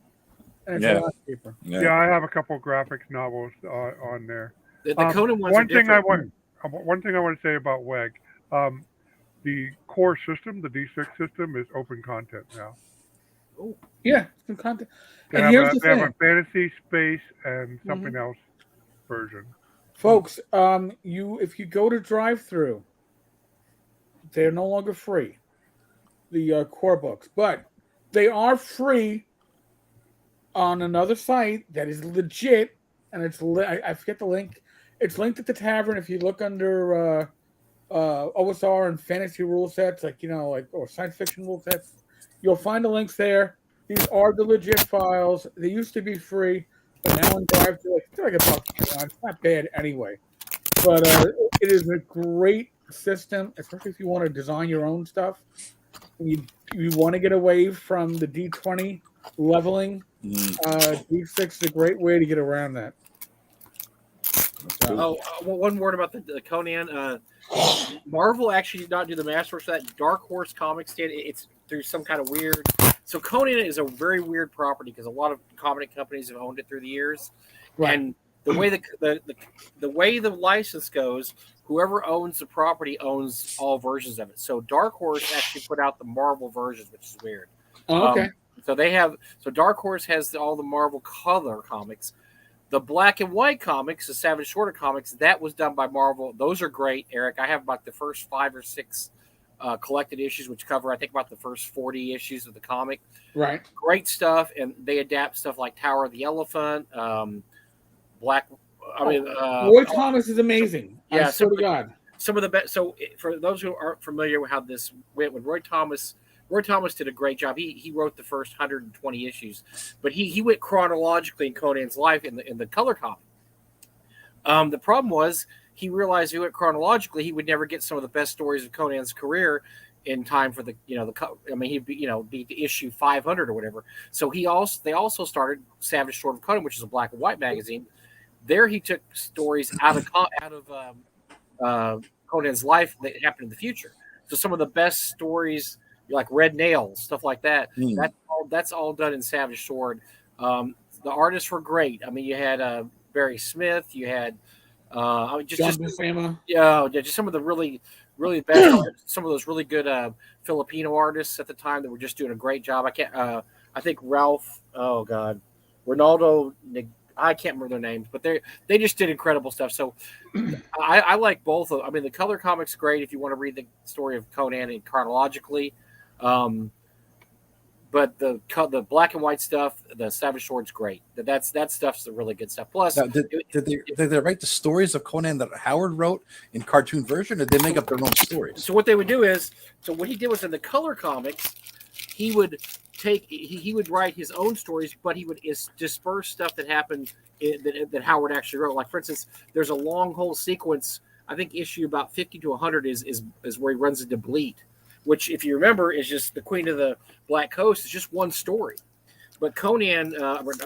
And it's a lot cheaper. Yeah, I have a couple graphics novels on there. The Conan ones one are thing different. One thing I want to say about WEG, the core system, the D6 system, is open content now. Yeah, it's good content. They And have here's a, the they have thing, a fantasy, space, and something else version. folks. If you go to drive-through, they're no longer free. The core books, but they are free on another site that is legit, and it's I forget the link. It's linked at the tavern. If you look under OSR and fantasy rule sets, or science fiction rule sets, you'll find the links there. These are the legit files. They used to be free, but now in drive-through, like $1. It's not bad anyway. But it is a great system, especially if you want to design your own stuff. You want to get away from the D20 leveling. D6 is a great way to get around that. One word about the Conan. Marvel actually did not do the master for that. Dark Horse Comics did. It's through some kind of weird. So Conan is a very weird property because a lot of comic companies have owned it through the years, and the way the way the license goes, whoever owns the property owns all versions of it. So Dark Horse actually put out the Marvel versions, which is weird. Oh, okay. So Dark Horse has all the Marvel color comics. The black and white comics, the Savage Shorter comics, that was done by Marvel. Those are great, Eric. I have about the first 5 or 6 collected issues, which cover, I think, about the first 40 issues of the comic. Right. Great stuff, and they adapt stuff like Tower of the Elephant, Black. Roy Thomas is amazing. Yeah, I swear to God. Some of the best. So, for those who aren't familiar with how this went, when Roy Thomas did a great job. He wrote the first 120 issues, but he went chronologically in Conan's life in the color comic. The problem was he realized if he went chronologically, he would never get some of the best stories of Conan's career, in time for the he'd be issue 500 or whatever. So they also started Savage Sword of Conan, which is a black and white magazine. There he took stories out of Conan's life that happened in the future. So some of the best stories, like Red Nails, stuff like that. That's all done in Savage Sword. The artists were great. I mean, you had Barry Smith. You had just some of the really best artists, some of those really good Filipino artists at the time that were just doing a great job. I think Ralph. Oh God, Ronaldo. I can't remember their names, but they just did incredible stuff. So I like both of. I mean, the color comic's great if you want to read the story of Conan chronologically. But the black and white stuff, the Savage Sword's great. That stuff's the really good stuff. Plus, now, did they write the stories of Conan that Howard wrote in cartoon version, or did they make up their own stories? So what they would do is, what he did was in the color comics, he would write his own stories, but he would disperse stuff that happened that Howard actually wrote. Like, for instance, there's a long whole sequence. I think issue about 50 to 100 is where he runs into Bleat, which, if you remember, is just the Queen of the Black Coast. It's just one story. But Conan,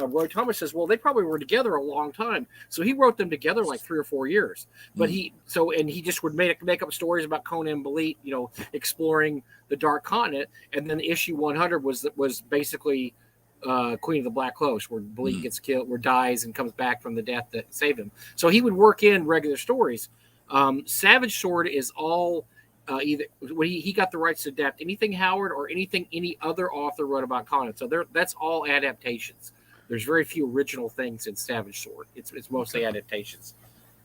Roy Thomas says, well, they probably were together a long time. So he wrote them together like 3 or 4 years. But he just would make up stories about Conan and Bleat, exploring the Dark Continent. And then issue 100 was basically Queen of the Black Coast, where Bleat gets killed, where dies and comes back from the death that saved him. So he would work in regular stories. Savage Sword is all either when he got the rights to adapt anything Howard or anything any other author wrote about Conan. So that's all adaptations. There's very few original things in Savage Sword. It's mostly adaptations.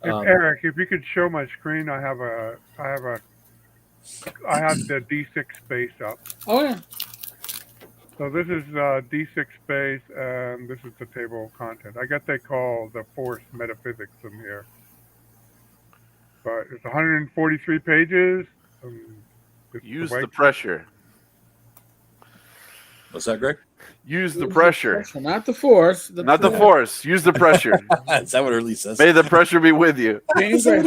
Eric, if you could show my screen, I have the D6 space up. Oh yeah. So this is D6 space, and this is the table of content. I guess they call the force metaphysics in here. But it's 143 pages. Use the pressure. What's that, Greg? Use the pressure. Not the force. Not the force. Use the pressure. Is that what it really says? May the pressure be with you. James, I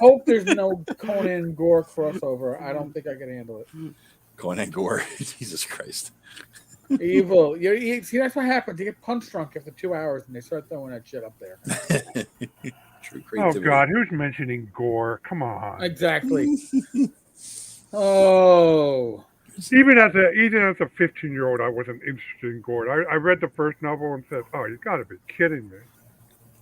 hope there's no Conan Gore crossover. I don't think I can handle it. Conan Gore. Jesus Christ. Evil. See, that's what happens. You get punch drunk after 2 hours and they start throwing that shit up there. True creativity. Oh, God. Who's mentioning Gore? Come on. Exactly. Oh. Even as a 15-year-old, I wasn't interested in Gore. I read the first novel and said, "Oh, you got to be kidding me."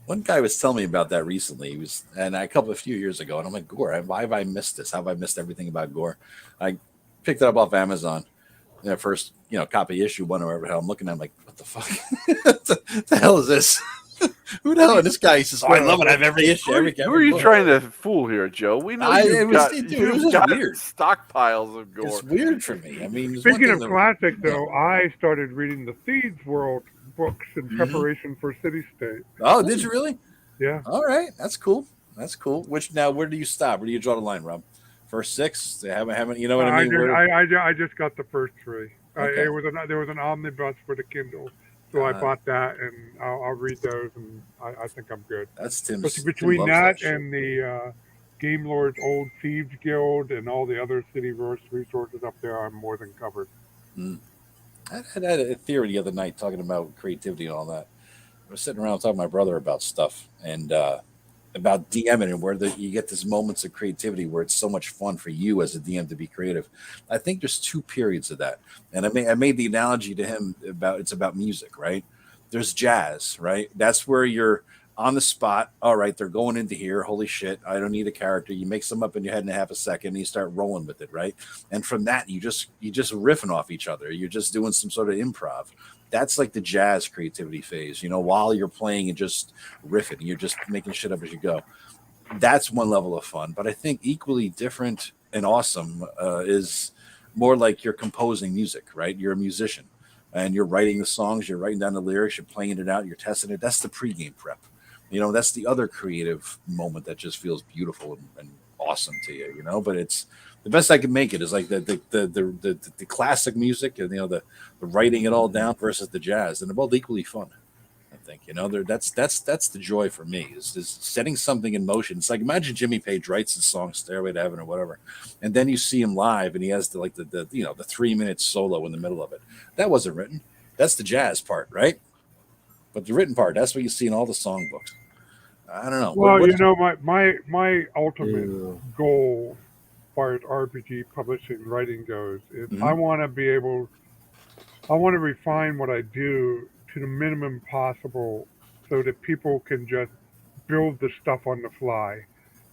One guy was telling me about that recently. He was, and a few years ago, and I'm like, Gore, why have I missed this? How have I missed everything about Gore? I picked it up off Amazon. The first, copy issue one or whatever the hell. I'm looking at it, I'm like, what the fuck? What the hell is this? Who the hell? And this guy, he says, "Oh, I love it. I have every issue." Who are you trying to fool here, Joe? We know you've got weird stockpiles of Gore. It's weird for me. I mean, speaking of classic, though, I started reading the Thieves World books in preparation for City State. Oh, did you really? Yeah. All right, that's cool. That's cool. Where do you stop? Where do you draw the line, Rob? First 6? They haven't. You know what I mean? I just got the first 3. Okay. There was an omnibus for the Kindle. So I bought that, and I'll read those, and I think I'm good. That's Tim's. But between that and the Game Lords Old Thieves Guild and all the other city resources up there, I'm more than covered. I had a theory the other night talking about creativity and all that. I was sitting around talking to my brother about stuff and about DMing and where you get these moments of creativity where it's so much fun for you as a DM to be creative. I think there's 2 periods of that. And I made the analogy to him about music, right? There's jazz, right? That's where you're on the spot. All right, they're going into here. Holy shit, I don't need a character. You make some up in your head in a half a second and you start rolling with it, right? And from that, you just riffing off each other. You're just doing some sort of improv. That's like the jazz creativity phase, while you're playing and just riffing, you're just making shit up as you go. That's one level of fun. But I think equally different and awesome is more like you're composing music, right? You're a musician and you're writing the songs, you're writing down the lyrics, you're playing it out, you're testing it. That's the pregame prep. That's the other creative moment that just feels beautiful and awesome to you, but it's the best I can make it is like the classic music and the writing it all down versus the jazz, and they're both equally fun. think. That's the joy for me is setting something in motion. It's like imagine Jimmy Page writes his song "Stairway to Heaven" or whatever, and then you see him live and he has the 3-minute solo in the middle of it. That wasn't written. That's the jazz part, right? But the written part, that's what you see in all the songbooks. I don't know. Well, my ultimate goal as far as RPG publishing writing goes is I want to refine what I do to the minimum possible so that people can just build the stuff on the fly,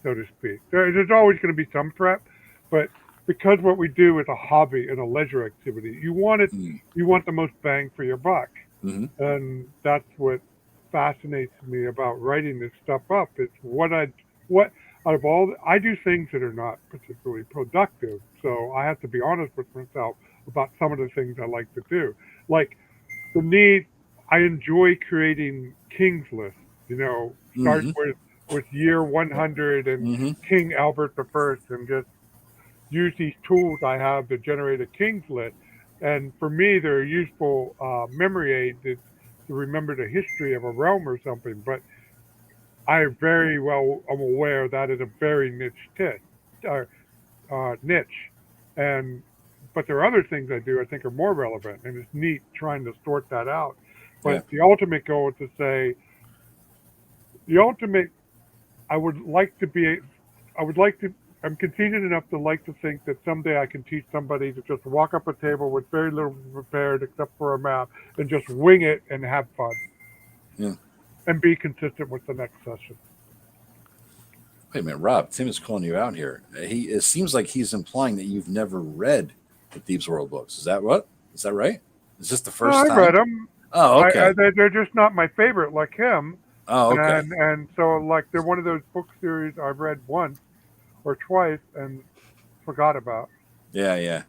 so to speak. There's always going to be some prep, but because what we do is a hobby and a leisure activity, you want the most bang for your buck. And that's what fascinates me about writing this stuff up. It's what out of all, I do things that are not particularly productive. So I have to be honest with myself about some of the things I like to do. Like I enjoy creating King's List, start with year 100 and King Albert I and just use these tools I have to generate a King's List. And for me, they're a useful memory aid to remember the history of a realm or something. But I very well am aware that is a very niche niche. But there are other things I do I think are more relevant, and it's neat trying to sort that out. But the ultimate goal is to say, I'm conceited enough to like to think that someday I can teach somebody to just walk up a table with very little prepared except for a map and just wing it and have fun. Yeah. And be consistent with the next session. Wait a minute, Rob. Tim is calling you out here. It seems like he's implying that you've never read the Thieves' World books. Is that what? Is that right? Is this the first time? I read them. Oh, okay. They're just not my favorite like him. Oh, okay. And so they're one of those book series I've read once or twice and forgot about. Yeah.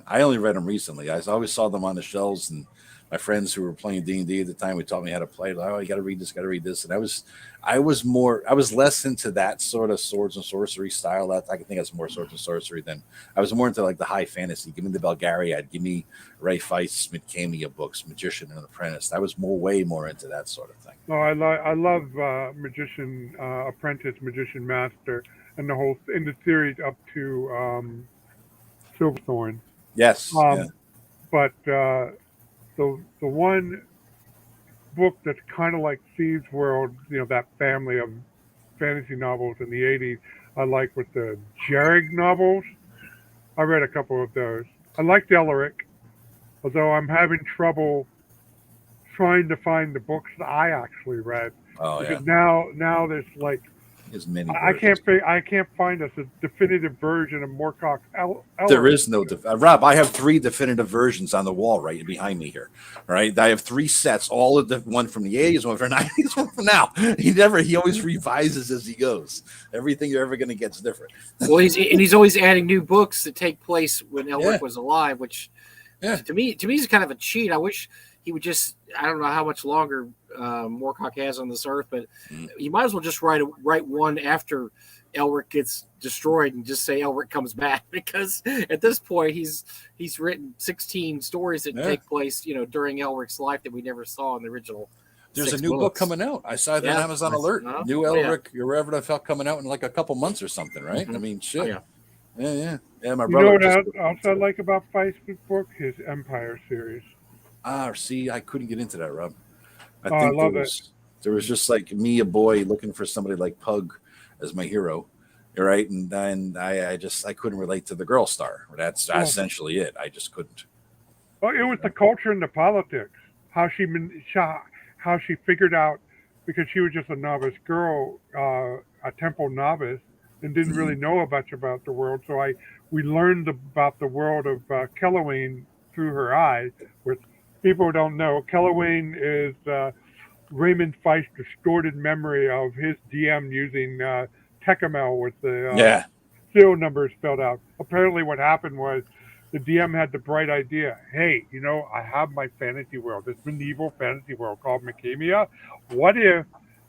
I only read them recently. I always saw them on the shelves, and my friends who were playing D&D at the time, we taught me how to play. Like, oh, you got to read this. And I was less into that sort of swords and sorcery style. I think that's more swords and sorcery than I was more into like the high fantasy. Give me the Belgariad, give me Ray Feist's Midcamia books, Magician and Apprentice. I was way more into that sort of thing. No, I love Magician Apprentice, Magician Master, and in the series up to Silverthorn. Yes. But the one book that's kind of like Thieves' World, that family of fantasy novels in the 80s, I like with the Jerrig novels. I read a couple of those. I liked Elric, although I'm having trouble trying to find the books that I actually read. Oh, because now there's like There's many. I can't find a definitive version of Moorcock's Elric. There is no Rob. I have 3 definitive versions on the wall right behind me here. All right, I have 3 sets, all of the one from the 80s, one from the 90s, one from now. He always revises as he goes. Everything you're ever going to get is different. Well, he's always adding new books that take place when Elric was alive, which to me is kind of a cheat. I wish he would just. I don't know how much longer Moorcock has on this earth, but you might as well just write one after Elric gets destroyed and just say Elric comes back, because at this point he's written 16 stories that take place during Elric's life that we never saw in the original. There's a new book coming out. I saw that on Amazon Alert. New Elric, or wherever the felt coming out in like a couple months or something, right? I mean, shit. Yeah. My brother. You know what else I like about Feist's book? His Empire series. See, I couldn't get into that, Rob. I love it. There was just like me, a boy, looking for somebody like Pug as my hero, right? And then I couldn't relate to the girl star. That's essentially it. I just couldn't. Well, it was the culture and the politics. How she figured out, because she was just a novice girl, a temple novice, and didn't really know much about the world. So we learned about the world of Keloween through her eyes, which people who don't know, Keloween is Raymond Feist's distorted memory of his DM using Tecamel with the serial numbers spelled out. Apparently what happened was the DM had the bright idea, hey, I have my fantasy world, this medieval fantasy world called Midcamia. What if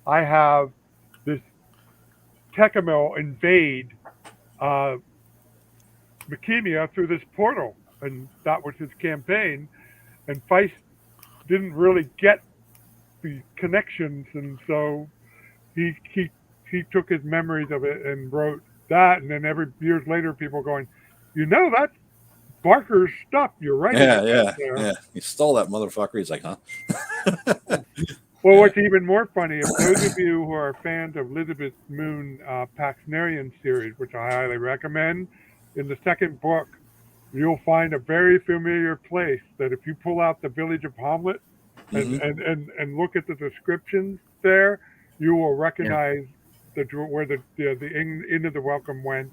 I have this Tecamel invade Midcamia through this portal? And that was his campaign. And Feist didn't really get the connections, and so he took his memories of it and wrote that, and then years later, people going, that's Barker's stuff. You're writing Yeah, about yeah, there. yeah. He stole that motherfucker. He's like, huh? Well, what's even more funny, if those of you who are fans of Elizabeth Moon Paxnerian series, which I highly recommend, in the second book, you'll find a very familiar place that if you pull out the village of Hamlet and, Mhm. and look at the descriptions there, you will recognize where the inn of the Welcome Wench,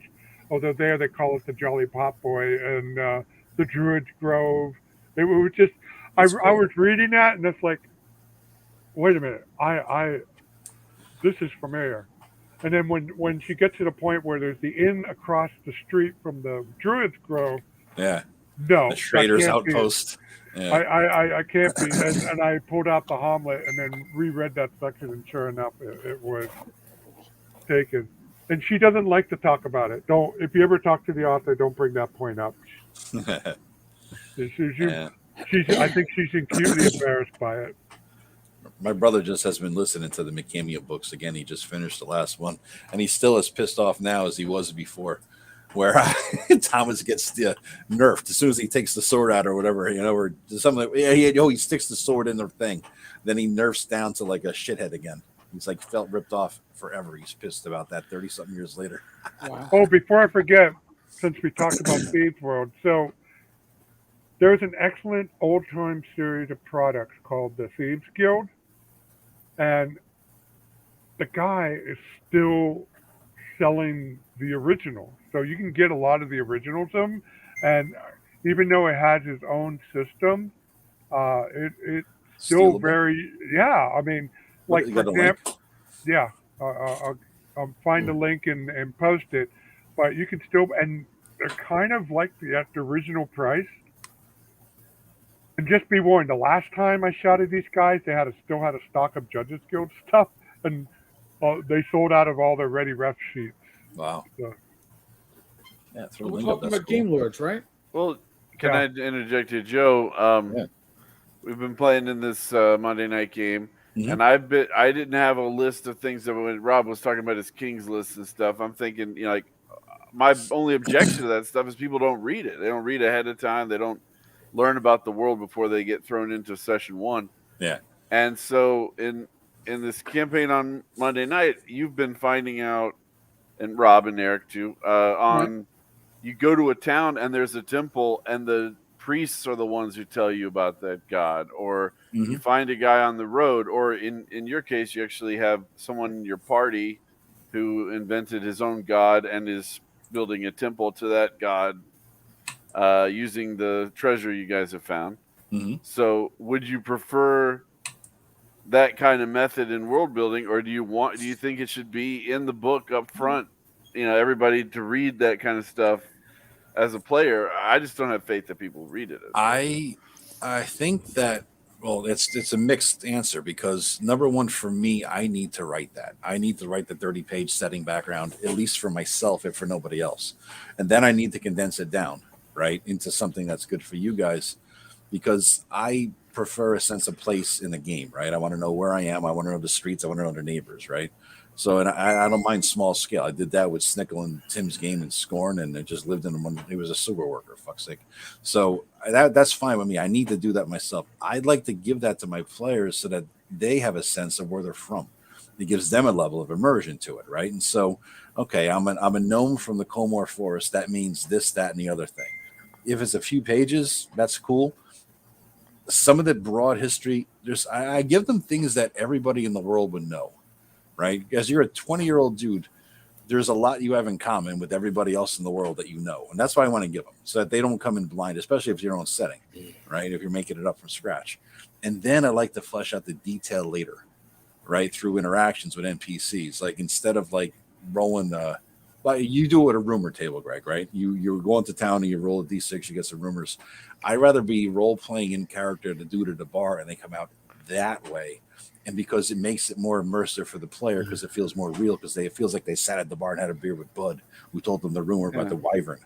although there they call it the Jolly Pot Boy, and the Druid's Grove. It was just, I That's great. was reading that, and it's like, wait a minute, this is familiar. And then when she gets to the point where there's the inn across the street from the Druid's Grove, Yeah. no, The Schrader's that can't be it. Outpost. Yeah. I can't be. And I pulled out the Hamlet and then reread that section, and sure enough, it was taken. And she doesn't like to talk about it. If you ever talk to the author, don't bring that point up. Yeah. I think she's acutely embarrassed by it. My brother just has been listening to the McCameo books again. He just finished the last one, and he's still as pissed off now as he was before, where Thomas gets nerfed as soon as he takes the sword out or whatever, or something. He sticks the sword in the thing, then he nerfs down to like a shithead again. He's like felt ripped off forever. He's pissed about that 30-something years later. Wow. Oh, before I forget, since we talked about Thieves World, so there's an excellent old-time series of products called the Thieves Guild, and the guy is still selling the original. So you can get a lot of the originals of them, and even though it has its own system, it's still Stealable. very, yeah. I mean, like You for got a link? example, yeah, I'll find the link and post it, but you can still, and they're kind of like at the original price. And just be warned, the last time I shot at these guys, they still had a stock of Judges Guild stuff, and they sold out of all their ready ref sheets. Wow. So, Yeah, throw a We're link up. talking That's about cool. Game Lords, right? Well, can Yeah. I interject here, Joe? Yeah. We've been playing in this Monday night game, Mhm. and I didn't have a list of things that when Rob was talking about his Kings list and stuff. I'm thinking, like my only objection to that stuff is people don't read it. They don't read ahead of time. They don't learn about the world before they get thrown into session one. Yeah. And so in this campaign on Monday night, you've been finding out, and Rob and Eric too, on you go to a town and there's a temple and the priests are the ones who tell you about that god, or you find a guy on the road, or in your case, you actually have someone in your party who invented his own god and is building a temple to that god using the treasure you guys have found. So would you prefer that kind of method in world building, or do you think it should be in the book up front, everybody to read that kind of stuff as a player? I just don't have faith that people read it. I think that, well, it's a mixed answer, because number one, for me, I need to write that. I need to write the 30-page setting background, at least for myself, if for nobody else. And then I need to condense it down, right, into something that's good for you guys, because I prefer a sense of place in the game, right? I want to know where I am. I want to know the streets. I want to know the neighbors, right? So, and I don't mind small scale. I did that with Snickle and Tim's game in Scorn, and I just lived in one. He was a sewer worker, fuck's sake. So that's fine with me. I need to do that myself. I'd like to give that to my players so that they have a sense of where they're from. It gives them a level of immersion to it, right? And so, okay, I'm a gnome from the Comor Forest. That means this, that, and the other thing. If it's a few pages, that's cool. Some of the broad history, I give them things that everybody in the world would know, right? Because you're a 20-year-old dude, there's a lot you have in common with everybody else in the world that you know. And that's why I want to give them, so that they don't come in blind, especially if it's your own setting, right? If you're making it up from scratch. And then I like to flesh out the detail later, right? Through interactions with NPCs. Like, instead of like rolling like you do it at a rumor table, Greg, right? You're going to town and you roll a D6, you get some rumors. I'd rather be role playing in character the dude at the bar, and they come out that way. And because it makes it more immersive for the player, because it feels more real, because it feels like they sat at the bar and had a beer with Bud, who told them the rumor about the wyvern.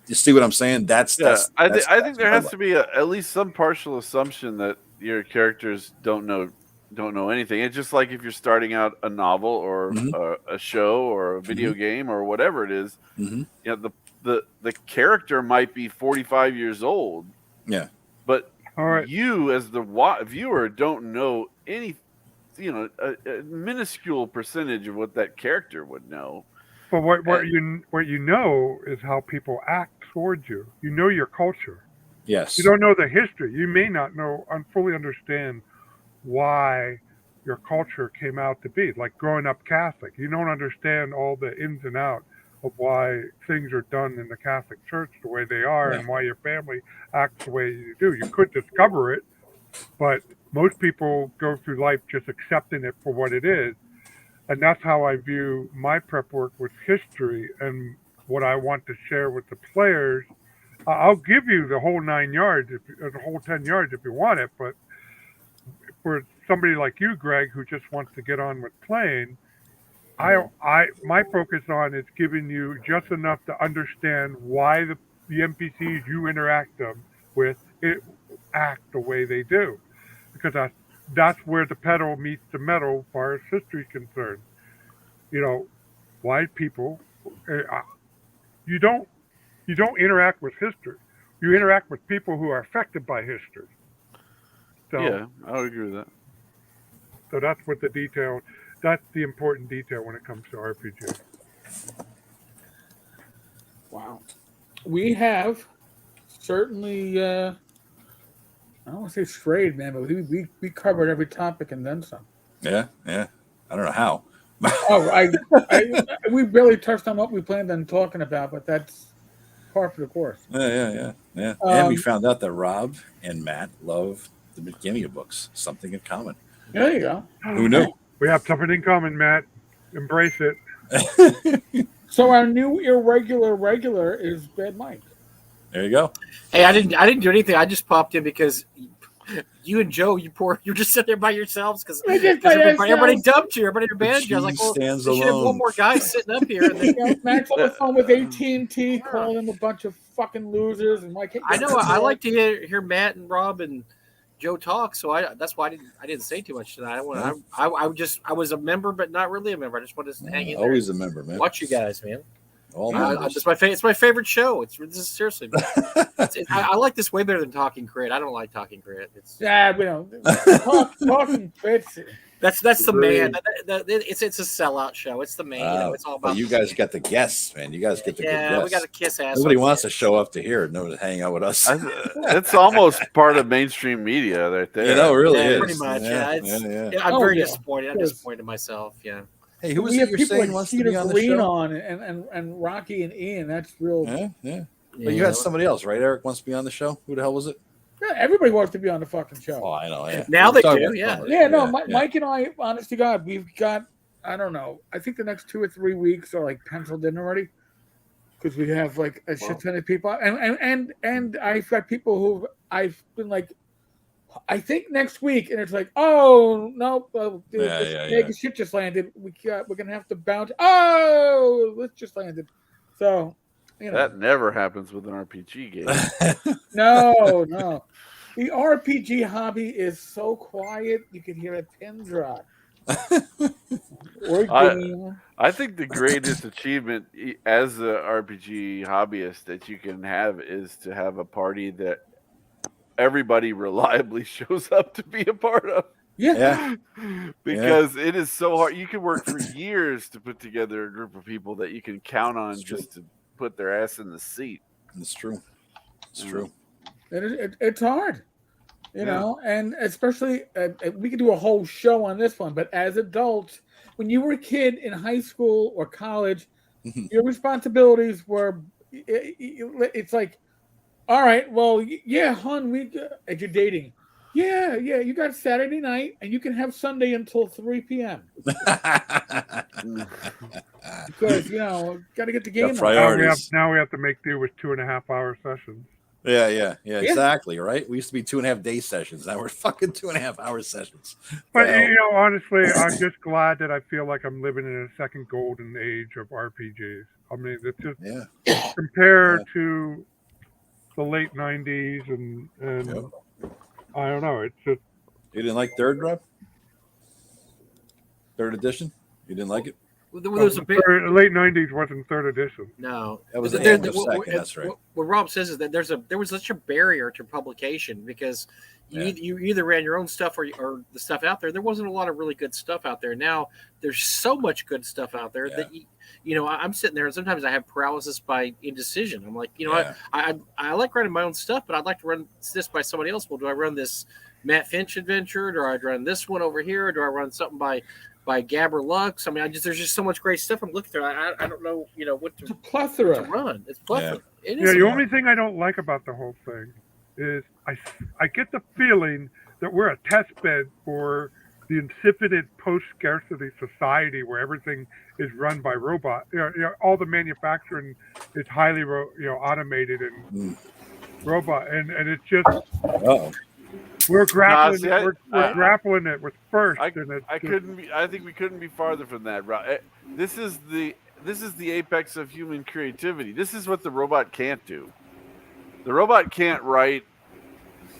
You see what I'm saying? I think there has to be at least some partial assumption that your characters don't know don't know anything. It's just like if you're starting out a novel or a show or a video game or whatever it is. You know, the character might be 45 years old. Yeah. But All right. you, as the viewer, don't know any, you know, a minuscule percentage of what that character would know. But what you know is how people act towards you. You know your culture. Yes. You don't know the history. You may not know fully understand why your culture came out to be. Like growing up Catholic, you don't understand all the ins and outs of why things are done in the Catholic Church the way they are, and why your family acts the way you do. You could discover it, but most people go through life just accepting it for what it is. And that's how I view my prep work with history and what I want to share with the players. I'll give you the whole 9 yards, or the whole 10 yards if you want it, but for somebody like you, Greg, who just wants to get on with playing, my focus on is giving you just enough to understand why the NPCs you interact with act the way they do, because that's where the pedal meets the metal as far as history is concerned. You know, white people, you don't interact with history. You interact with people who are affected by history. So, yeah, I would agree with that. So that's what that's the important detail when it comes to RPG. Wow. We have certainly, I don't want to say strayed, man, but we covered every topic and then some. Yeah. I don't know how. We barely touched on what we planned on talking about, but that's par for the course. Yeah. And we found out that Rob and Matt love the beginning books. Something in common. There you go. Who knew? We have something in common, Matt. Embrace it. So our new irregular regular is Bad Mike. There you go. Hey, I didn't do anything. I just popped in because you and Joe, you're just sitting there by yourselves because everybody dumped you. Everybody abandoned you. I was like, well, stands we should have alone. one more guy sitting up here. And then, Matt's on the phone with AT&T, calling them a bunch of fucking losers. And Mike, I know. I like to hear Matt and Rob and Joe talk, so that's why I didn't say too much tonight. I was a member, but not really a member. I just wanted to hang in there. Always a member, man. Watch you guys, man. All members. It's my favorite show. This is seriously. I like this way better than Talking Crit. I don't like Talking Crit. Talking crits. That's the man. It's a sellout show. It's the man. It's all about. But you guys got the guests, man. You guys get the good guests. We got to kiss ass. Nobody wants to show up to here. No to hang out with us. It's almost part of mainstream media right there. You know, it really is. Pretty much. Yeah. I'm very disappointed. I'm disappointed in myself. Yeah. Hey, who was it you're saying wants to be on the show? On and Rocky and Ian. That's real. Yeah. But you had somebody else, right? Eric wants to be on the show. Who the hell was it? Yeah, everybody wants to be on the fucking show. Oh, I know. Yeah. Now they do. Yeah. Mike and I, honest to God, we've got, I don't know, I think the next 2 or 3 weeks are like penciled in already because we have like a shit ton of people. And I've got people who I've been like, I think next week, and it's like, oh no, this shit just landed. We're gonna have to bounce. Oh, this just landed. So, you know, that never happens with an RPG game. No. The RPG hobby is so quiet you can hear a pin drop. I think the greatest achievement as an RPG hobbyist that you can have is to have a party that everybody reliably shows up to be a part of. Yeah. Because it is so hard. You can work for years to put together a group of people that you can count on just to put their ass in the seat. It's true. It's true. It's hard, you know, and especially we could do a whole show on this one, but as adults, when you were a kid in high school or college, your responsibilities were, it's like, all right, well, yeah, hon, if you're dating, yeah, you got Saturday night, and you can have Sunday until 3 p.m. Because, you know, got to get the game on. Now we have to make do with 2.5-hour sessions. Yeah, exactly, right? We used to be 2.5-day sessions. Now we're fucking 2.5-hour sessions. But, you know, honestly, I'm just glad that I feel like I'm living in a second golden age of RPGs. I mean, it's just compared to the late 90s and I don't know. It's just. You didn't like Third Drop? Third edition. You didn't like it? There was a big Late 90s wasn't third edition. no. That was There- the end there- of what- second. That's right. What Rob says is that there was such a barrier to publication because you either ran your own stuff or the stuff out there. There wasn't a lot of really good stuff out there. Now there's so much good stuff out there that I'm sitting there and sometimes I have paralysis by indecision. I'm like, I like running my own stuff, but I'd like to run this by somebody else. Well, do I run this Matt Finch adventure? Do I run this one over here? Or do I run something by Gabber Lux? I mean, there's just so much great stuff I'm looking through. I don't know, what It's a plethora. to run. It's plethora. It Yeah, is. the only thing I don't like about the whole thing is I get the feeling that we're a test bed for the insipid post-scarcity society where everything is run by robot. All the manufacturing is highly automated and robot, and it's just we're grappling. We're grappling it with first. I think we couldn't be farther from that. This is the apex of human creativity. This is what the robot can't do. The robot can't write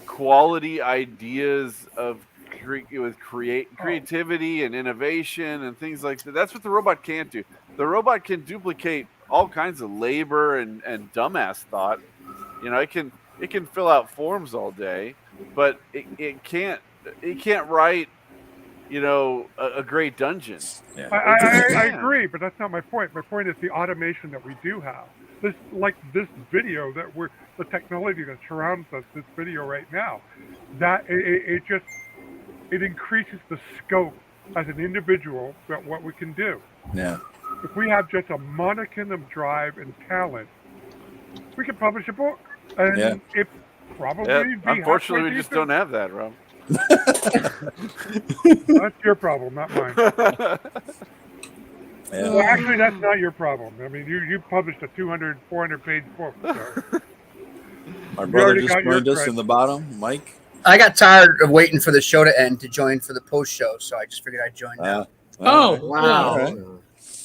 quality ideas with creativity and innovation and things like that. That's what the robot can't do. The robot can duplicate all kinds of labor and dumbass thought. It can fill out forms all day, but it can't write a great dungeon. Yeah. I agree, but that's not my point. My point is the automation that we do have. This video the technology that surrounds us, this video right now, that it increases the scope as an individual that what we can do. Yeah. If we have just a modicum of drive and talent, we can publish a book, and it probably. Unfortunately, we just don't have that, Rob. That's your problem, not mine. Yeah. Well, actually, that's not your problem. I mean, you published a 200, 400-page book. So. Our brother already just got your joined us credit. in the bottom, Mike. I got tired of waiting for the show to end to join for the post show, so I just figured I'd join now. Oh, Wow. All right.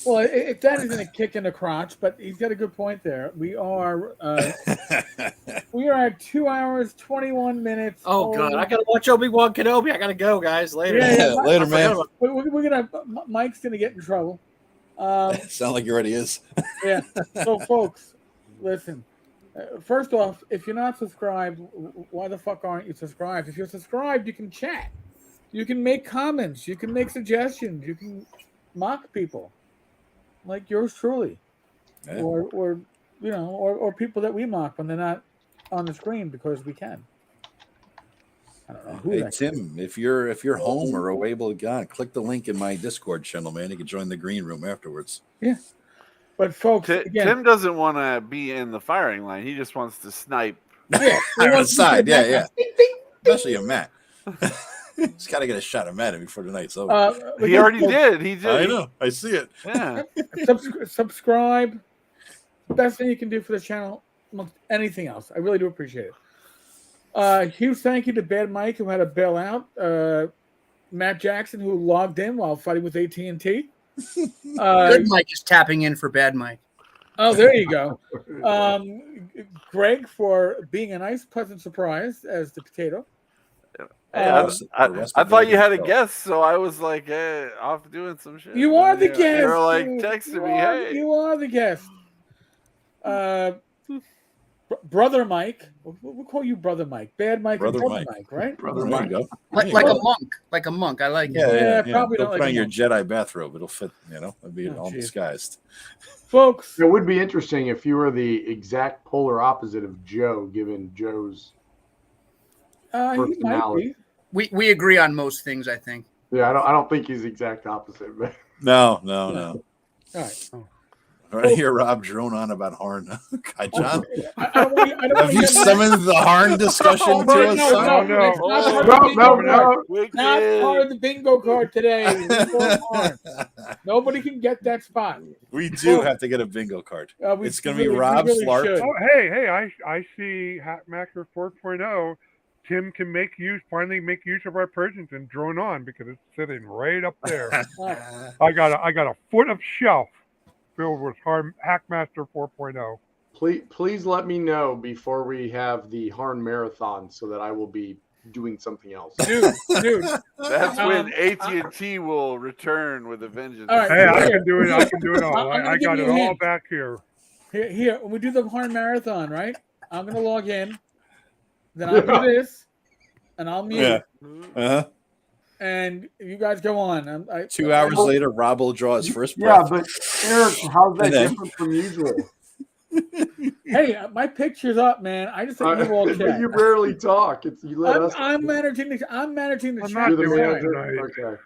Well, if that isn't a kick in the crotch, but he's got a good point there. We are at 2 hours 21 minutes. Oh God, I gotta watch Obi-Wan Kenobi. I gotta go, guys. Later. Yeah, Later, man. We're gonna. Mike's gonna get in trouble. Sound like he already is. Yeah. So, folks, listen. First off, if you're not subscribed, why the fuck aren't you subscribed? If you're subscribed, you can chat, you can make comments, you can make suggestions, you can mock people, like yours truly, or people that we mock when they're not on the screen because we can. I don't know who. Hey Tim, if you're home or able to click the link in my Discord channel, man. You can join the green room afterwards. Yeah. But folks, again, Tim doesn't want to be in the firing line. He just wants to snipe. Yeah, On the side, yeah. Especially a Matt. He's got to get a shot of Matt before tonight's over. He already did. He did. I know. I see it. Yeah. Subscribe. Best thing you can do for the channel amongst anything else. I really do appreciate it. Huge thank you to Bad Mike who had to bail out. Matt Jackson who logged in while fighting with AT&T. Good Mike is tapping in for bad Mike. Oh, there you go. Greg for being a nice, pleasant surprise as the potato. I thought you had a guest, so I was like, off doing some shit. You are the guest. You were like texting me, hey. You are the guest. Brother Mike. We'll call you Brother Mike. Bad Mike Brother and Brother Mike. Mike, right? Brother There you Mike. go. Like a monk. I like it. Yeah, Yeah. probably Don't not put like on a your monk. Jedi bathrobe. It'll fit. It'll be Oh, all geez. disguised. Folks. It would be interesting if you were the exact polar opposite of Joe, given Joe's. He might Personality. be. We agree on most things, I think. Yeah, I don't think he's the exact opposite, but No. All right. Right here, Rob drone on about Harn. Hi, John. I don't want you Have you summoned the Harn discussion to us? No, son? no, it's not part of the bingo card. Wicked. Not part of the bingo card today. We're going on. Nobody can get that spot. We do have to get a bingo card. It's going to be Rob Slarp. should. Oh, hey! I see Hackmaster 4.0. Tim can finally make use of our presence and drone on because it's sitting right up there. I got a foot of shelf filled with Hackmaster 4.0. please let me know before we have the Harn Marathon so that I will be doing something else. Dude. That's when Um, AT&T will return with a vengeance. All right. Hey, I Here. can do it. I can do it all. I'm gonna I give got you it a all hint. back here. Here, when we do the Horn Marathon, right? I'm gonna log in, then I'll do this, and I'll mute, Yeah. Uh-huh. and you guys go on. 2 hours later, Rob will draw his first Yeah, breath. but Eric, how's that And then- different from usual? Hey, my picture's up, man. I just think you all But chat. you rarely talk. You let us. I'm managing the chat. I'm not You're the That's right. manager. Okay.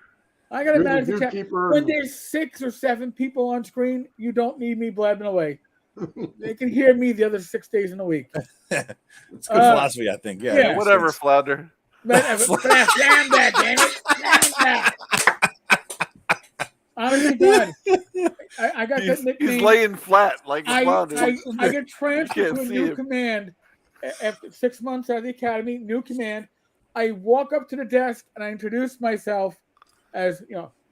I gotta You're the manage the chat. zookeeper. When there's 6 or 7 people on screen, you don't need me blabbing away. They can hear me the other 6 days in a week. It's good philosophy, I think. Yeah. yeah. Whatever, Flounder. Slam that, damn it. Slam that. Honestly, God, I got that nickname. He's laying flat like a flounder. I get transferred Can't to a see new him. command after 6 months out of the academy. New command. I walk up to the desk and I introduce myself as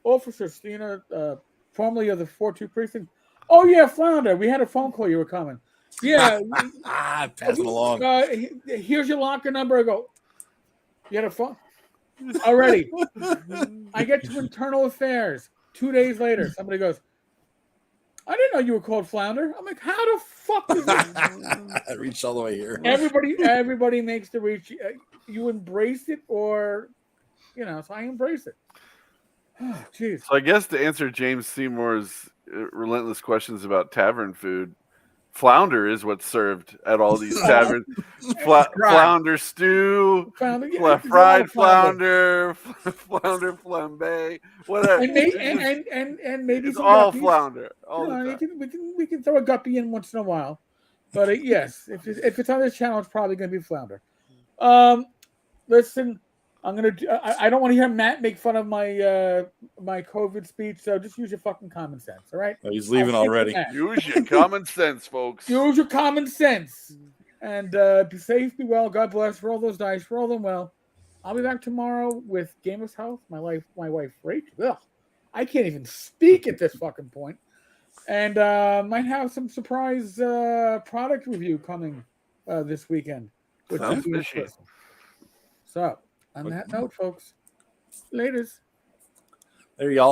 Officer Stina, formerly of the 4-2 precinct. Oh yeah, Flounder. We had a phone call. You were coming. Yeah. Pass it along. Here's your locker number. I go. You had a phone already. I get to internal affairs. 2 days later, somebody goes, I didn't know you were called Flounder. I'm like, how the fuck is this? I reached all the way here. Everybody makes the reach. You embrace it or, so I embrace it. Oh, jeez. So I guess to answer James Seymour's relentless questions about tavern food, flounder is what's served at all these taverns. Flounder stew, fried flounder, flounder flambe, whatever. And maybe it's some all guppies. flounder. All the time. We can throw a guppy in once in a while, but yes, if it's on this channel, it's probably going to be flounder. Listen, I'm gonna. I don't want to hear Matt make fun of my my COVID speech, so just use your fucking common sense, all right? Oh, he's leaving already. Use your common sense, folks. Use your common sense, and be safe, be well. God bless. Roll those dice, roll them well. I'll be back tomorrow with Game of Health. My wife Rachel. Ugh, I can't even speak at this fucking point, and might have some surprise product review coming this weekend. Sounds fishy. So. On that note, folks, laters. There y'all.